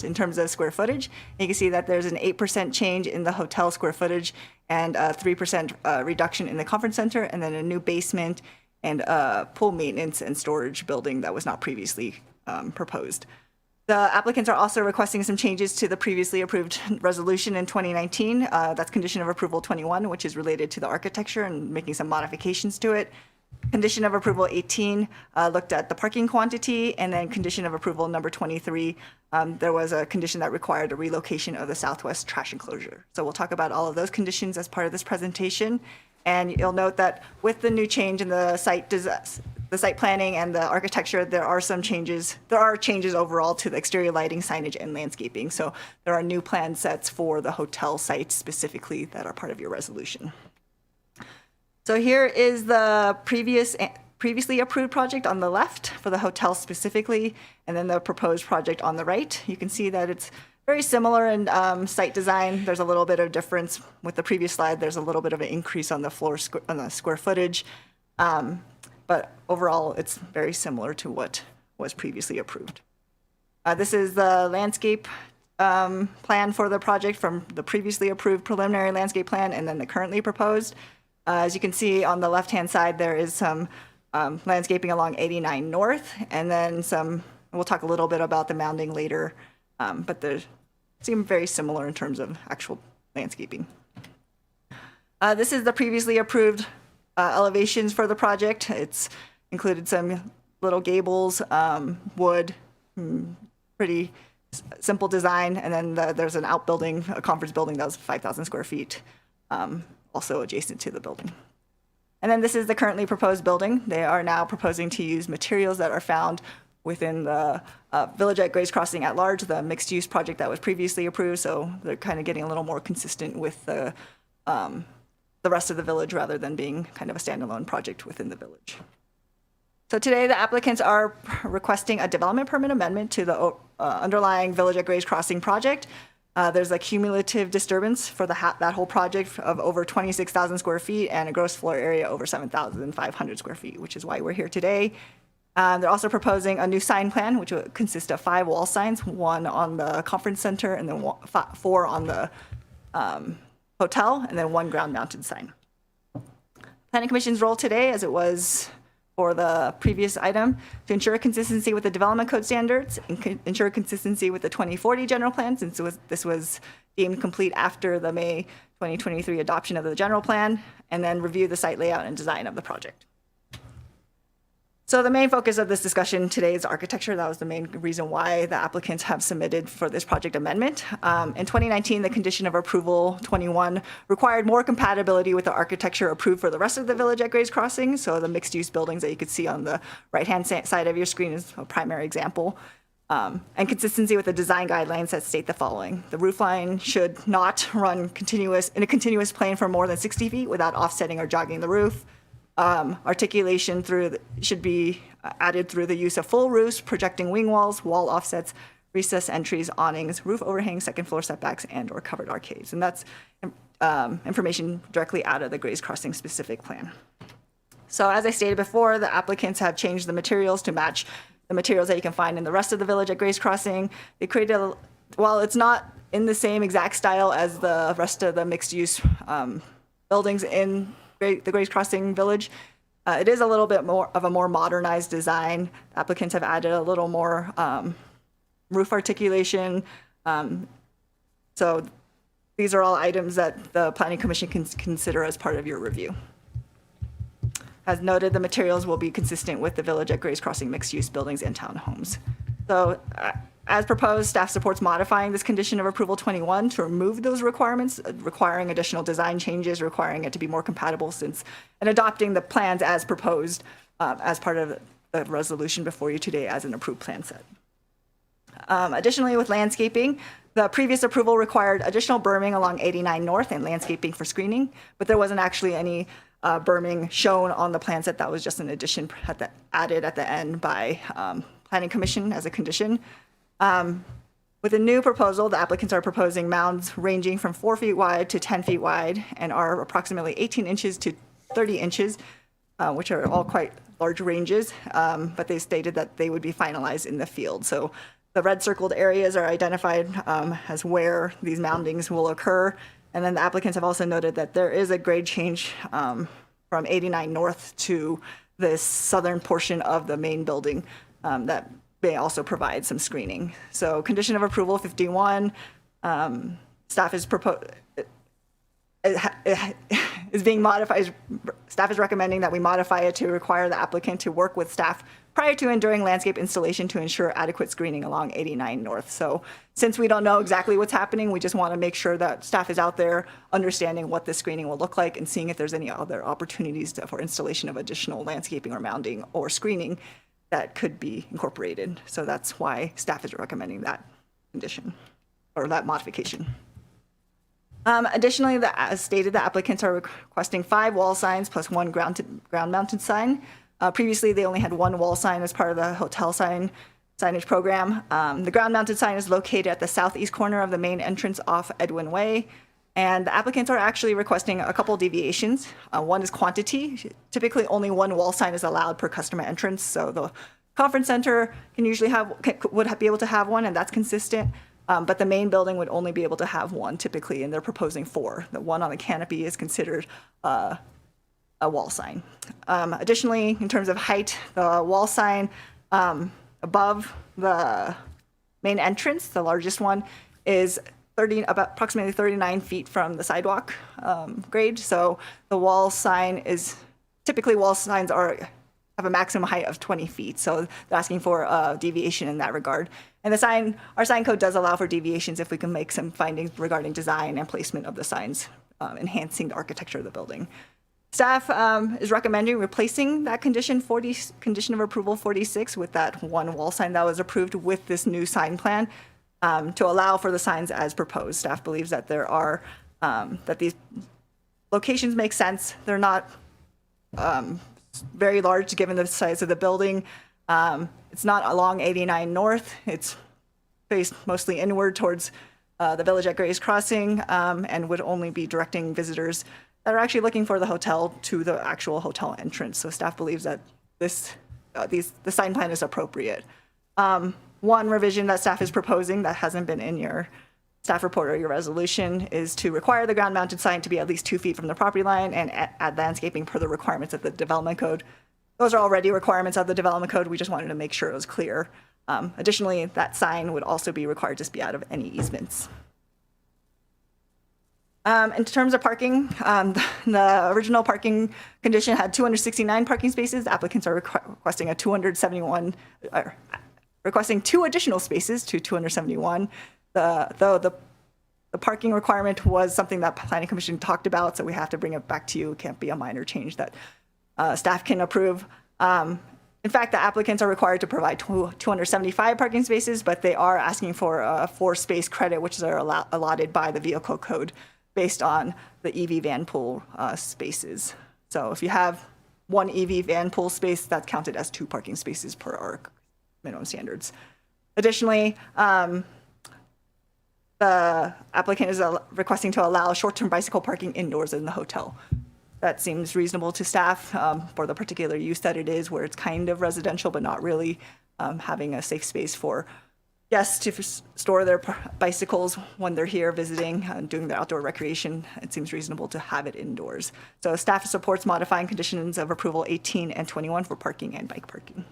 in terms of square footage. And you can see that there's an 8% change in the hotel square footage and a 3% reduction in the conference center, and then a new basement and pool maintenance and storage building that was not previously proposed. The applicants are also requesting some changes to the previously approved resolution in 2019. That's condition of approval 21, which is related to the architecture and making some modifications to it. Condition of approval 18 looked at the parking quantity, and then condition of approval number 23, there was a condition that required a relocation of the southwest trash enclosure. So we'll talk about all of those conditions as part of this presentation. And you'll note that with the new change in the site planning and the architecture, there are changes overall to the exterior lighting, signage, and landscaping. So there are new plan sets for the hotel site specifically that are part of your resolution. So here is the previously approved project on the left for the hotel specifically, and then the proposed project on the right. You can see that it's very similar in site design. There's a little bit of difference with the previous slide. There's a little bit of an increase on the on the square footage. But overall, it's very similar to what was previously approved. This is the landscape plan for the project from the previously approved preliminary landscape plan and then the currently proposed. As you can see on the left-hand side, there is some landscaping along 89 North, and then we'll talk a little bit about the mounding later, but they seem very similar in terms of actual landscaping. This is the previously approved elevations for the project. It's included some little gables, wood, pretty simple design, and then there's an outbuilding, a conference building that was 5,000 square feet, also adjacent to the building. And then this is the currently proposed building. They are now proposing to use materials that are found within the Village at Grays Crossing at large, the mixed-use project that was previously approved, so they're kind of getting a little more consistent with the rest of the village rather than being kind of a standalone project within the village. So today, the applicants are requesting a development permit amendment to the underlying Village at Grays Crossing project. There's a cumulative disturbance for that whole project of over 26,000 square feet and a gross floor area over 7,500 square feet, which is why we're here today. They're also proposing a new sign plan, which will consist of 5 wall signs, 1 on the conference center and then 4 on the hotel, and then 1 ground-mounted sign. Planning Commission's role today, as it was for the previous item, to ensure consistency with the development code standards and ensure consistency with the 2040 general plan, since this was deemed complete after the May 2023 adoption of the general plan, and then review the site layout and design of the project. So the main focus of this discussion today is architecture. That was the main reason why the applicants have submitted for this project amendment. In 2019, the condition of approval 21 required more compatibility with the architecture approved for the rest of the Village at Grays Crossing. So the mixed-use buildings that you could see on the right-hand side of your screen is a primary example. And consistency with the design guidelines that state the following. The roof line should not run in a continuous plane for more than 60 feet without offsetting or jogging the roof. Articulation should be added through the use of full roofs, projecting wing walls, wall offsets, recessed entries, awnings, roof overhangs, second floor setbacks, and or covered arcades. And that's information directly out of the Grays Crossing specific plan. So as I stated before, the applicants have changed the materials to match the materials that you can find in the rest of the Village at Grays Crossing. They created, while it's not in the same exact style as the rest of the mixed use buildings in the Grays Crossing Village, it is a little bit more of a more modernized design. Applicants have added a little more roof articulation. So these are all items that the Planning Commission can consider as part of your review. As noted, the materials will be consistent with the Village at Grays Crossing mixed-use buildings and townhomes. So as proposed, staff supports modifying this condition of approval 21 to remove those requirements, requiring additional design changes, requiring it to be more compatible and adopting the plans as proposed as part of the resolution before you today as an approved plan set. Additionally, with landscaping, The previous approval required additional berming along 89 North and landscaping for screening, but there wasn't actually any berming shown on the plan set. That was just an addition added at the end by Planning Commission as a condition. With a new proposal, the applicants are proposing mounds ranging from 4 feet wide to 10 feet wide and are approximately 18 inches to 30 inches, which are all quite large ranges, but they stated that they would be finalized in the field. So the red circled areas are identified as where these moundings will occur. And then the applicants have also noted that there is a grade change from 89 North to this southern portion of the main building that may also provide some screening. So condition of approval 51, staff is being modified. Staff is recommending that we modify it to require the applicant to work with staff prior to and during landscape installation to ensure adequate screening along 89 North. So since we don't know exactly what's happening, we just want to make sure that staff is out there understanding what this screening will look like and seeing if there's any other opportunities for installation of additional landscaping or mounding or screening that could be incorporated. So that's why staff is recommending that condition or that modification. Additionally, as stated, the applicants are requesting 5 wall signs plus 1 ground-mounted sign. Previously, they only had 1 wall sign as part of the hotel signage program. The ground-mounted sign is located at the southeast corner of the main entrance off Edwin Way. And the applicants are actually requesting a couple deviations. One is quantity. Typically, only 1 wall sign is allowed per customer entrance. So the conference center would be able to have 1, and that's consistent. But the main building would only be able to have 1 typically, and they're proposing 4. The one on the canopy is considered a wall sign. Additionally, in terms of height, the wall sign above the main entrance, the largest one, is approximately 39 feet from the sidewalk grade. So the wall sign typically wall signs have a maximum height of 20 feet. So they're asking for a deviation in that regard. And our sign code does allow for deviations if we can make some findings regarding design and placement of the signs, enhancing the architecture of the building. Staff is recommending replacing that condition of approval 46 with that 1 wall sign that was approved with this new sign plan to allow for the signs as proposed. Staff believes that that these locations make sense. They're not very large given the size of the building. It's not along 89 North. It's faced mostly inward towards the village at Gray's Crossing and would only be directing visitors that are actually looking for the hotel to the actual hotel entrance. So staff believes that the sign plan is appropriate. One revision that staff is proposing that hasn't been in your staff report or your resolution is to require the ground-mounted sign to be at least 2 feet from the property line and add landscaping per the requirements of the development code. Those are already requirements of the development code. We just wanted to make sure it was clear. Additionally, that sign would also be required to be out of any easements. In terms of parking, the original parking condition had 269 parking spaces. The applicants are requesting requesting 2 additional spaces to 271. Though the parking requirement was something that Planning Commission talked about, so we have to bring it back to you. It can't be a minor change that staff can approve. In fact, the applicants are required to provide 275 parking spaces, but they are asking for a 4-space credit, which are allotted by the vehicle code based on the EV van pool spaces. So if you have 1 EV van pool space, that's counted as 2 parking spaces per our minimum standards. Additionally, the applicant is requesting to allow short-term bicycle parking indoors in the hotel. That seems reasonable to staff for the particular use that it is, where it's kind of residential, but not really, having a safe space for guests to store their bicycles when they're here visiting and doing their outdoor recreation. It seems reasonable to have it indoors. So staff supports modifying conditions of approval 18 and 21 for parking and bike parking.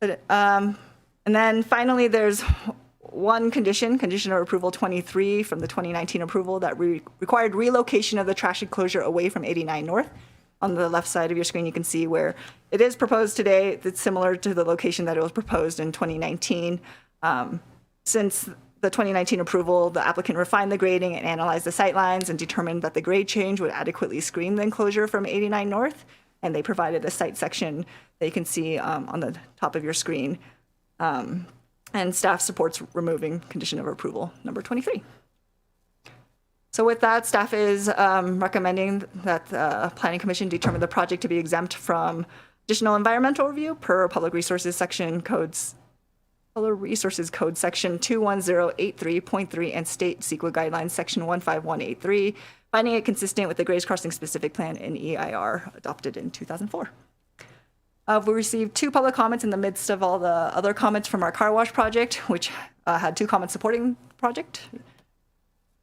And then finally, there's one condition of approval 23 from the 2019 approval that required relocation of the trash enclosure away from 89 North. On the left side of your screen, you can see where it is proposed today. It's similar to the location that it was proposed in 2019. Since the 2019 approval, the applicant refined the grading and analyzed the sight lines and determined that the grade change would adequately screen the enclosure from 89 North. And they provided a site section that you can see on the top of your screen. And staff supports removing condition of approval number 23. So with that, staff is recommending that the Planning Commission determine the project to be exempt from additional environmental review per Public Resources Section Codes, Public Resources Code Section 21083.3 and State CEQA Guidelines Section 15183, finding it consistent with the Grays Crossing Specific Plan and EIR adopted in 2004. We received 2 public comments in the midst of all the other comments from our car wash project, which had 2 comments supporting the project.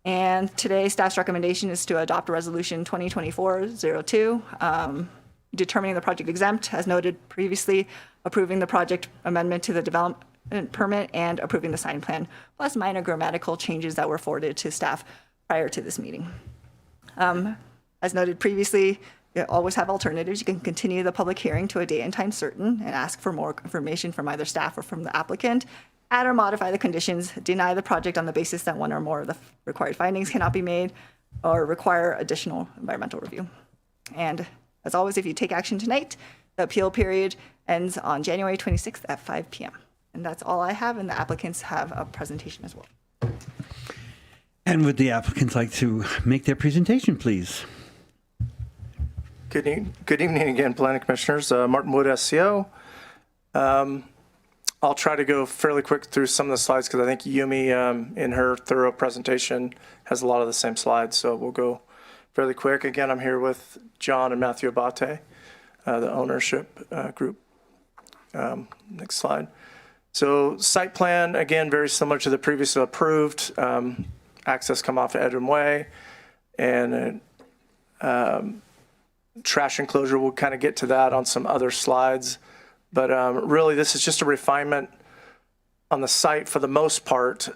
And today, staff's recommendation is to adopt Resolution 2024-02, determining the project exempt, as noted previously, approving the project amendment to the development permit, and approving the sign plan, plus minor grammatical changes that were forwarded to staff prior to this meeting. As noted previously, you always have alternatives. You can continue the public hearing to a date and time certain and ask for more information from either staff or from the applicant, add or modify the conditions, deny the project on the basis that one or more of the required findings cannot be made, or require additional environmental review. And as always, if you take action tonight, the appeal period ends on January 26th at 5 p.m. And that's all I have, and the applicants have a presentation as well. And would the applicants like to make their presentation, please? Good evening again, Planning Commissioners. Martin Wood, SCO. I'll try to go fairly quick through some of the slides because I think Yumi, in her thorough presentation, has a lot of the same slides. So we'll go fairly quick. Again, I'm here with John and Matthew Abate, the ownership group. Next slide. So site plan, again, very similar to the previously approved. Access come off of Edwin Way, and trash enclosure, we'll kind of get to that on some other slides. But really, this is just a refinement on the site for the most part,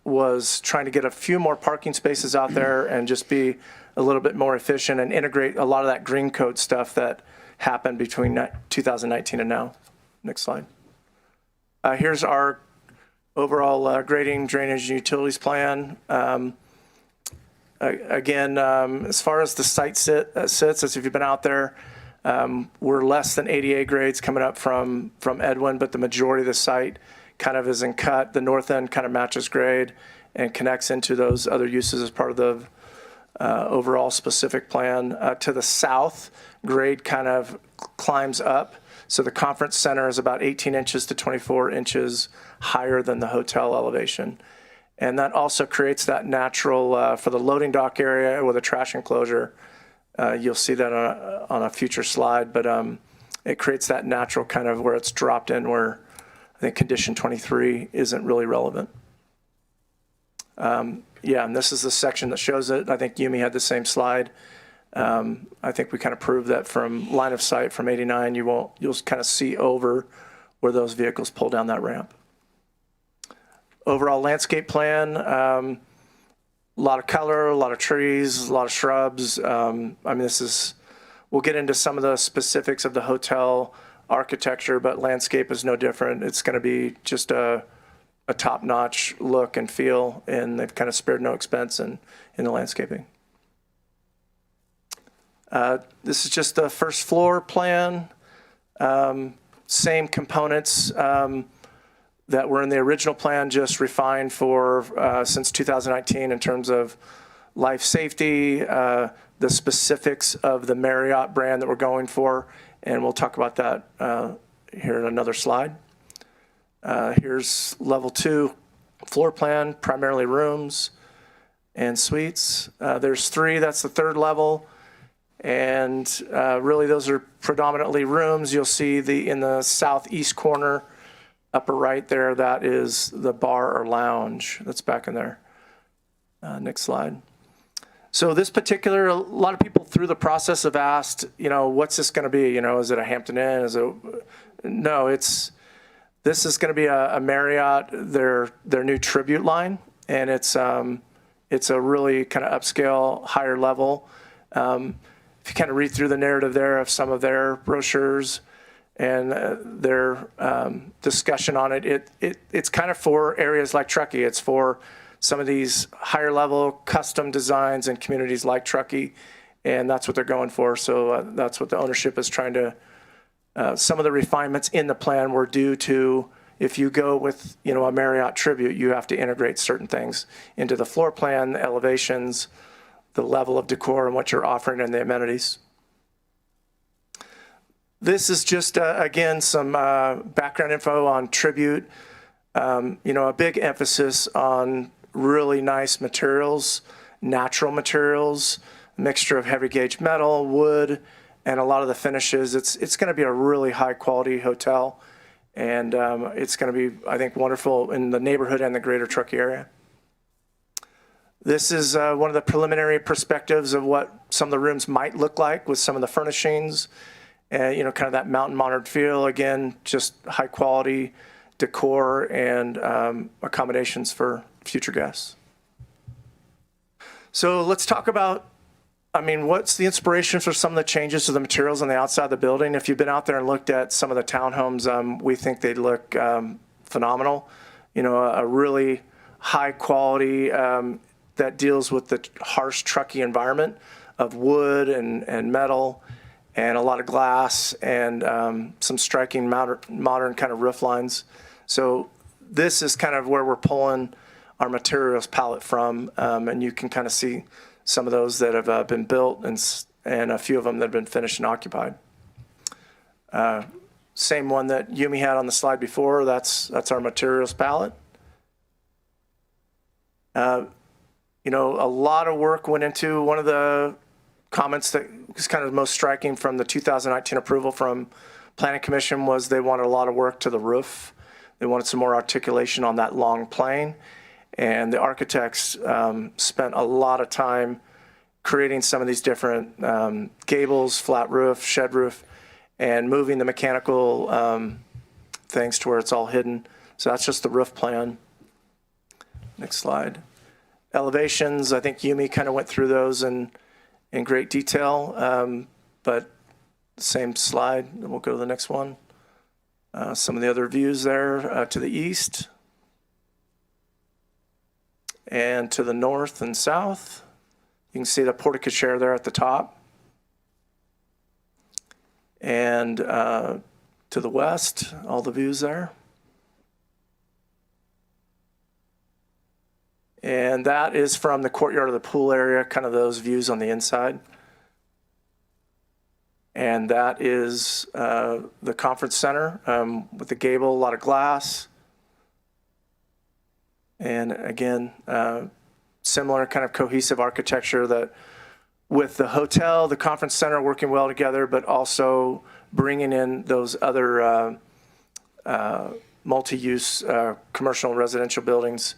was trying to get a few more parking spaces out there and just be a little bit more efficient and integrate a lot of that green code stuff that happened between 2019 and now. Next slide. Here's our overall grading, drainage, and utilities plan. Again, as far as the site sits, as if you've been out there, we're less than 88 grades coming up from Edwin, but the majority of the site kind of is in cut. The north end kind of matches grade and connects into those other uses as part of the overall specific plan. To the south, grade kind of climbs up. So the conference center is about 18 inches to 24 inches higher than the hotel elevation. And that also creates that natural, for the loading dock area with a trash enclosure, you'll see that on a future slide, but it creates that natural kind of where it's dropped in where I think condition 23 isn't really relevant. Yeah, and this is the section that shows it. I think Yumi had the same slide. I think we kind of proved that from line of sight from 89, you'll kind of see over where those vehicles pull down that ramp. Overall landscape plan, a lot of color, a lot of trees, a lot of shrubs. I mean, we'll get into some of the specifics of the hotel architecture, but landscape is no different. It's going to be just a top-notch look and feel, and they've kind of spared no expense in the landscaping. This is just the first floor plan. Same components that were in the original plan, just refined for since 2019 in terms of life safety, the specifics of the Marriott brand that we're going for, and we'll talk about that here in another slide. Here's level 2 floor plan, primarily rooms and suites. There's 3, that's the 3rd level. And really those are predominantly rooms. You'll see in the southeast corner, upper right there, that is the bar or lounge that's back in there. Next slide. So this particular, a lot of people through the process have asked, what's this going to be? Is it a Hampton Inn? No, this is going to be a Marriott, their new tribute line, and it's a really kind of upscale, higher level. If you kind of read through the narrative there of some of their brochures and their discussion on it, it's kind of for areas like Truckee. It's for some of these higher level custom designs and communities like Truckee, and that's what they're going for. So that's what the ownership is trying to, some of the refinements in the plan were due to if you go with, a Marriott Tribute, you have to integrate certain things into the floor plan, the elevations, the level of decor, and what you're offering and the amenities. This is just, again, some background info on Tribute. A big emphasis on really nice materials, natural materials, mixture of heavy gauge metal, wood, and a lot of the finishes. It's going to be a really high quality hotel, and it's going to be, I think, wonderful in the neighborhood and the greater Truckee area. This is one of the preliminary perspectives of what some of the rooms might look like with some of the furnishings, and kind of that mountain modern feel. Again, just high quality decor and accommodations for future guests. So let's talk about, what's the inspiration for some of the changes to the materials on the outside of the building? If you've been out there and looked at some of the townhomes, we think they look phenomenal. A really high quality that deals with the harsh Truckee environment of wood and metal and a lot of glass and some striking modern kind of roof lines. So this is kind of where we're pulling our materials palette from, and you can kind of see some of those that have been built and a few of them that have been finished and occupied. Same one that Yumi had on the slide before, that's our materials palette. A lot of work went into one of the comments that was kind of most striking from the 2019 approval from Planning Commission was they wanted a lot of work to the roof. They wanted some more articulation on that long plane. And the architects spent a lot of time creating some of these different gables, flat roof, shed roof, and moving the mechanical things to where it's all hidden. So that's just the roof plan. Next slide. Elevations, I think Yumi kind of went through those in great detail, but same slide, and we'll go to the next one. Some of the other views there to the east and to the north and south. You can see the porte-cochere there at the top. And to the west, all the views there. And that is from the courtyard of the pool area, kind of those views on the inside. And that is the conference center with the gable, a lot of glass. And again, similar kind of cohesive architecture that with the hotel, the conference center working well together, but also bringing in those other multi-use commercial and residential buildings,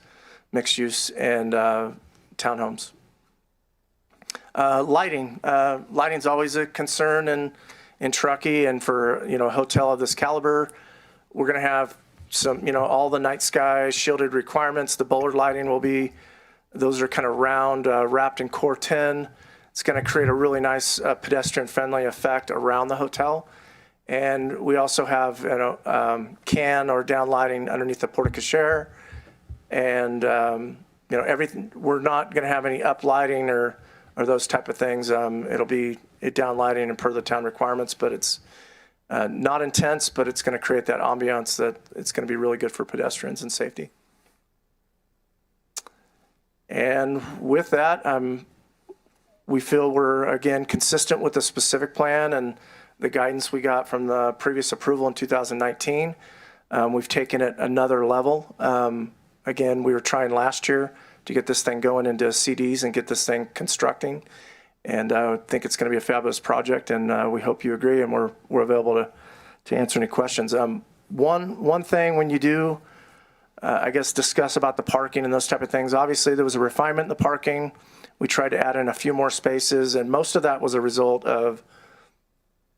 mixed use, and townhomes. Lighting. Lighting's always a concern in Truckee, and for a hotel of this caliber, we're going to have some, all the night sky shielded requirements. The bollard lighting will be, those are kind of round, wrapped in core tin. It's going to create a really nice pedestrian-friendly effect around the hotel. And we also have can or down lighting underneath the porte-cochere. And everything. We're not going to have any up lighting or those type of things. It'll be down lighting and per the town requirements, but it's not intense. But it's going to create that ambiance that it's going to be really good for pedestrians and safety. And with that, we feel we're again consistent with the specific plan and the guidance we got from the previous approval in 2019. We've taken it another level. Again, we were trying last year to get this thing going into CDs and get this thing constructing. And I think it's going to be a fabulous project, and we hope you agree, and we're available to answer any questions. One thing when you do, I guess, discuss about the parking and those type of things, obviously there was a refinement in the parking. We tried to add in a few more spaces, and most of that was a result of,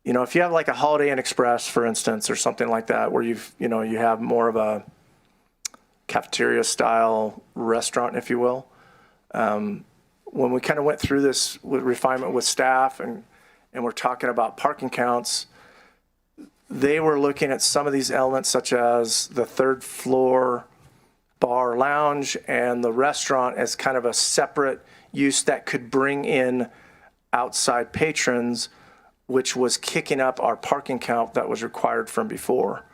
if you have like a Holiday Inn Express, for instance, or something like that, where you have more of a cafeteria style restaurant, if you will. When we kind of went through this with refinement with staff and we're talking about parking counts, they were looking at some of these elements such as the third floor bar lounge and the restaurant as kind of a separate use that could bring in outside patrons, which was kicking up our parking count that was required from before.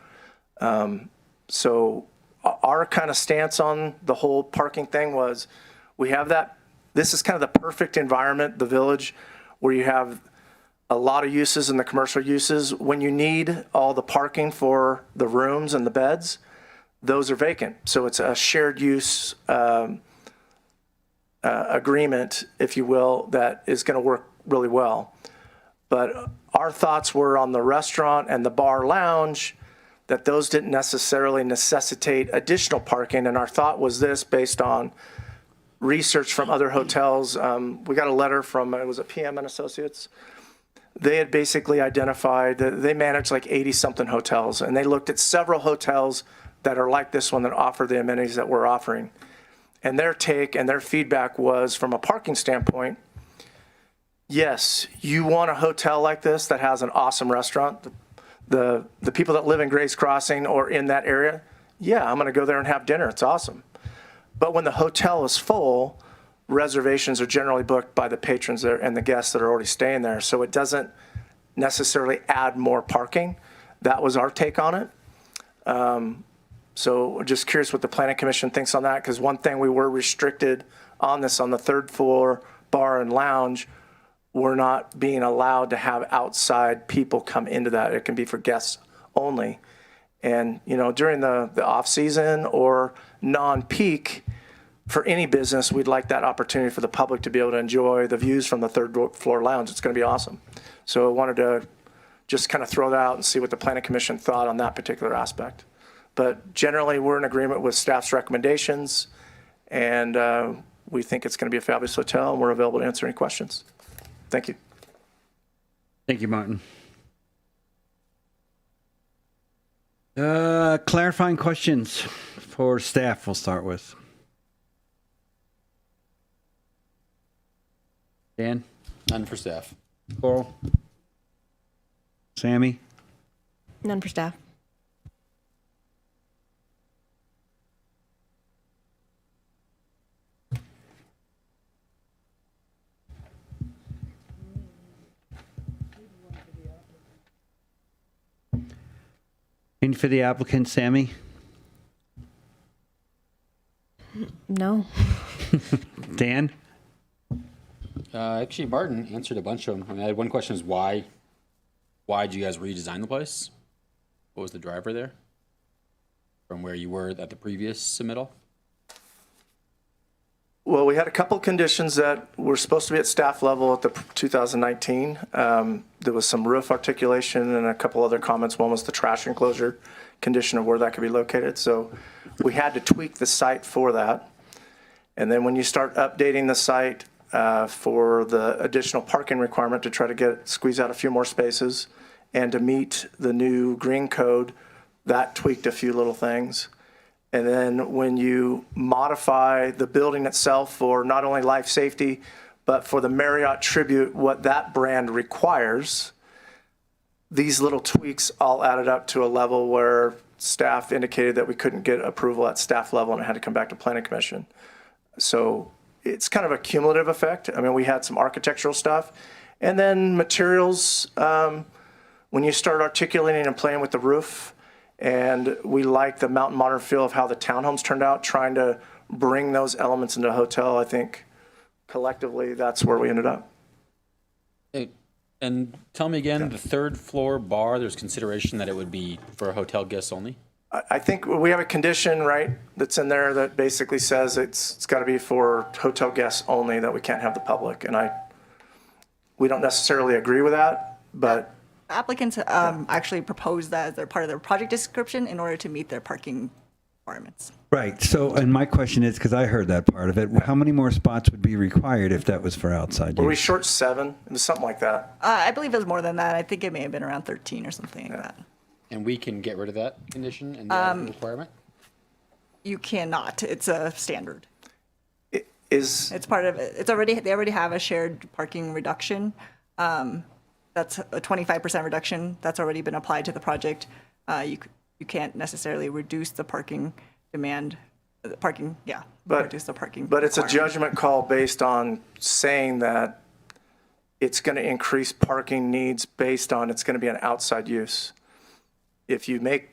So our kind of stance on the whole parking thing was, we have that, this is kind of the perfect environment, the village, where you have a lot of uses in the commercial uses. When you need all the parking for the rooms and the beds, those are vacant. So it's a shared use agreement, if you will, that is going to work really well. But our thoughts were on the restaurant and the bar lounge, that those didn't necessarily necessitate additional parking. And our thought was this, based on research from other hotels. We got a letter from, it was a PM and Associates. They had basically identified that they manage like 80-something hotels, and they looked at several hotels that are like this one that offer the amenities that we're offering. And their take and their feedback was, from a parking standpoint, yes, you want a hotel like this that has an awesome restaurant. The people that live in Grace Crossing or in that area, yeah, I'm going to go there and have dinner. It's awesome. But when the hotel is full, reservations are generally booked by the patrons there and the guests that are already staying there. So it doesn't necessarily add more parking. That was our take on it. So just curious what the Planning Commission thinks on that, because one thing we were restricted on this, on the third floor bar and lounge, we're not being allowed to have outside people come into that. It can be for guests only. And, you know, during the off season or non-peak, for any business, we'd like that opportunity for the public to be able to enjoy the views from the third floor lounge. It's going to be awesome. So I wanted to just kind of throw that out and see what the Planning Commission thought on that particular aspect. But generally, we're in agreement with staff's recommendations, and we think it's going to be a fabulous hotel, and we're available to answer any questions. Thank you. Thank you, Martin. Clarifying questions for staff, we'll start with. Dan? None for staff. Coral? Sammy? None for staff. Any for the applicant, Sammy? No. Dan? Actually, Martin answered a bunch of them. I mean, I had one question: is why did you guys redesign the place? What was the driver there from where you were at the previous submittal? Well, we had a couple conditions that were supposed to be at staff level at the 2019. There was some roof articulation and a couple other comments. One was the trash enclosure condition of where that could be located. So we had to tweak the site for that. And then when you start updating the site for the additional parking requirement to try to squeeze out a few more spaces and to meet the new green code, that tweaked a few little things. And then when you modify the building itself for not only life safety, but for the Marriott Tribute, what that brand requires, these little tweaks all added up to a level where staff indicated that we couldn't get approval at staff level and it had to come back to Planning Commission. So it's kind of a cumulative effect. I mean, we had some architectural stuff. And then materials, when you start articulating and playing with the roof, and we like the mountain modern feel of how the townhomes turned out, trying to bring those elements into a hotel. I think collectively that's where we ended up. Hey, and tell me again, the third floor bar, there's consideration that it would be for hotel guests only? I think we have a condition, right, that's in there that basically says it's got to be for hotel guests only, that we can't have the public. And we don't necessarily agree with that, but Applicants actually proposed that as their part of their project description in order to meet their parking requirements. Right. So, and my question is, because I heard that part of it, how many more spots would be required if that was for outside were we use? short 7? It was something like that. I believe it was more than that. I think it may have been around 13 or something like that. And we can get rid of that condition and the requirement? You cannot. It's a standard. It's part of it. They already have a shared parking reduction. That's a 25% reduction. That's already been applied to the project. You can't necessarily reduce the parking demand. Reduce the parking. But it's a requirement. judgment call based on saying that it's going to increase parking needs based on it's going to be an outside use. If you make,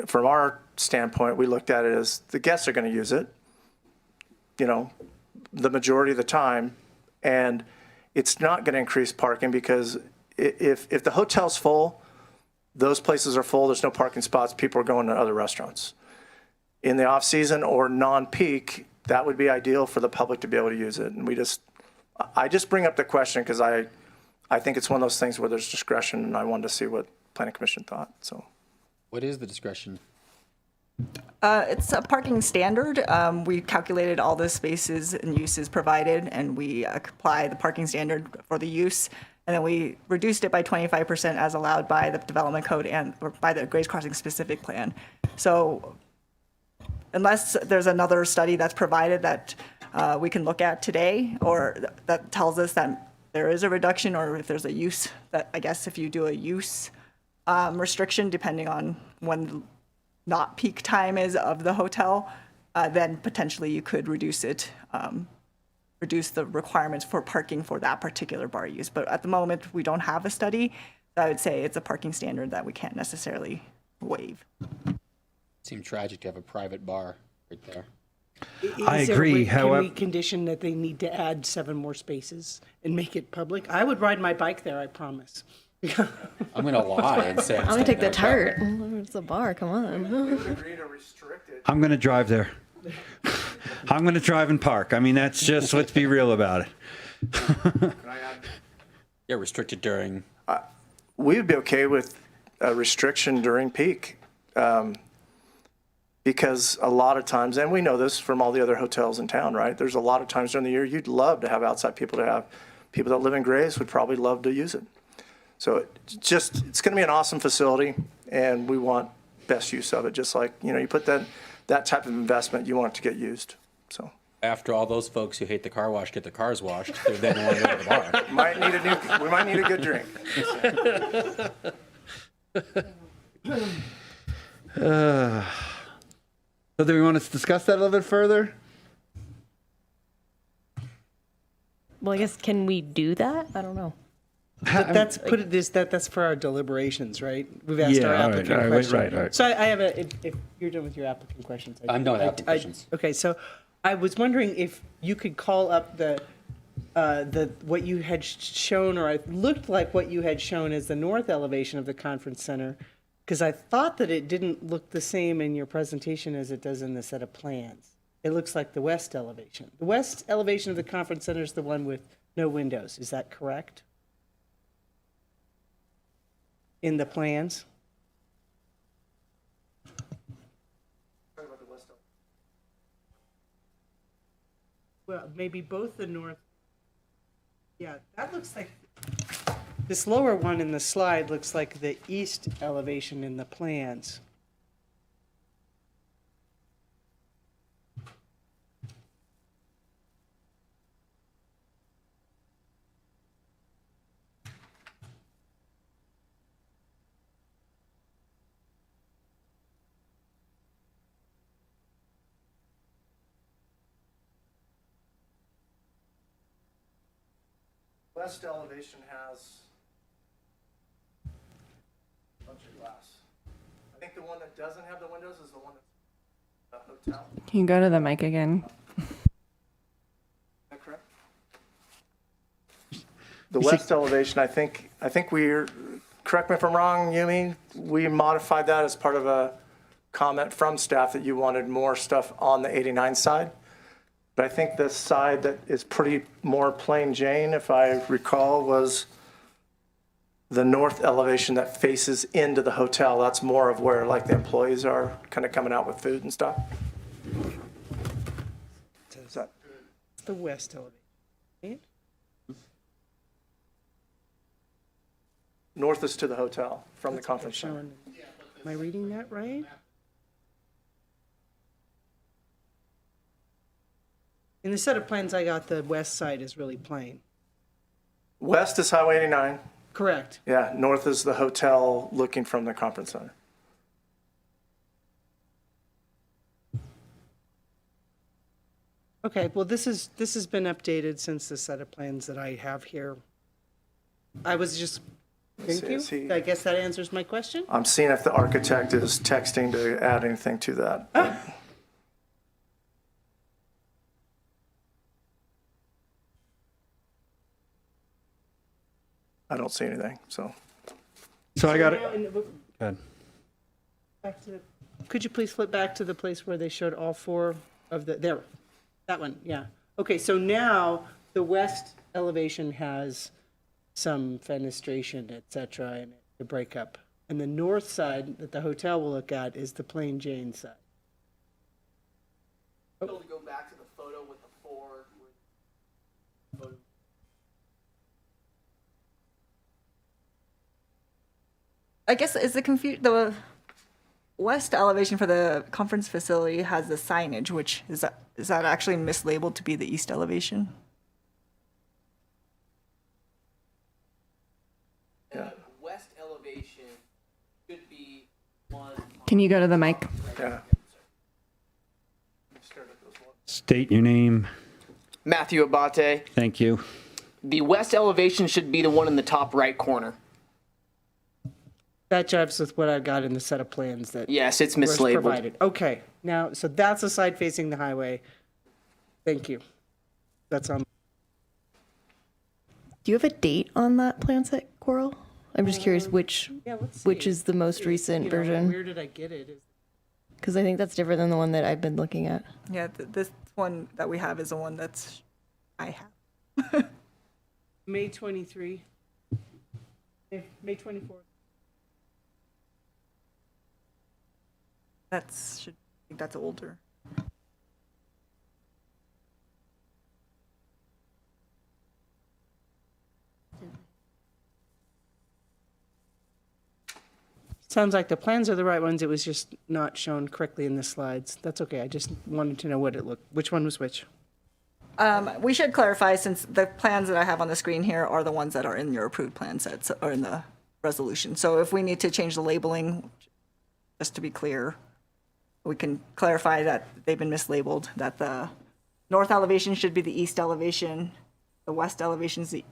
from our standpoint, we looked at it as the guests are going to use it, the majority of the time. And it's not going to increase parking because if the hotel's full, those places are full, there's no parking spots, people are going to other restaurants. In the off-season or non-peak, that would be ideal for the public to be able to use it. And I just bring up the question because I think it's one of those things where there's discretion, and I wanted to see what Planning Commission thought, so. What is the discretion? It's a parking standard. We calculated all the spaces and uses provided, and we apply the parking standard for the use. And then we reduced it by 25% as allowed by the development code or by the Grays Crossing specific plan. So unless there's another study that's provided that we can look at today, or that tells us that there is a reduction, or if there's a use, that I guess if you do a use restriction, depending on when not peak time is of the hotel, then potentially you could reduce it, reduce the requirements for parking for that particular bar use. But at the moment, we don't have a study. So I would say it's a parking standard that we can't necessarily waive. Seemed tragic to have a private bar right there. I agree. Can we condition that they need to add 7 more spaces and make it public? I would ride my bike there, I promise. I'm going to lie and say I'm gonna take the tart. It's a bar, come on. I'm going to drive there. I'm going to drive and park. I mean, that's just, let's be real about it. Yeah, restricted during. We would be okay with a restriction during peak. Because a lot of times, and we know this from all the other hotels in town, right? There's a lot of times during the year you'd love to have outside people people that live in Grays would probably love to use it. So it's going to be an awesome facility, and we want best use of it. Just like, you put that type of investment, you want it to get used, so. After all those folks who hate the car wash get their cars washed, they then want to go to the bar. We might need a good drink. So do we want to discuss that a little bit further? Well, I guess, can we do that? I don't know. But that's for our deliberations, right? We've asked our applicant questions. Right. So I have if you're done with your applicant questions. I'm done with applicant questions. Okay, so I was wondering if you could call up the what you had shown, or it looked like what you had shown as the north elevation of the conference center, because I thought that it didn't look the same in your presentation as it does in the set of plans. It looks like the west elevation. The west elevation of the conference center is the one with no windows. Is that correct? In the plans? Well, maybe both the north. Yeah, that looks like, this lower one in the slide looks like the east elevation in the plans. West elevation has a bunch of glass. I think the one that doesn't have the windows is the one that's the hotel. Can you go to the mic again? Is that correct? The west elevation, I think we're, correct me if I'm wrong, Yumi, we modified that as part of a comment from staff that you wanted more stuff on the 89 side. But I think the side that is pretty more plain Jane, if I recall, was the north elevation that faces into the hotel. That's more of where like the employees are kind of coming out with food and stuff. Is that? It's the west elevation. North is to the hotel from the conference center. Am I reading that right? In the set of plans I got, the west side is really plain. West is Highway 89. Correct. Yeah, north is the hotel looking from the conference center. Okay, well, this has been updated since the set of plans that I have here. I was just Thank see, is you. he- I guess that answers my question. I'm seeing if the architect is texting to add anything to that. I don't see anything, so. So I got it. Now, Good. back to, could you please flip back to the place where they showed all four of there, that one, yeah. Okay, so now the west elevation has some fenestration, et cetera, in it to break up. And the north side that the hotel will look at is the plain Jane side. To go back to the photo with the four. I guess is the west elevation for the conference facility has the signage, which is that actually mislabeled to be the east elevation? The west elevation should be one. Can you go to the mic? Yeah. State your name. Matthew Abate. Thank you. The west elevation should be the one in the top right corner. That jives with what I got in the set of plans that. Yes, it's was mislabeled. provided. Okay, now, so that's the side facing the highway. Thank you. That's on. Do you have a date on that plan set, Coral? I'm just curious which is the most recent version. Where did I get it? Because I think that's different than the one that I've been looking at. Yeah, this one that we have is the one that's I have. May 23. May 24th. I think that's older. Sounds like the plans are the right ones. It was just not shown correctly in the slides. That's okay. I just wanted to know what it looked, which one was which. We should clarify, since the plans that I have on the screen here are the ones that are in your approved plan sets or in the resolution. So if we need to change the labeling, just to be clear, we can clarify that they've been mislabeled, that the north elevation should be the east elevation, the west elevation is the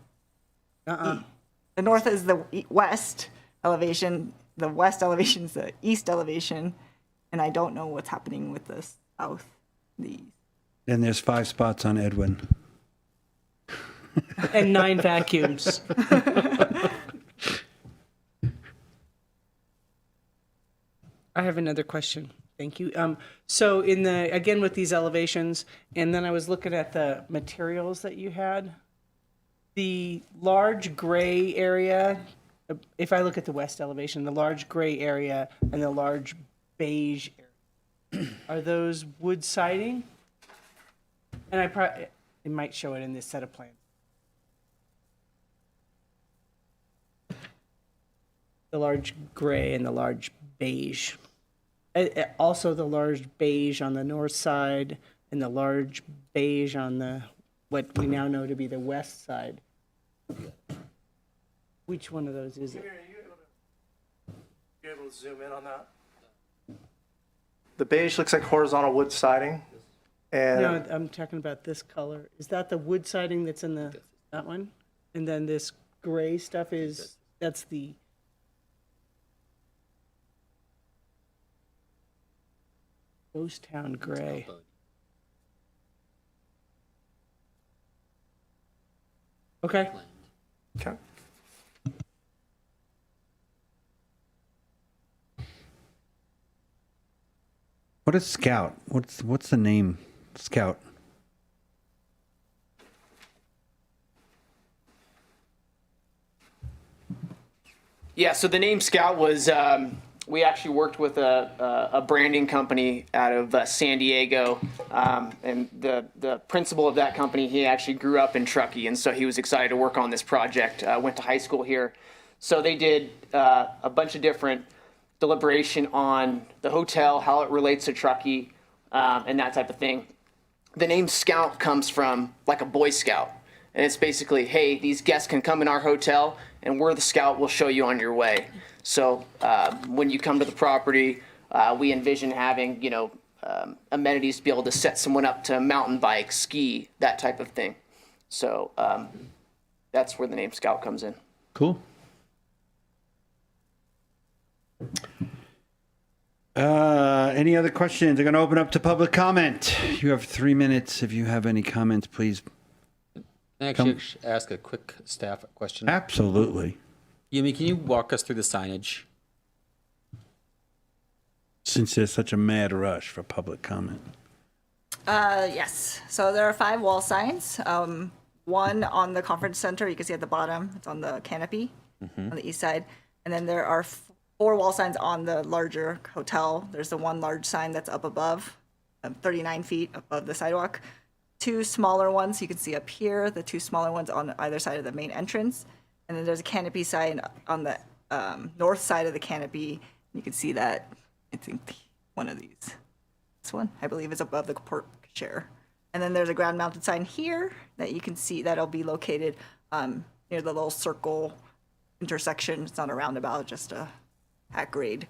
north is the west elevation, the west elevation is the east elevation, and I don't know what's happening with the south, the east. And there's 5 spots on Edwin. And 9 vacuums. I have another question. Thank you. So again, with these elevations, and then I was looking at the materials that you had, the large gray area, if I look at the west elevation, the large gray area and the large beige area, are those wood siding? And it might show it in this set of plans. The large gray and the large beige. Also the large beige on the north side and the large beige on the what we now know to be the west side. Which one of those is it? You able to zoom in on that? The beige looks like horizontal wood siding. And No, I'm talking about this color. Is that the wood siding that's in that one? And then this gray stuff that's the Ghost Town gray. Okay. Okay. What is Scout? What's the name? Scout. Yeah, so the name Scout was, we actually worked with a branding company out of San Diego. And the principal of that company, he actually grew up in Truckee. And so he was excited to work on this project, went to high school here. So they did a bunch of different deliberation on the hotel, how it relates to Truckee, and that type of thing. The name Scout comes from like a Boy Scout. And it's basically, hey, these guests can come in our hotel and we're the scout, we'll show you on your way. So when you come to the property, we envision having, amenities to be able to set someone up to mountain bike, ski, that type of thing. So that's where the name Scout comes in. Cool. Any other questions? I'm going to open up to public comment. You have 3 minutes. If you have any comments, please. Can I actually ask a quick staff question? Absolutely. Yumi, can you walk us through the signage? Since there's such a mad rush for public comment. Yes. So there are 5 wall signs. One on the conference center, you can see at the bottom, it's on the canopy on the east side. And then there are 4 wall signs on the larger hotel. There's the one large sign that's up above, 39 feet above the sidewalk. 2 smaller ones you can see up here, the 2 smaller ones on either side of the main entrance. And then there's a canopy sign on the north side of the canopy. You can see that, I think one of these, this one, I believe is above the port share. And then there's a ground mounted sign here that you can see that'll be located near the little circle intersection. It's not a roundabout, just a at grade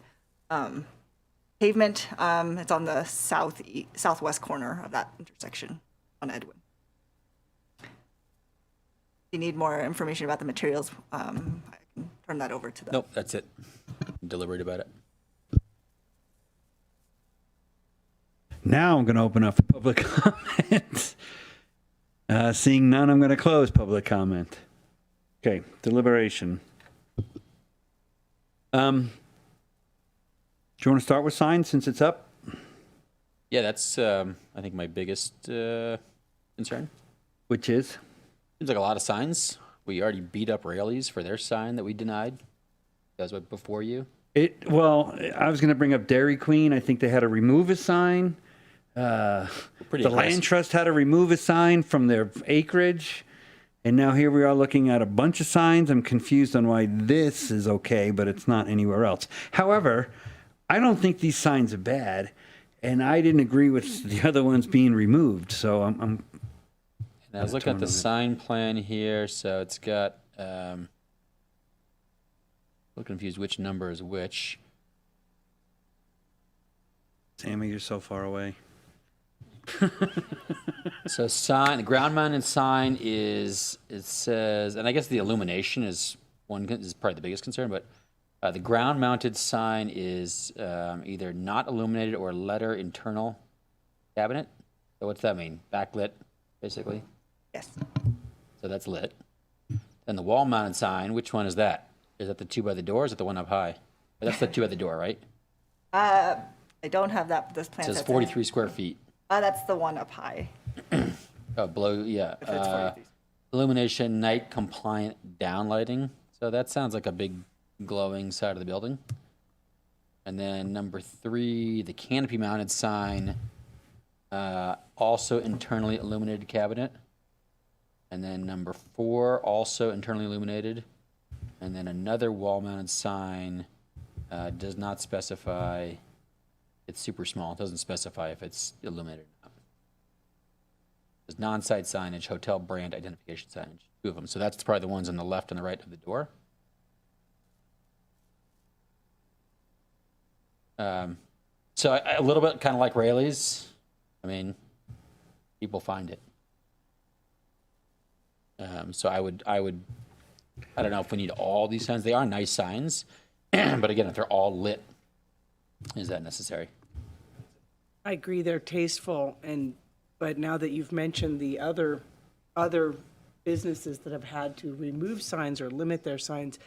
pavement. It's on the southwest corner of that intersection on Edwin. If you need more information about the materials, I can turn that over to them. Nope, that's it. Deliberate about it. Now I'm going to open up for public comment. Seeing none, I'm going to close public comment. Okay, deliberation. Do you want to start with signs since it's up? Yeah, that's, I think, my biggest concern. Which is? Seems like a lot of signs. We already beat up Raley's for their sign that we denied. That was before you. Well, I was going to bring up Dairy Queen. I think they had to remove a sign. The Land Trust had to remove a sign from their acreage. And now here we are looking at a bunch of signs. I'm confused on why this is okay, but it's not anywhere else. However, I don't think these signs are bad. And I didn't agree with the other ones being removed. So I'm And I was looking at the sign plan here. So it's got, a little confused which number is which. Sammy, you're so far away. So the ground mounted sign is, it says, and I guess the illumination is probably the biggest concern, but the ground mounted sign is either not illuminated or letter internal cabinet. So what's that mean? Backlit, basically? Yes. So that's lit. Then the wall mounted sign, which one is that? Is that the 2 by the door or is it the one up high? That's the 2 by the door, right? I don't have this plan. It says 43 square feet. That's the one up high. Below, yeah. If it's 43. Illumination, night compliant downlighting. So that sounds like a big glowing side of the building. And then number 3, the canopy mounted sign, also internally illuminated cabinet. And then number 4, also internally illuminated. And then another wall mounted sign does not specify. It's super small. It doesn't specify if it's illuminated or not. There's non-site signage, hotel brand identification signage, 2 of them. So that's probably the ones on the left and the right of the door. So a little bit kind of like Raley's. I mean, people find it. So I don't know if we need all these signs. They are nice signs, but again, if they're all lit, is that necessary? I agree, they're tasteful, but now that you've mentioned the other businesses that have had to remove signs or limit their signs,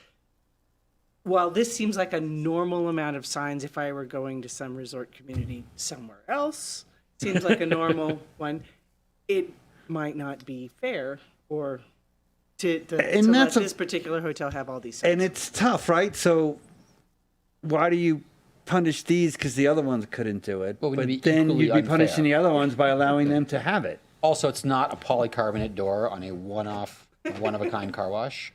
while this seems like a normal amount of signs, if I were going to some resort community somewhere else, seems like a normal one, it might not be fair or to let this particular hotel have all these signs. And it's tough, right? So why do you punish these because the other ones couldn't do it? Well, but then you'd be punishing the other ones by allowing them to have it. Also, it's not a polycarbonate door on a one-of-a-kind car wash.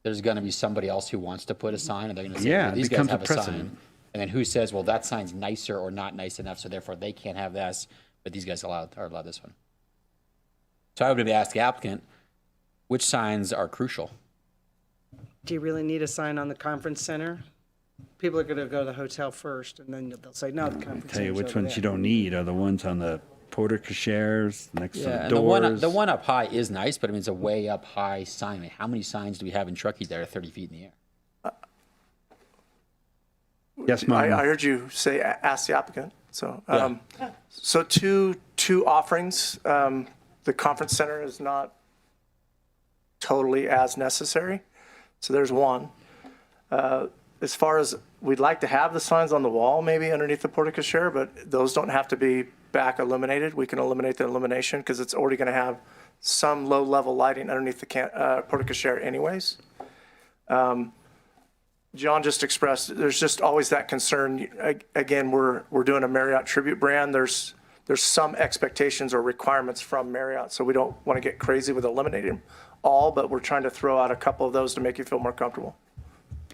There's going to be somebody else who wants to put a sign, and they're going to say, Yeah, well, these it guys becomes have a a precedent. sign. And then who says, well, that sign's nicer or not nice enough, so therefore they can't have this, but these guys are allowed this one. So I would maybe ask the applicant, which signs are crucial? Do you really need a sign on the conference center? People are going to go to the hotel first, and then they'll say, no, the conference Tell you center's which over ones you there. don't need are the ones on the porter cachers next to the and doors. the one up high is nice, but I mean, it's a way up high sign. I mean, how many signs do we have in Truckee that are 30 feet in the air? Yes, I Martin. heard you say, ask the applicant. So, Yeah. so two offerings. The conference center is not totally as necessary. So there's one. As far as we'd like to have the signs on the wall, maybe underneath the porte cochere, but those don't have to be back illuminated. We can eliminate the illumination because it's already going to have some low-level lighting underneath the porte cochere anyways. John just expressed, there's just always that concern. Again, we're doing a Marriott tribute brand. There's some expectations or requirements from Marriott, so we don't want to get crazy with eliminating them all, but we're trying to throw out a couple of those to make you feel more comfortable.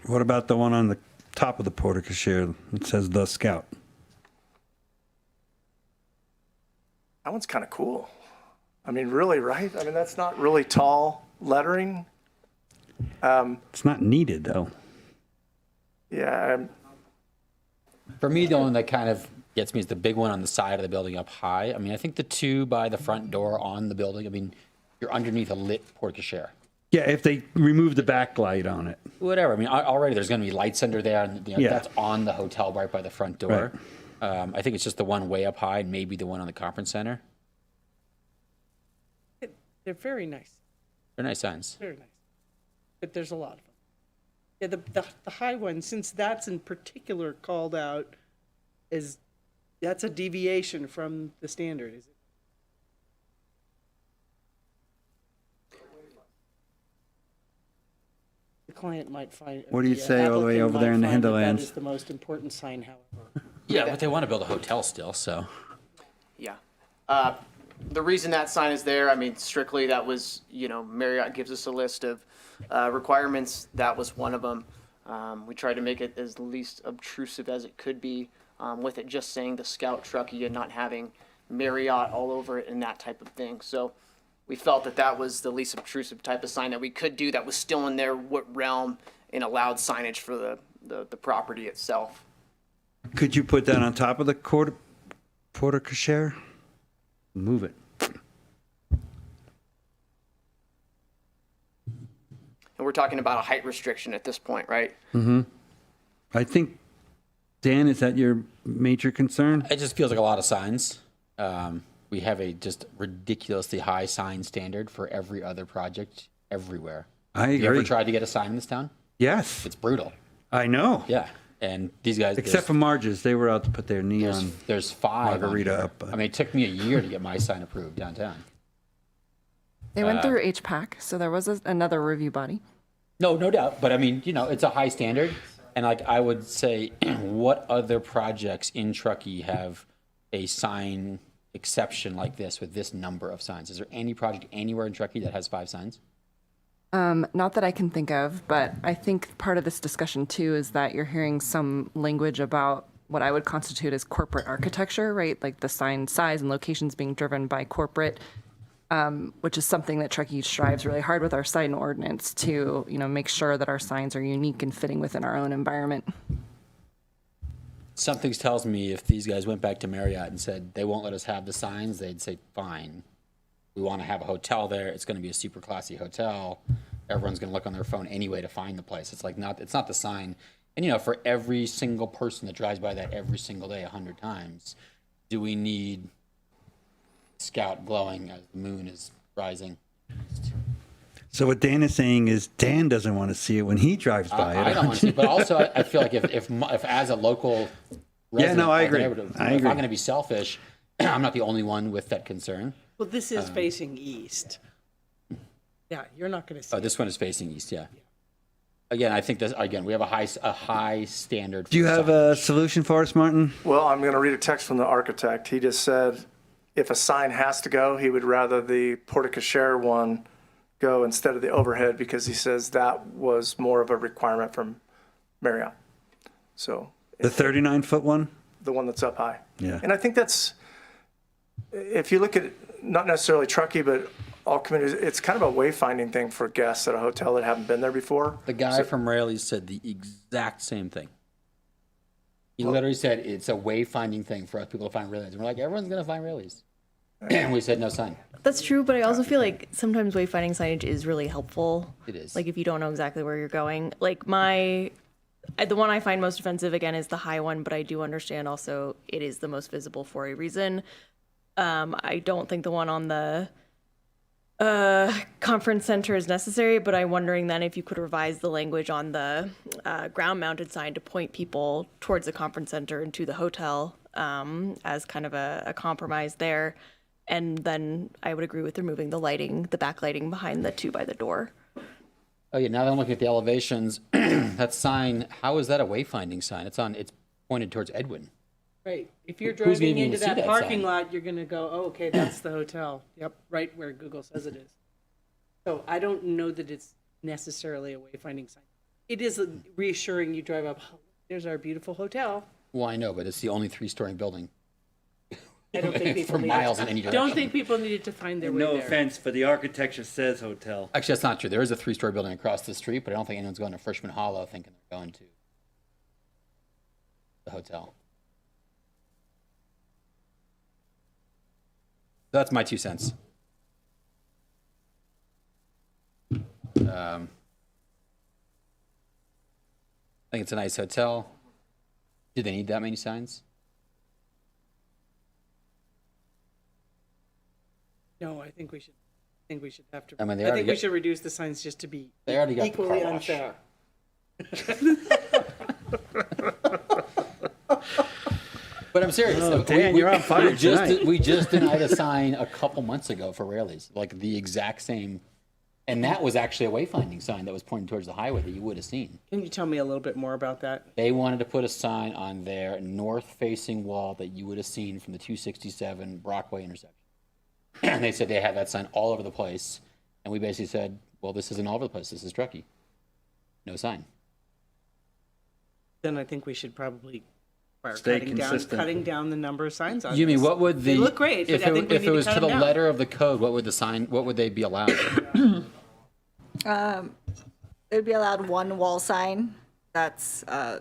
What about the one on the top of the porte cochere that says The Scout? That one's kind of cool. I mean, really, right? I mean, that's not really tall lettering. It's not needed, though. Yeah. For me, the one that kind of gets me is the big one on the side of the building up high. I mean, I think the two by the front door on the building, I mean, you're underneath a lit porte cochere. Yeah, if they remove the backlight on it. Whatever. I mean, already there's going to be lights under there, and Yeah. that's on the hotel right by the front door. I think it's just the one way up high, and maybe the one on the conference center. They're very nice, They're nice signs. very nice. But there's a lot of them. Yeah, the high one, since that's in particular called out as, that's a deviation from the standard, is it? The client might find. What do you the say all the way applicant over there might in the find that hinterlands? That is the most important sign, however. Yeah, but they want to build a hotel still, so. Yeah. The reason that sign is there, I mean, strictly that was, Marriott gives us a list of requirements. That was one of them. We tried to make it as least obtrusive as it could be, with it just saying the Scout Truckee and not having Marriott all over it and that type of thing. So we felt that that was the least obtrusive type of sign that we could do that was still in their realm and allowed signage for the property itself. Could you put that on top of the porte cochere? Move it. And we're talking about a height restriction at this point, right? Mm-hmm. I think, Dan, is that your major concern? It just feels like a lot of signs. We have a just ridiculously high sign standard for every other project everywhere. I Have you ever agree. tried to get a sign in this town? Yes. It's brutal. I know. Yeah. And these guys, Except for Marge's, they were out to put their neon there's 5 on margarita here. up. I mean, it took me a year to get my sign approved downtown. They went through HPAC, so there was another review body. No doubt. But I mean, it's a high standard. And like I would say, what other projects in Truckee have a sign exception like this with this number of signs? Is there any project anywhere in Truckee that has 5 signs? Not that I can think of, but I think part of this discussion too is that you're hearing some language about what I would constitute as corporate architecture, right? Like the sign size and locations being driven by corporate, which is something that Truckee strives really hard with our sign ordinance to, make sure that our signs are unique and fitting within our own environment. Something tells me if these guys went back to Marriott and said they won't let us have the signs, they'd say, fine. We want to have a hotel there. It's going to be a super classy hotel. Everyone's going to look on their phone anyway to find the place. It's not the sign. And, for every single person that drives by that every single day 100 times, do we need Scout glowing as the moon is rising? So what Dan is saying is Dan doesn't want to see it when he drives by it. I don't want to see it, but also I feel like if as a local resident, I agree. If I'm going to be selfish, I'm not the only one with that concern. Well, this is facing east. Yeah, you're not going to see. Oh, this one is facing east, yeah. Again, I think we have a high standard. Do you have a solution for us, Martin? Well, I'm going to read a text from the architect. He just said if a sign has to go, he would rather the porte cochere one go instead of the overhead because he says that was more of a requirement from Marriott. So The 39-foot one? the one that's up high. Yeah. And I think that's, if you look at not necessarily Truckee, but all communities, it's kind of a wayfinding thing for guests at a hotel that haven't been there before. The guy from Raley's said the exact same thing. He literally said it's a wayfinding thing for us people to find Raley's. And we're like, everyone's going to find Raley's. And we said no sign. That's true, but I also feel like sometimes wayfinding signage is really helpful. It is. Like if you don't know exactly where you're going. Like my the one I find most offensive again is the high one, but I do understand also it is the most visible for a reason. I don't think the one on the conference center is necessary, but I'm wondering then if you could revise the language on the ground mounted sign to point people towards the conference center and to the hotel as kind of a compromise there. And then I would agree with removing the lighting, the backlighting behind the 2 by the door. Oh yeah, now that I'm looking at the elevations, that sign, how is that a wayfinding sign? It's pointed towards Edwin. Right. If you're Who's driving gonna into see that that parking sign? lot, you're going to go, oh, okay, that's the hotel. Yep, right where Google says it is. So I don't know that it's necessarily a wayfinding sign. It is reassuring you drive up, "Oh, there's our beautiful hotel. Well, I know, but it's the only 3-story building. I don't think people For need miles in any direction. Don't think people needed to find their way No there. offense, but the architecture says hotel. Actually, that's not true. There is a 3-story building across the street, but I don't think anyone's going to Freshman Hollow thinking they're going to the hotel. That's my 2 cents. I think it's a nice hotel. Do they need that many signs? No, I think we should have to. I mean, they I already think we got- should reduce the signs just to be They already got the equally car wash. unfair. But I'm serious. Oh, Dan, you're on fire tonight. We just denied a sign a couple months ago for Raley's, like the exact same. And that was actually a wayfinding sign that was pointing towards the highway that you would have seen. Can you tell me a little bit more about that? They wanted to put a sign on their north-facing wall that you would have seen from the 267 Brockway intersection. And they said they had that sign all over the place. And we basically said, well, this isn't all over the place. This is Truckee. No sign. Then I think we should probably start Stay cutting consistent. down the number of signs on You mean this. what would the They look great, but if I think we if need it to was cut to them the down. letter of the code? What would the sign? What would they be allowed? It would be allowed 1 wall sign that's less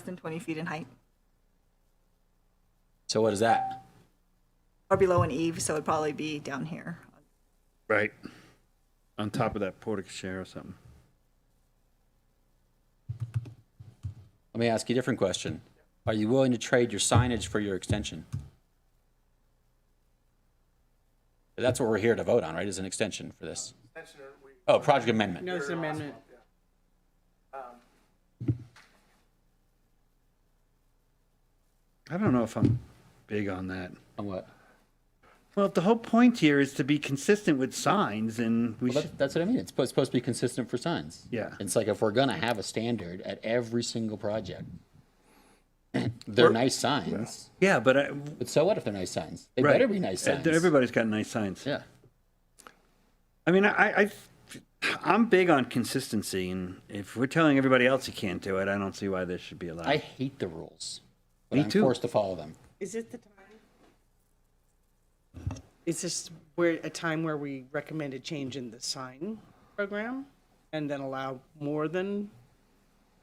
than 20 feet in height, So what is that? or below an eave, so it'd probably be down here. Right. On top of that portico chair or something. Let me ask you a different question. Are you willing to trade your signage for your extension? That's what we're here to vote on, right? Is an extension for this? Oh, project amendment. No, it's an amendment. I don't know if I'm big on that. On what? Well, the whole point here is to be consistent with signs, and we Well, should. that's what I mean. It's supposed to be consistent for signs. Yeah. It's like if we're gonna have a standard at every single project, they're nice signs. Yeah, but But so what if they're nice signs? They right. better be nice signs. Everybody's got nice signs. Yeah. I mean, I'm big on consistency, and if we're telling everybody else you can't do it, I don't see why this should be allowed. I hate the rules, but Me I'm too. forced to follow them. Is it the time? Is this a time where we recommend a change in the sign program and then allow more than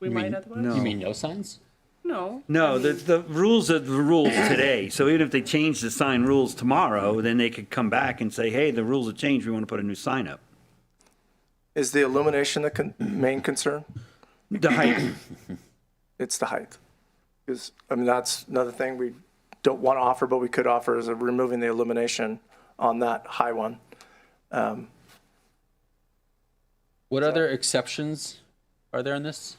we might otherwise? no. You mean no signs? No. No, the rules are the rules today. So even if they change the sign rules tomorrow, then they could come back and say, hey, the rules have changed, we want to put a new sign up. Is the illumination the main concern? The height. It's the height. Because, I mean, that's another thing we don't want to offer, but we could offer is removing the illumination on that high one. What other exceptions are there in this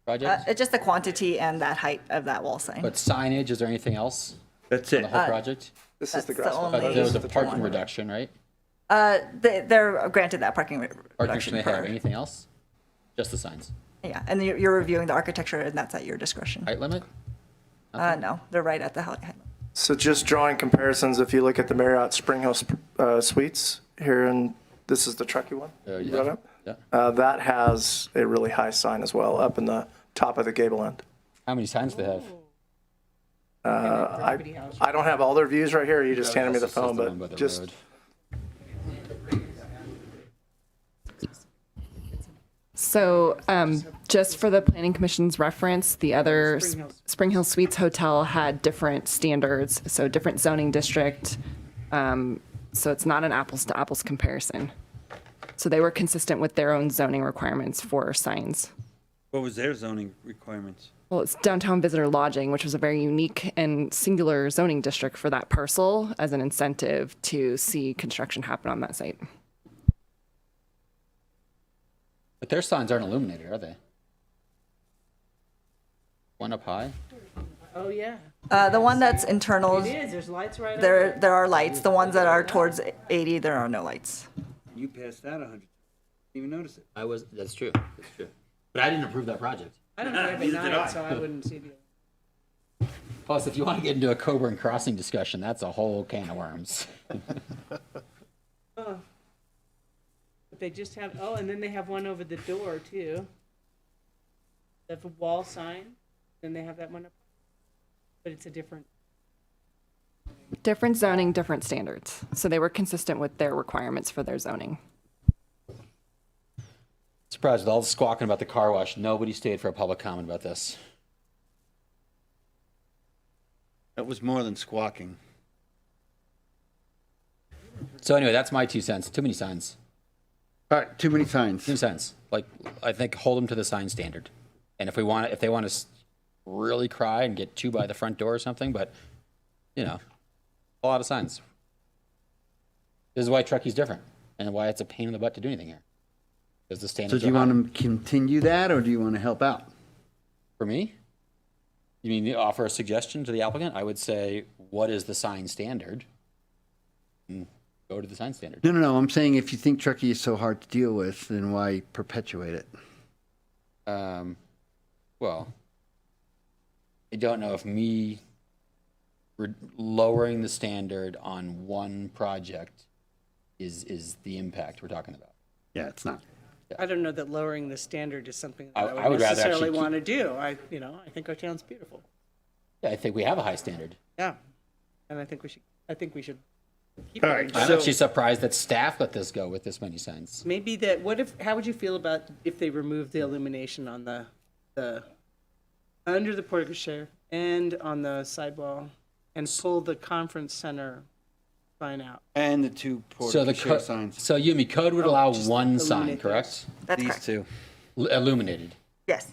project? It's just the quantity and that height of that wall sign. But signage, is there anything else That's on the it. whole project? This is the That's the grass. only- There was a the parking one. reduction, right? They're granted that parking Parking reduction. they have. for- Anything else? Just the signs. Yeah, and you're reviewing the architecture, and that's at your discretion. Height limit? No, they're right at the height. So just drawing comparisons, if you look at the Marriott Spring Hill Suites here, and this is the Truckee one. Yeah. You brought up? Yeah. That has a really high sign as well, up in the top of the gable end. How many signs do they have? I don't have all their views right here. You just handed me the That's just phone, the one by but the just, road. So, just for the Planning Commission's reference, the other Spring Hill Suites Hotel had different standards, so different zoning district. So it's not an apples to apples comparison. So they were consistent with their own zoning requirements for signs. What was their zoning requirements? Well, it's downtown visitor lodging, which was a very unique and singular zoning district for that parcel as an incentive to see construction happen on that site. But their signs aren't illuminated, are they? One up high? Oh, yeah. The one that's internal, It is, there's lights right on there are lights. The ones that are towards 80, there are no lights. You passed that 100. Didn't even notice it. That's true. That's true. But I didn't approve that project. I don't drive at night, so I wouldn't see the. Plus, if you want to get into a Coburn Crossing discussion, that's a whole can of worms. Oh. But they just have, oh, and then they have one over the door too. They have a wall sign, then they have that one up. But it's a different. Different zoning, different standards. So they were consistent with their requirements for their zoning. Surprised with all the squawking about the car wash, nobody stayed for a public comment about this. That was more than squawking. So anyway, that's my 2 cents. Too many signs. All right, too many signs. 2 cents. Like, I think hold them to the sign standard. And if they want to really cry and get 2 by the front door or something, but you know, a lot of signs. This is why Truckee's different and why it's a pain in the butt to do anything here. Because the So standards do you are high. want to continue that, or do you want to help out? For me? You mean offer a suggestion to the applicant? I would say, what is the sign standard? And go to the sign standard. No. I'm saying if you think Truckee is so hard to deal with, then why perpetuate it? Well, I don't know if me lowering the standard on one project is the impact we're talking about. Yeah, it's not. I don't know that lowering the standard is something that I I would would rather necessarily actually want to do. I think our town's beautiful. Yeah, I think we have a high standard. Yeah. And I think we should keep All it. right, I'm actually surprised that staff let this go with this many signs. Maybe that, how would you feel about if they removed the illumination on the under the porte cochere and on the sidewall and pull the conference center sign out? And the 2 So the signs. So Yumi, code would allow one sign, illuminate correct? That's These correct. 2. Illuminated. Yes.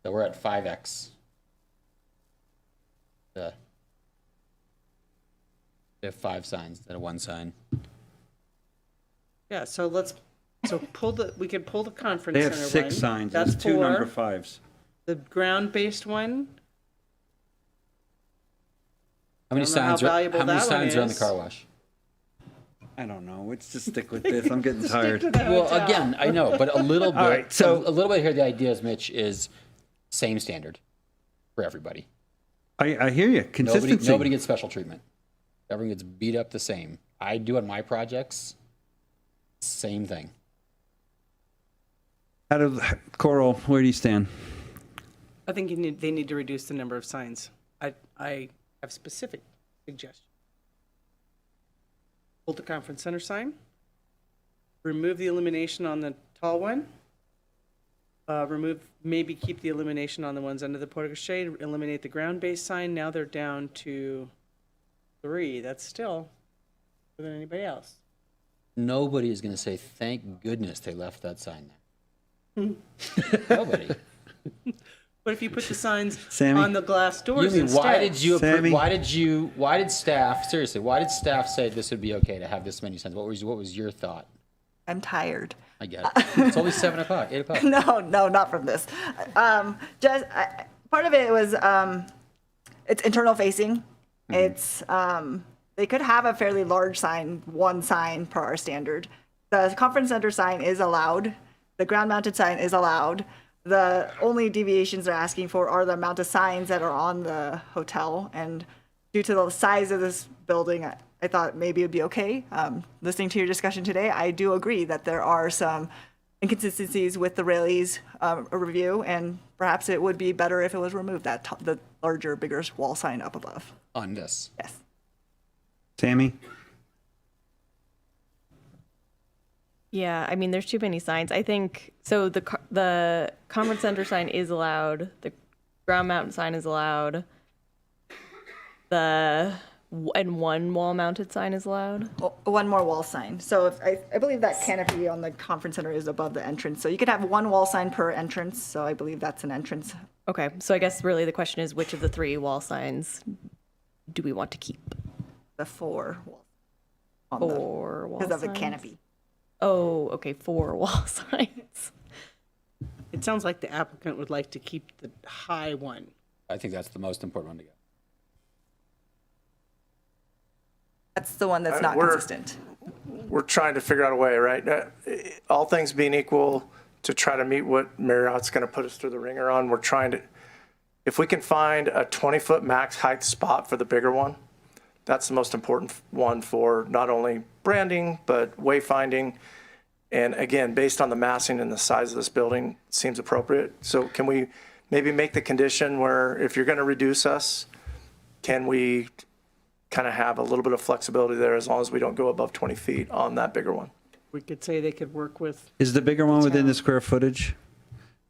So we're at 5x. We have 5 signs instead of 1 sign. Yeah, so we could pull the conference They center have one. 6 signs. That's There's 2 4. number 5s. The ground-based one, How many I don't know how signs are valuable how many that one signs are on the is. car wash? I don't know. Let's just stick with this. I'm getting tired. Well, again, I know, but a little bit. All right, so- a little bit here. The idea is, Mitch, is same standard for everybody. I hear you. Consistency. Nobody gets special treatment. Everyone gets beat up the same. I do on my projects. Same thing. Out of Coral, where do you stand? I think they need to reduce the number of signs. I have specific suggestions. Hold the conference center sign. Remove the illumination on the tall one. Maybe keep the illumination on the ones under the portico shade. Eliminate the ground-based sign. Now they're down to 3. That's still more than anybody else. Nobody is going to say, "Thank goodness they left that sign there." Nobody. What if you put the signs Sammy? on the glass doors Yumi, instead? Sammy? why did staff say this would be okay to have this many signs? What was your thought? I'm tired. I get it. It's only 7 o'clock, 8 o'clock. No, not from this. Part of it was it's internal facing. It's they could have a fairly large sign, 1 sign per our standard. The conference center sign is allowed. The ground mounted sign is allowed. The only deviations they're asking for are the amount of signs that are on the hotel. And due to the size of this building, I thought maybe it'd be okay. Listening to your discussion today, I do agree that there are some inconsistencies with the Rayleigh's review, and perhaps it would be better if it was removed, the larger, bigger wall sign up above. On this. Yes. Sammy? Yeah, I mean, there's too many signs. I think so. The conference center sign is allowed. The ground mountain sign is allowed. The And one wall-mounted sign is allowed? One more wall sign. So if, I believe that canopy on the conference center is above the entrance. So you could have one wall sign per entrance. So I believe that's an entrance. Okay, so I guess really the question is, which of the 3 wall signs do we want to keep? The 4 wall. 4 wall signs? Because of the canopy. Oh, okay, 4 wall signs. It sounds like the applicant would like to keep the high one. I think that's the most important one to go. That's the one that's not consistent. We're trying to figure out a way, right? All things being equal, to try to meet what Marriott's going to put us through the ringer on, we're trying to, if we can find a 20-foot max height spot for the bigger one, that's the most important one for not only branding, but wayfinding. And again, based on the massing and the size of this building, it seems appropriate. So can we maybe make the condition where if you're going to reduce us, can we kind of have a little bit of flexibility there as long as we don't go above 20 feet on that bigger one? We could say they could work with, Is the bigger one within the square footage?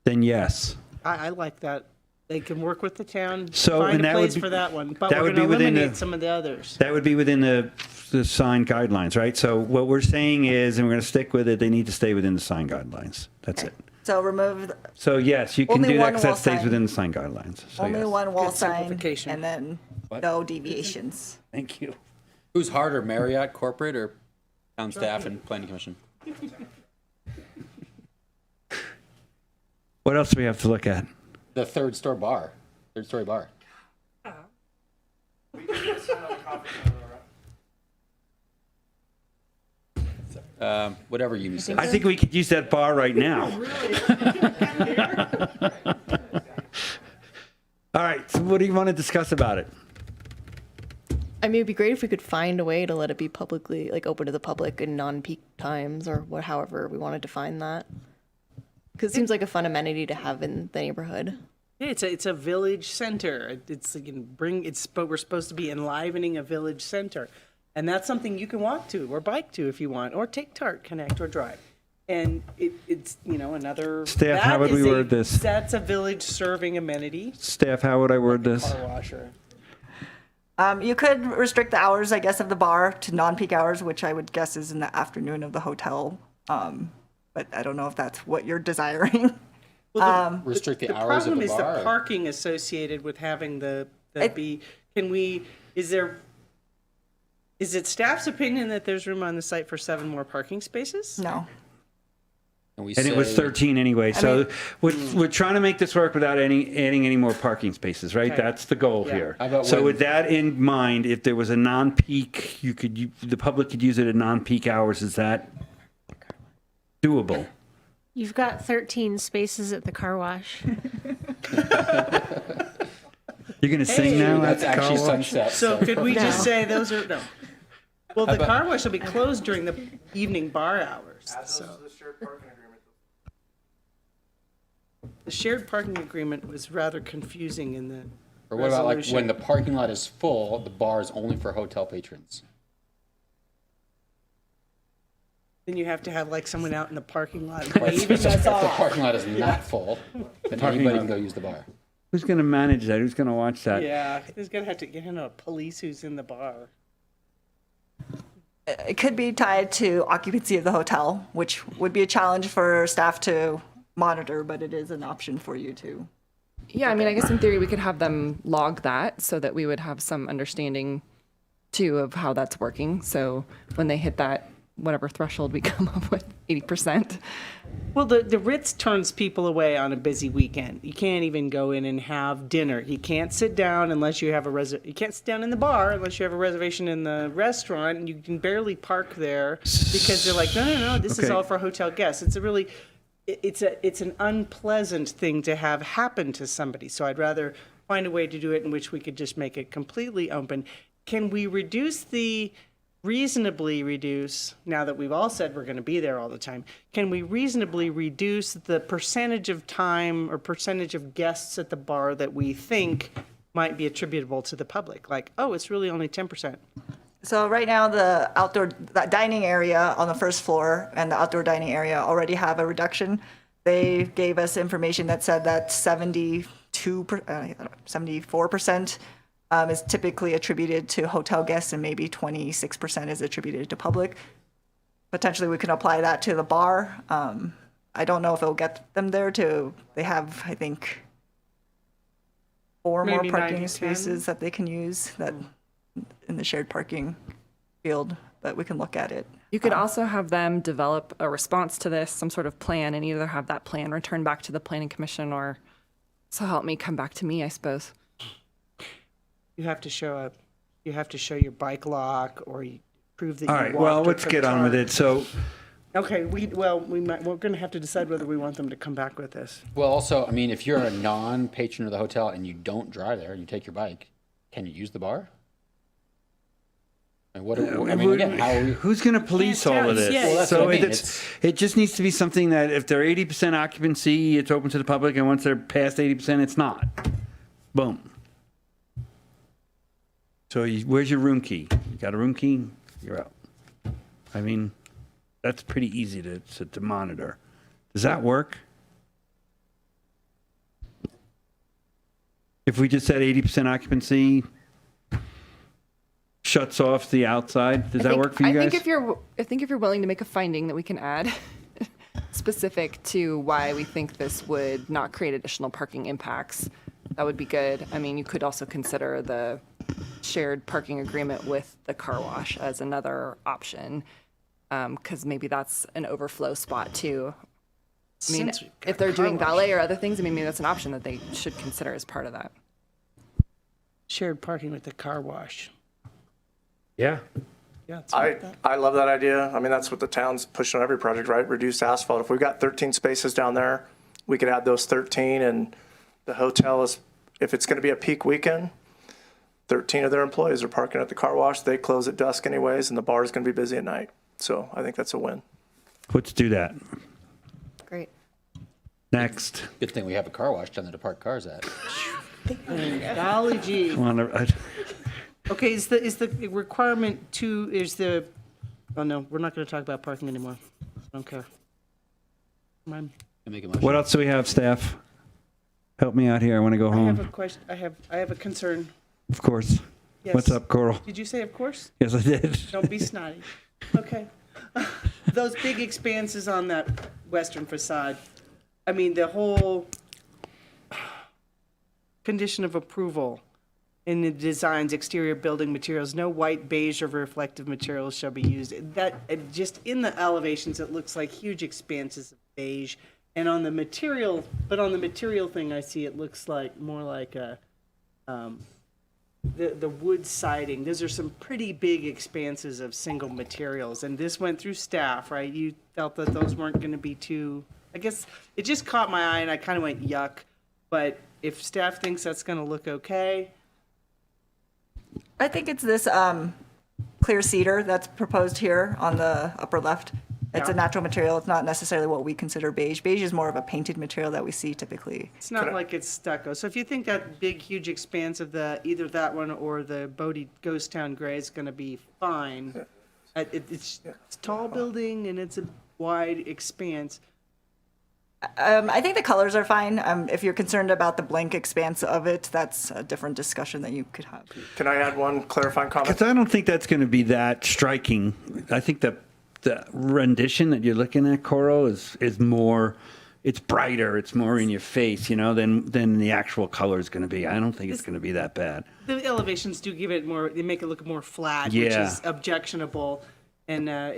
Then yes. I like that. They can work with the town, So, find and a that would place be- for that one. But that we're would going to be within eliminate the- some of the others. That would be within the sign guidelines, right? So what we're saying is, and we're going to stick with it, they need to stay within the sign guidelines. That's it. So remove So yes, you can Only do that one because wall that stays sign. within the sign guidelines. So only yes. one wall Good sign simplification. and then no deviations. Thank you. Who's harder, Marriott, corporate, or town staff and planning commission? What else do we have to look at? The third story bar. Whatever you say. I think we could use that bar right now. All right, so what do you want to discuss about it? I mean, it'd be great if we could find a way to let it be publicly, like open to the public in non-peak times or however we want to define that. Because it seems like a fun amenity to have in the neighborhood. Yeah, it's a village center. It's like but we're supposed to be enlivening a village center, and that's something you can walk to or bike to if you want, or take TART, connect, or drive. And it's another. Staff, how would we word this? That's a village serving amenity. Staff, how would I word this? Car washer. You could restrict the hours, I guess, of the bar to non-peak hours, which I would guess is in the afternoon of the hotel. But I don't know if that's what you're desiring. Restrict the The hours of problem the is bar. the parking associated with having is it staff's opinion that there's room on the site for 7 more parking spaces? No. And it was 13 anyway, so we're trying to make this work without adding any more parking spaces, right? Okay. That's the goal Yeah. here. How about So when- with that in mind, if there was a non-peak, the public could use it at non-peak hours. Is that doable? You've got 13 spaces at the car wash. You're going to sing now? That's at the actually car wash? sunset. So could we just say those are, no. Well, the about- car wash will be closed during the evening bar hours, so. The shared parking agreement was rather confusing in the Or what about like resolution. when the parking lot is full, the bar is only for hotel patrons? Then you have to have like someone out in the parking lot If waving us the off. parking lot is not full, then Parking anybody lot. can go use the bar. Who's going to manage that? Who's going to watch that? Yeah, there's gonna have to get a police who's in the bar. It could be tied to occupancy of the hotel, which would be a challenge for staff to monitor, but it is an option for you to. Yeah, I mean, I guess in theory, we could have them log that so that we would have some understanding too of how that's working. So when they hit that, whatever threshold we come up with, 80%. Well, the Ritz turns people away on a busy weekend. You can't even go in and have dinner. You can't sit down unless you have you can't sit down in the bar unless you have a reservation in the restaurant, and you can barely park there because they're like, no, this is Okay. all for hotel guests. It's an unpleasant thing to have happen to somebody. So I'd rather find a way to do it in which we could just make it completely open. Can we reasonably reduce, now that we've all said we're going to be there all the time, can we reasonably reduce the percentage of time or percentage of guests at the bar that we think might be attributable to the public? Like, oh, it's really only 10%. So right now, the dining area on the first floor and the outdoor dining area already have a reduction. They gave us information that said that 74% is typically attributed to hotel guests and maybe 26% is attributed to public. Potentially, we can apply that to the bar. I don't know if it'll get them there to, they have, I think, 4 more Maybe parking 90, spaces that they can use that in the shared parking field, but we can look at it. You could also have them develop a response to this, some sort of plan, and either have that plan returned back to the planning commission or, so help me, come back to me, I suppose. You have to show your bike lock or you prove that you All right, walked well, or let's took get on with charge. it. So, Okay, we're going to have to decide whether we want them to come back with this. Well, also, I mean, if you're a non-patron of the hotel and you don't drive there and you take your bike, can you use the bar? And I mean, again, how are we? who's going to police all of this? Yeah, well, that's So what I mean. it just needs to be something that if they're 80% occupancy, it's open to the public, and once they're past 80%, it's not. Boom. So where's your room key? You got a room key? You're out. I mean, that's pretty easy to monitor. Does that work? If we just said 80% occupancy, shuts off the outside, does that work for you guys? I think if you're willing to make a finding that we can add specific to why we think this would not create additional parking impacts, that would be good. I mean, you could also consider the shared parking agreement with the car wash as another option, because maybe that's an overflow spot too. I mean, Since we've got if they're car doing wash. valet or other things, I mean, maybe that's an option that they should consider as part of that. Shared parking with the car wash. Yeah. Yeah, it's like that. I love that idea. I mean, that's what the town's pushing on every project, right? Reduce asphalt. If we've got 13 spaces down there, we could add those 13, and the hotel is, if it's going to be a peak weekend, 13 of their employees are parking at the car wash. They close at dusk anyways, and the bar is going to be busy at night. So I think that's a win. Let's do that. Great. Next. Good thing we have a car wash down there to park cars at. Golly gee. Come on, Okay, is the requirement oh no, we're not going to talk about parking anymore. I don't care. Come on. Make a motion. What else do we have, staff? Help me out here. I want to go I have home. a question. I have a concern. Of course. Yes. What's up, Coral? Did you say of course? Yes, I did. Don't be snotty. Okay. Those big expanses on that western facade. I mean, the whole condition of approval in the designs, exterior building materials, no white, beige, or reflective materials shall be used. Just in the elevations, it looks like huge expanses of beige. And on the material thing, I see it looks like more like the wood siding. Those are some pretty big expanses of single materials. And this went through staff, right? You felt that those weren't going to be too, I guess it just caught my eye and I kind of went yuck. But if staff thinks that's going to look okay. I think it's this clear cedar that's proposed here on the upper left. It's a natural material. It's not necessarily what we consider beige. Beige is more of a painted material that we see typically. It's not like it's stucco. So if you think that big, huge expanse of either that one or the Bodie Ghost Town Gray is going to be fine, it's a tall building and it's a wide expanse. I think the colors are fine. If you're concerned about the blank expanse of it, that's a different discussion that you could have. Can I add one clarifying comment? Because I don't think that's going to be that striking. I think the rendition that you're looking at, Coral, is more, it's brighter, it's more in your face, than the actual color is going to be. I don't think it's going to be that bad. The elevations do give it more, they make it look more flat, which Yeah. is objectionable. And I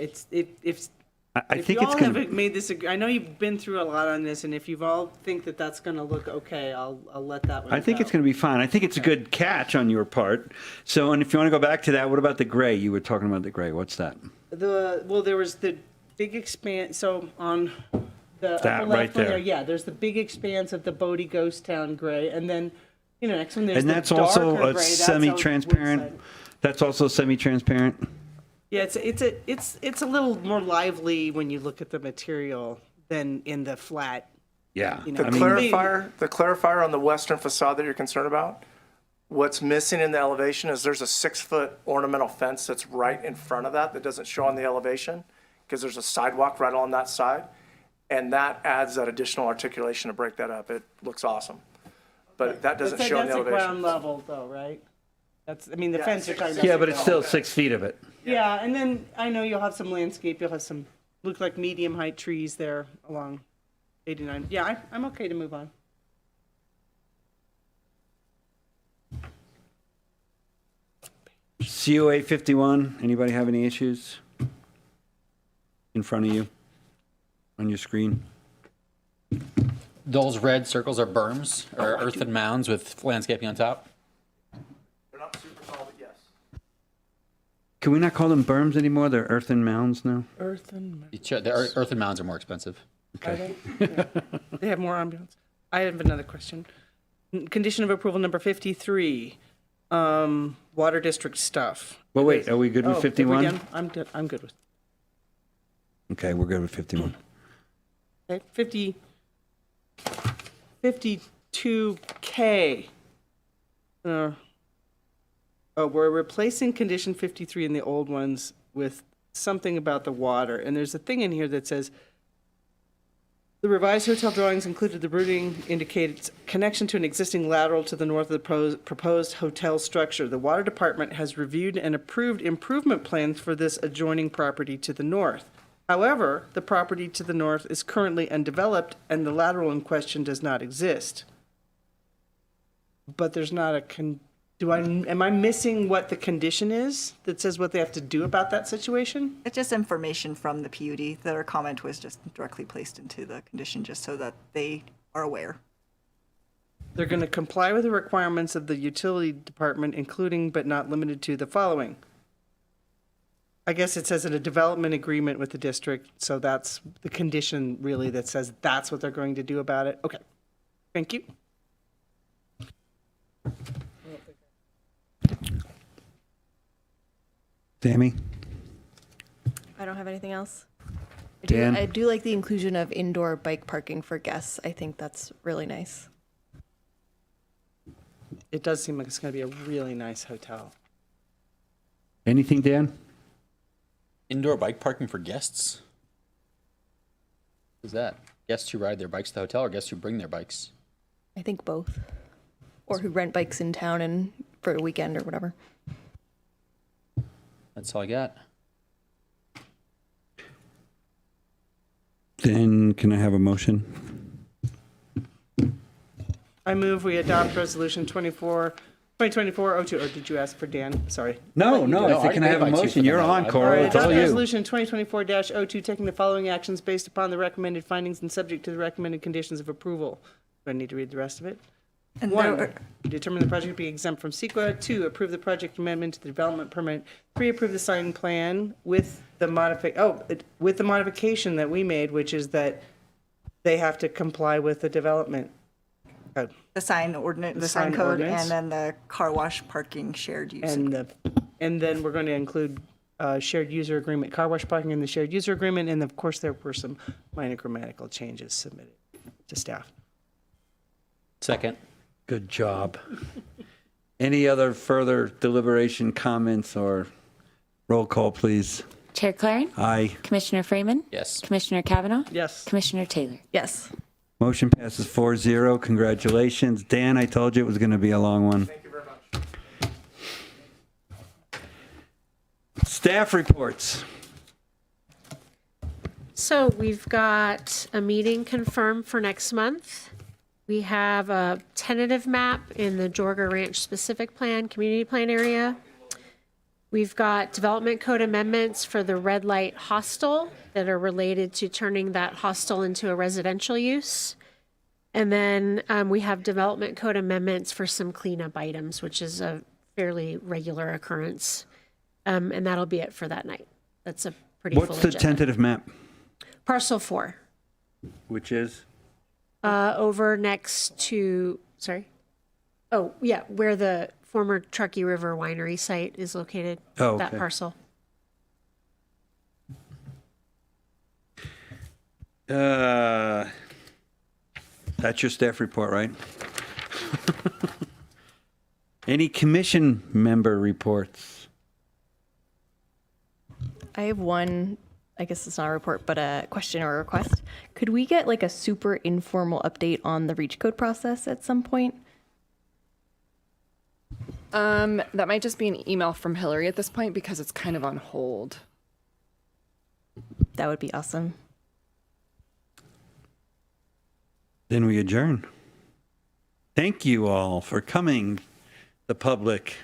if think you it's all going to. haven't made this, I know you've been through a lot on this, and if you've all think that that's going to look okay, I'll let that one I think go. it's going to be fine. I think it's a good catch on your part. So, and if you want to go back to that, what about the gray? You were talking about the gray. What's that? There was the big expanse, so on the That upper right left one there. yeah, there's the big expanse of the Bodie Ghost Town Gray, and then, next one there's And the that's darker also gray. a That's semi-transparent. woodside. That's also semi-transparent. Yeah, it's a little more lively when you look at the material than in the flat. Yeah. The clarifier on the western facade that you're concerned about, what's missing in the elevation is there's a 6-foot ornamental fence that's right in front of that doesn't show on the elevation because there's a sidewalk right on that side. And that adds that additional articulation to break that up. It looks awesome. But that doesn't show on the That's a elevation. ground level though, right? That's, I mean, the fence you're talking about. Yeah, but it's still 6 feet of it. Yeah, and then I know you'll have some landscape, you'll have some, look like medium height trees there along 89. Yeah, I'm okay to move on. COA 51, anybody have any issues? In front of you, on your screen? Those red circles are berms or earthen mounds with landscaping on top. They're not super tall, but yes. Can we not call them berms anymore? They're earthen mounds now? Earthen. The earthen mounds are more expensive. Okay. They have more ambiance. I have another question. Condition of approval number 53, water district stuff. Well, wait, are we good with Oh, are we 51? done? I'm good with. Okay, we're good with 51. Okay, 52K. We're replacing condition 53 in the old ones with something about the water. And there's a thing in here that says, the revised hotel drawings included the routing indicates connection to an existing lateral to the north of the proposed hotel structure. The water department has reviewed and approved improvement plans for this adjoining property to the north. However, the property to the north is currently undeveloped and the lateral in question does not exist. But there's not a am I missing what the condition is that says what they have to do about that situation? It's just information from the PUD. Their comment was just directly placed into the condition just so that they are aware. They're going to comply with the requirements of the utility department, including but not limited to the following. I guess it says in a development agreement with the district, so that's the condition really that says that's what they're going to do about it. Okay, thank you. Tammy? I don't have anything else. Dan? I do like the inclusion of indoor bike parking for guests. I think that's really nice. It does seem like it's going to be a really nice hotel. Anything, Dan? Indoor bike parking for guests? What is that? Guests who ride their bikes to the hotel or guests who bring their bikes? I think both. Or who rent bikes in town and for a weekend or whatever. That's all I got. Then can I have a motion? I move we adopt resolution 2024-02, or did you ask for Dan? Sorry. No, You no, did. I said, can I have a motion? You're on, All Cora. right, It's all adopt you. resolution 2024-02, taking the following actions based upon the recommended findings and subject to the recommended conditions of approval. Do I need to read the rest of it? And 1, determine the project to be exempt from CEQA. 2, approve the project amendment to the development permit. 3, approve the sign plan with the with the modification that we made, which is that they have to comply with the development code. The sign ordinance, the sign code, and then the car wash parking shared use. And then we're going to include shared user agreement, car wash parking in the shared user agreement, and of course there were some minor grammatical changes submitted to staff. Second. Good job. Any other further deliberation, comments, or roll call, please? Chair Claren? Aye. Commissioner Freeman? Yes. Commissioner Kavanaugh? Yes. Commissioner Taylor? Yes. Motion passes 4-0. Congratulations. Dan, I told you it was going to be a long one. Thank you very much. Staff reports. So we've got a meeting confirmed for next month. We have a tentative map in the Jorga Ranch specific plan, community plan area. We've got development code amendments for the red light hostel that are related to turning that hostel into a residential use. And then we have development code amendments for some cleanup items, which is a fairly regular occurrence. And that'll be it for that night. That's a pretty full What's the agenda. tentative map? Parcel 4. Which is? Over next to, sorry? Oh, yeah, where the former Truckee River Winery site is located. Oh, That okay. parcel. That's your staff report, right? Any commission member reports? I have one, I guess it's not a report, but a question or a request. Could we get like a super informal update on the reach code process at some point? That might just be an email from Hillary at this point because it's kind of on hold. That would be awesome. Then we adjourn. Thank you all for coming, the public.